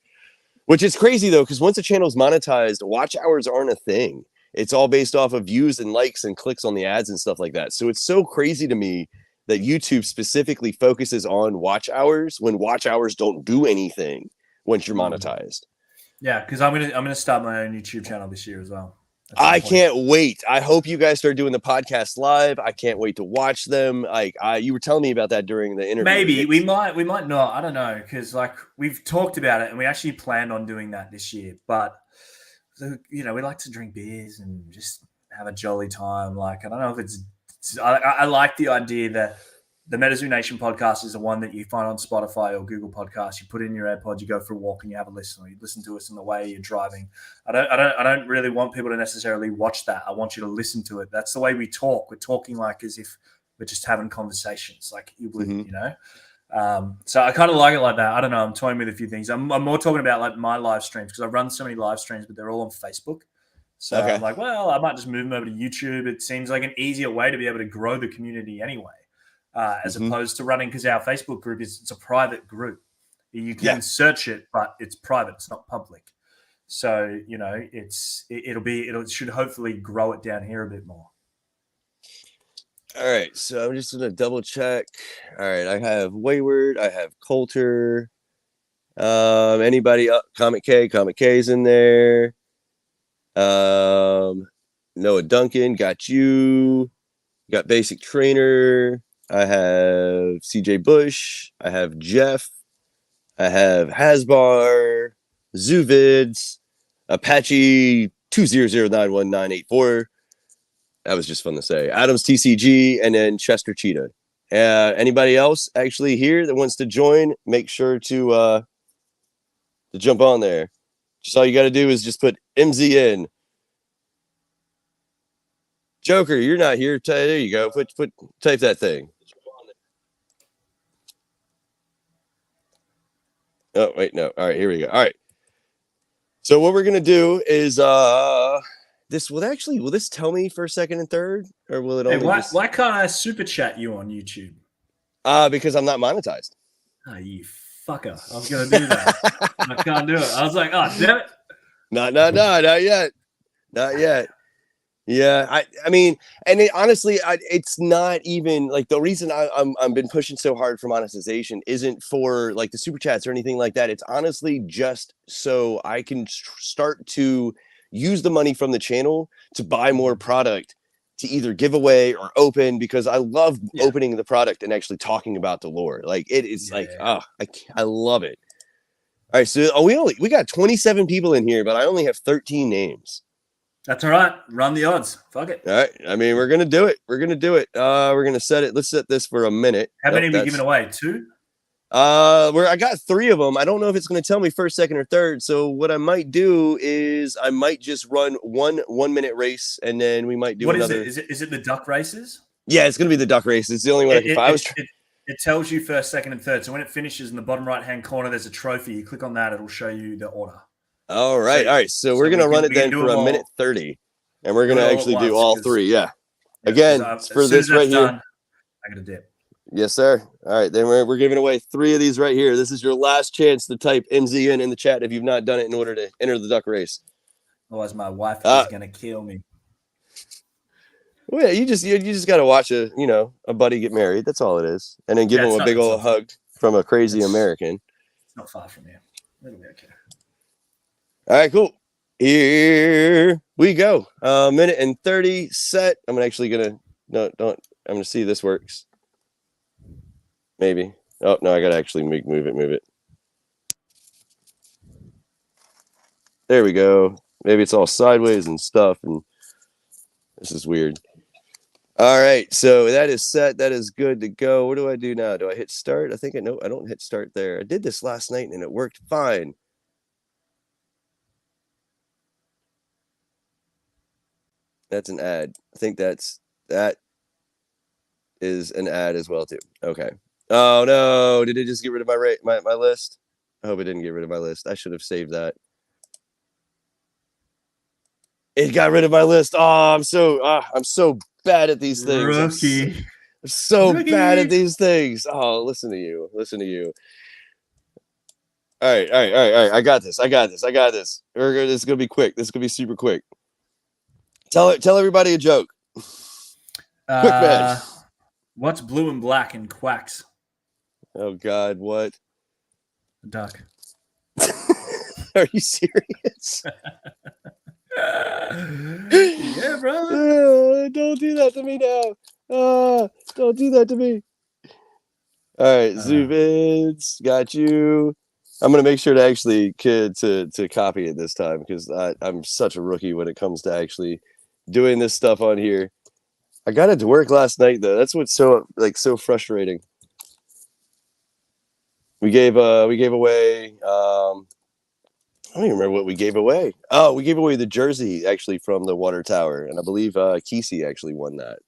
Which is crazy, though, because once a channel's monetized, watch hours aren't a thing. It's all based off of views and likes and clicks on the ads and stuff like that. So it's so crazy to me that YouTube specifically focuses on watch hours when watch hours don't do anything once you're monetized. Yeah, because I'm gonna start my own YouTube channel this year as well. I can't wait. I hope you guys start doing the podcast live. I can't wait to watch them. You were telling me about that during the interview. Maybe we might not. I don't know, because like we've talked about it and we actually planned on doing that this year. But we like to drink beers and just have a jolly time. Like I don't know if I like the idea that the MetaZoo Nation podcast is the one that you find on Spotify or Google Podcasts. You put in your AirPods, you go for a walk, and you have a listen. Or you listen to us in the way you're driving. I don't really want people to necessarily watch that. I want you to listen to it. That's the way we talk. We're talking like as if we're just having conversations, like you would, So I kind of like it like that. I don't know. I'm toying with a few things. I'm more talking about like my live streams because I run so many live streams, but they're all on Facebook. So okay. I'm like, well, I might just move them over to YouTube. It seems like an easier way to be able to grow the community anyway. As opposed to running, because our Facebook group it's a private group. You can search it, but it's private. It's not public. So it should hopefully grow it down here a bit more. All right, so I'm just gonna double check. All right, I have Wayward, I have Coulter. Anybody up? Comet K's in there. Noah Duncan, got you. Got Basic Trainer. I have CJ Bush. I have Jeff. I have Hasbar, Zoovids, Apache 200919884. That was just fun to say. Adams TCG, and then Chester Cheetah. Anybody else actually here that wants to join? Make sure to jump on there. Just all you got to do is just put MZ in. Joker, you're not here. There you go. Type that thing. Oh, wait, no. All right, here we go. All right. So what we're going to do is will this tell me for second and third, or will it only why can't I super chat you on YouTube? Because I'm not monetized. Oh, you fucker. I was going to do that. I can't do it. I was like, oh, damn it. Not yet. Not yet. Yeah, I mean, and honestly, it's not even like the reason I've been pushing so hard for monetization isn't for like the super chats or anything like that. It's honestly just so I can start to use the money from the channel to buy more product to either give away or open, because I love opening the product and actually talking about the lore. Like it is I love it. All right, so we got 27 people in here, but I only have 13 names. That's all right. Run the odds. Fuck it. All right. I mean, we're going to do it. We're going to set it. Let's set this for a minute. How many are we giving away? 2? I got 3 of them. I don't know if it's going to tell me first, second, or third. So what I might do is I might just run one 1-minute race, and then we might do another. What is it? Is it the duck races? Yeah, it's going to be the duck race. It's the only one I can find. It tells you first, second, and third. So when it finishes in the bottom right-hand corner, there's a trophy. You click on that, it'll show you the order. All right. So we're going to run it then for a minute 30, and we're going to actually do all 3. Yeah. Again, for this right here. I got a dip. Yes, sir. All right, then we're giving away 3 of these right here. This is your last chance to type MZN in the chat if you've not done it in order to enter the duck race. Otherwise, my wife is gonna kill me. Well, yeah, you just got to watch a buddy get married. That's all it is, and then give him a big old hug from a crazy American. It's not far from here. It'll be okay. All right, cool. Here we go. Minute and 30 set. I'm actually gonna I'm gonna see if this works. Maybe. Oh no, I gotta actually move it. There we go. Maybe it's all sideways and stuff, and this is weird. All right, so that is set. That is good to go. What do I do now? Do I hit start? I think I don't hit start there. I did this last night and it worked fine. That's an ad. I think that is an ad as well too. Okay. Oh no! Did it just get rid of my list? I hope it didn't get rid of my list. I should have saved that. It got rid of my list. Oh, I'm so bad at these things. Rookie. I'm so bad at these things. Oh, listen to you. All right. I got this. This is gonna be quick. This is gonna be super quick. Tell everybody a joke. Quick, man. What's blue and black and quacks? Oh God, what? A duck. Are you serious? Yeah, bro. Don't do that to me now. Don't do that to me. All right, Zoovids, got you. I'm gonna make sure to actually to copy it this time because I'm such a rookie when it comes to actually doing this stuff on here. I got it to work last night though. That's what's so frustrating. We gave away. I don't even remember what we gave away. Oh, we gave away the jersey actually from the water tower, and I believe Kesey actually won that.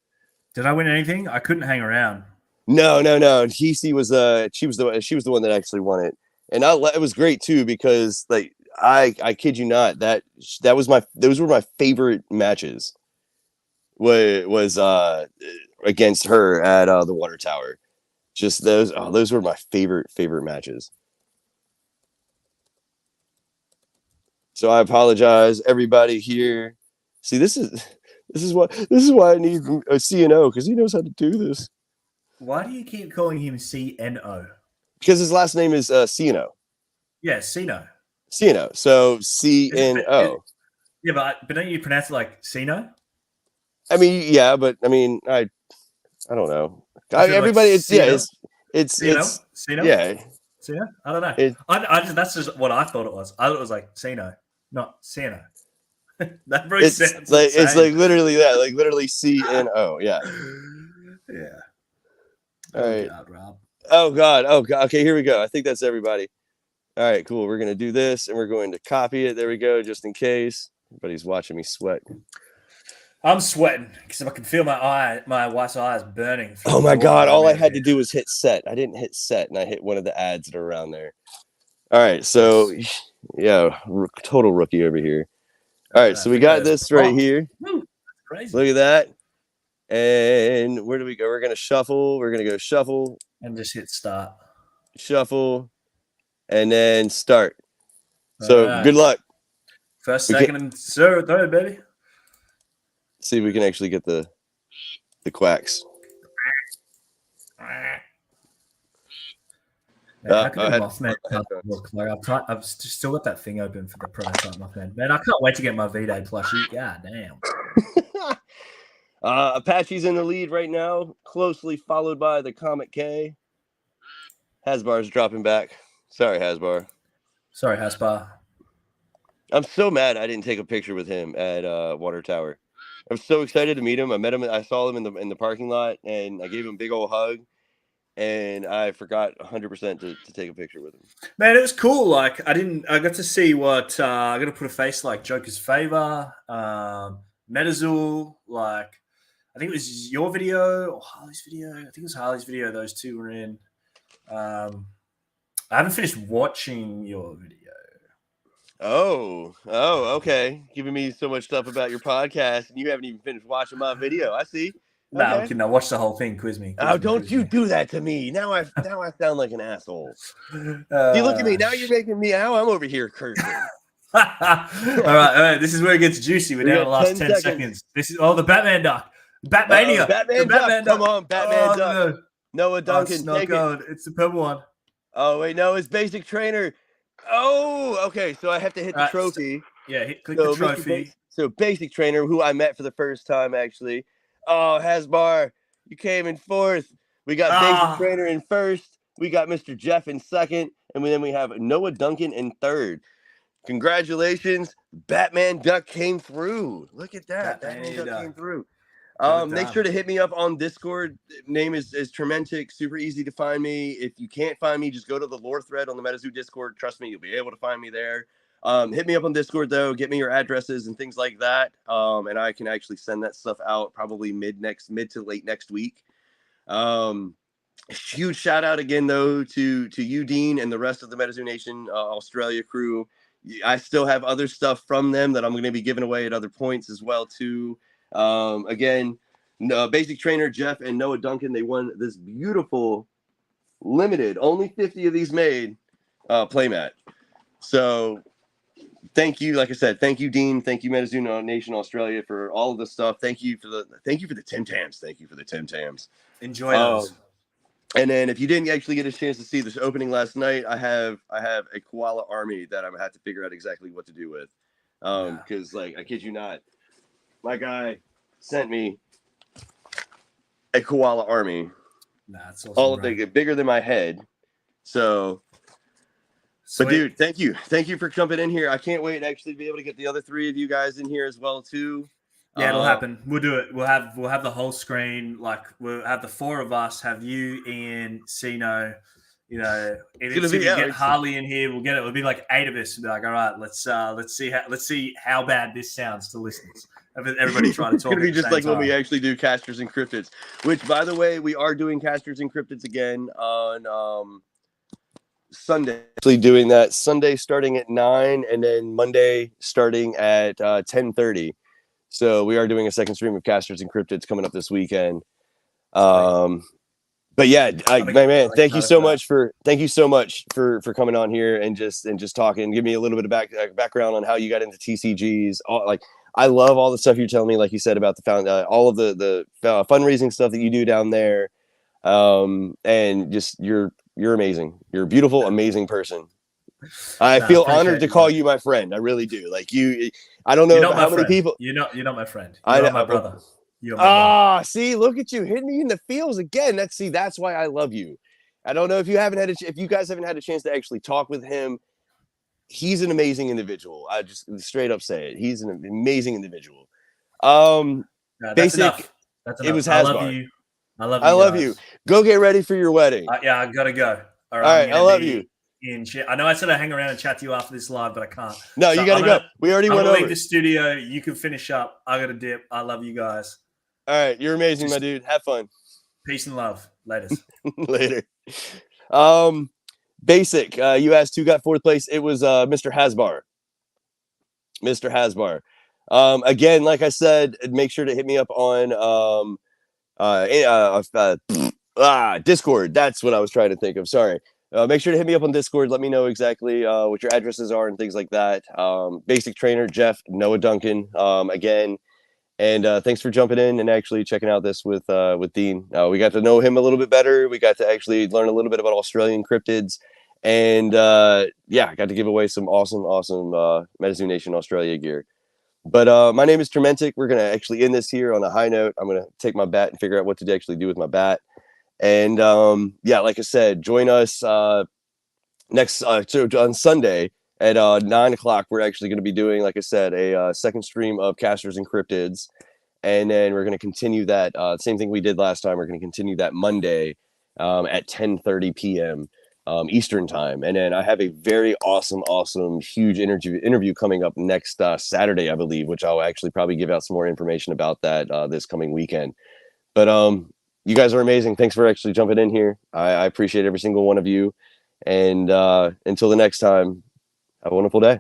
Did I win anything? I couldn't hang around. No. Kesey was she was the one that actually won it, and it was great too because like I kid you not those were my favorite matches. Was against her at the water tower. Just those were my favorite matches. So I apologize, everybody here. See, this is why I need a CNO because he knows how to do this. Why do you keep calling him CNO? Because his last name is CNO. Yeah, CNO. CNO. So CNO. Yeah, but don't you pronounce it like CNO? I mean, yeah, but I mean, I don't know. Everybody, it's CNO? Yeah. CNO? I don't know. I just that's just what I thought it was. I thought it was like CNO, not CNO. That really sounds like insane. It's like literally that, like literally CNO. Yeah. Yeah. All right. God, Rob. Oh God. Okay, here we go. I think that's everybody. All right, cool. We're gonna do this, and we're going to copy it. There we go, just in case everybody's watching me sweat. I'm sweating because I can feel my wife's eyes burning. Oh my God! All I had to do was hit set. I didn't hit set, and I hit one of the ads that are around there. All right, so yeah, total rookie over here. All right, so we got this right here. That's crazy. Look at that. And where do we go? We're gonna shuffle. We're gonna go shuffle and just hit start. Shuffle, and then start. So good luck. First, second, and third, baby. See if we can actually get the quacks. Man, how can the Mothman look like? I've still got that thing open for the prototype Mothman. Man, I can't wait to get my V-Day plushie. God damn. Apache's in the lead right now, closely followed by the Comet K. Hasbar's dropping back. Sorry, Hasbar. Sorry, Hasbar. I'm so mad I didn't take a picture with him at Water Tower. I'm so excited to meet him. I met him. I saw him in the parking lot, and I gave him a big old hug. And I forgot 100% to take a picture with him. Man, it was cool. Like I got to see what I got to put a face like Joker's Favor, MetaZoo. Like I think it was your video or Harley's video. I think it was Harley's video. Those two were in. I haven't finished watching your video. Oh, okay. Giving me so much stuff about your podcast, and you haven't even finished watching my video. I see. No, I'm kidding. I watched the whole thing. Quiz me. Oh, don't you do that to me. Now I sound like an asshole. You look at me. Now you're making me out. I'm over here cursing. All right. This is where it gets juicy. We're down to the last 10 seconds. This is the Batman duck. Batmania. Batman duck. Come on, Batman duck. No. Noah Duncan. It's not gold. It's the purple one. Oh, wait. No, it's Basic Trainer. Oh, okay. So I have to hit the trophy. Click the trophy. So Basic Trainer, who I met for the first time, actually. Oh, Hasbar, you came in fourth. We got Basic Trainer in first. We got Mr. Jeff in second. And then we have Noah Duncan in third. Congratulations. Batman Duck came through. Look at that. Batman Duck came through. Make sure to hit me up on Discord. Name is Turmentic. Super easy to find me. If you can't find me, just go to the lore thread on the MetaZoo Discord. Trust me, you'll be able to find me there. Hit me up on Discord, though. Get me your addresses and things like that. And I can actually send that stuff out probably mid to late next week. Huge shout out again, though, to you, Dean, and the rest of the MetaZoo Nation Australia crew. I still have other stuff from them that I'm going to be giving away at other points as well, too. Again, Basic Trainer, Jeff, and Noah Duncan, they won this beautiful, limited, only 50 of these made, playmat. So thank you. Like I said, thank you, Dean. Thank you, MetaZoo Nation Australia, for all of this stuff. Thank you for the Tim Tams. Thank you for the Tim Tams. Enjoy those. And then if you didn't actually get a chance to see this opening last night, I have a koala army that I'm gonna have to figure out exactly what to do with. Because like, I kid you not, my guy sent me a koala army. That's awesome, all of them bigger than my head. So Sweet. But dude, thank you for jumping in here. I can't wait to actually be able to get the other three of you guys in here as well too. Yeah, it'll happen. We'll do it. We'll have the whole screen. Like we'll have the four of us. Have you, Ian, Sino. You know, if we get Harley in here, we'll get it. It'll be like 8 of us. We'll be like, all right, let's see how bad this sounds to listeners. Everybody trying to talk. It's gonna be just like when we actually do Casters and Cryptids. Which, by the way, we are doing Casters and Cryptids again on Sunday. Actually, doing that Sunday starting at 9, and then Monday starting at 10:30. So we are doing a second stream of Casters and Cryptids coming up this weekend. But yeah, my man, thank you so much for coming on here and just talking. Give me a little bit of background on how you got into TCGs. I love all the stuff you're telling me, like you said about all of the fundraising stuff that you do down there. And just you're amazing. You're a beautiful, amazing person. I feel honored to call you my friend. I really do. Like you, I don't know how many people. You're not my friend. You're my brother. See, look at you hitting me in the feels again. That's why I love you. I don't know if you guys haven't had a chance to actually talk with him. He's an amazing individual. I just straight up say it. He's an amazing individual. That's enough. It was Hasbar. I love you. I love you. Go get ready for your wedding. Yeah, I gotta go. All right, I love you. I know I said I'd hang around and chat to you after this live, but I can't. No, you gotta go. We already went over. Leave the studio. You can finish up. I gotta dip. I love you guys. All right, you're amazing, my dude. Have fun. Peace and love. Later. Later. Basic. You asked who got 4th place. It was Mr. Hasbar. Mr. Hasbar. Again, like I said, make sure to hit me up on Discord. That's what I was trying to think of. Sorry. Make sure to hit me up on Discord. Let me know exactly what your addresses are and things like that. Basic Trainer, Jeff, Noah Duncan, again. And thanks for jumping in and actually checking out this with Dean. We got to know him a little bit better. We got to actually learn a little bit about Australian cryptids. And I got to give away some awesome MetaZoo Nation Australia gear. But my name is Turmentic. We're going to actually end this here on a high note. I'm going to take my bat and figure out what to actually do with my bat. And like I said, join us next on Sunday at 9 o'clock. We're actually going to be doing, like I said, a second stream of Casters and Cryptids. And then we're going to continue that same thing we did last time. We're going to continue that Monday at 10:30 p.m. Eastern time. And then I have a very awesome, huge interview coming up next Saturday, I believe, which I'll actually probably give out some more information about that this coming weekend. But you guys are amazing. Thanks for actually jumping in here. I appreciate every single one of you. And until the next time, have a wonderful day.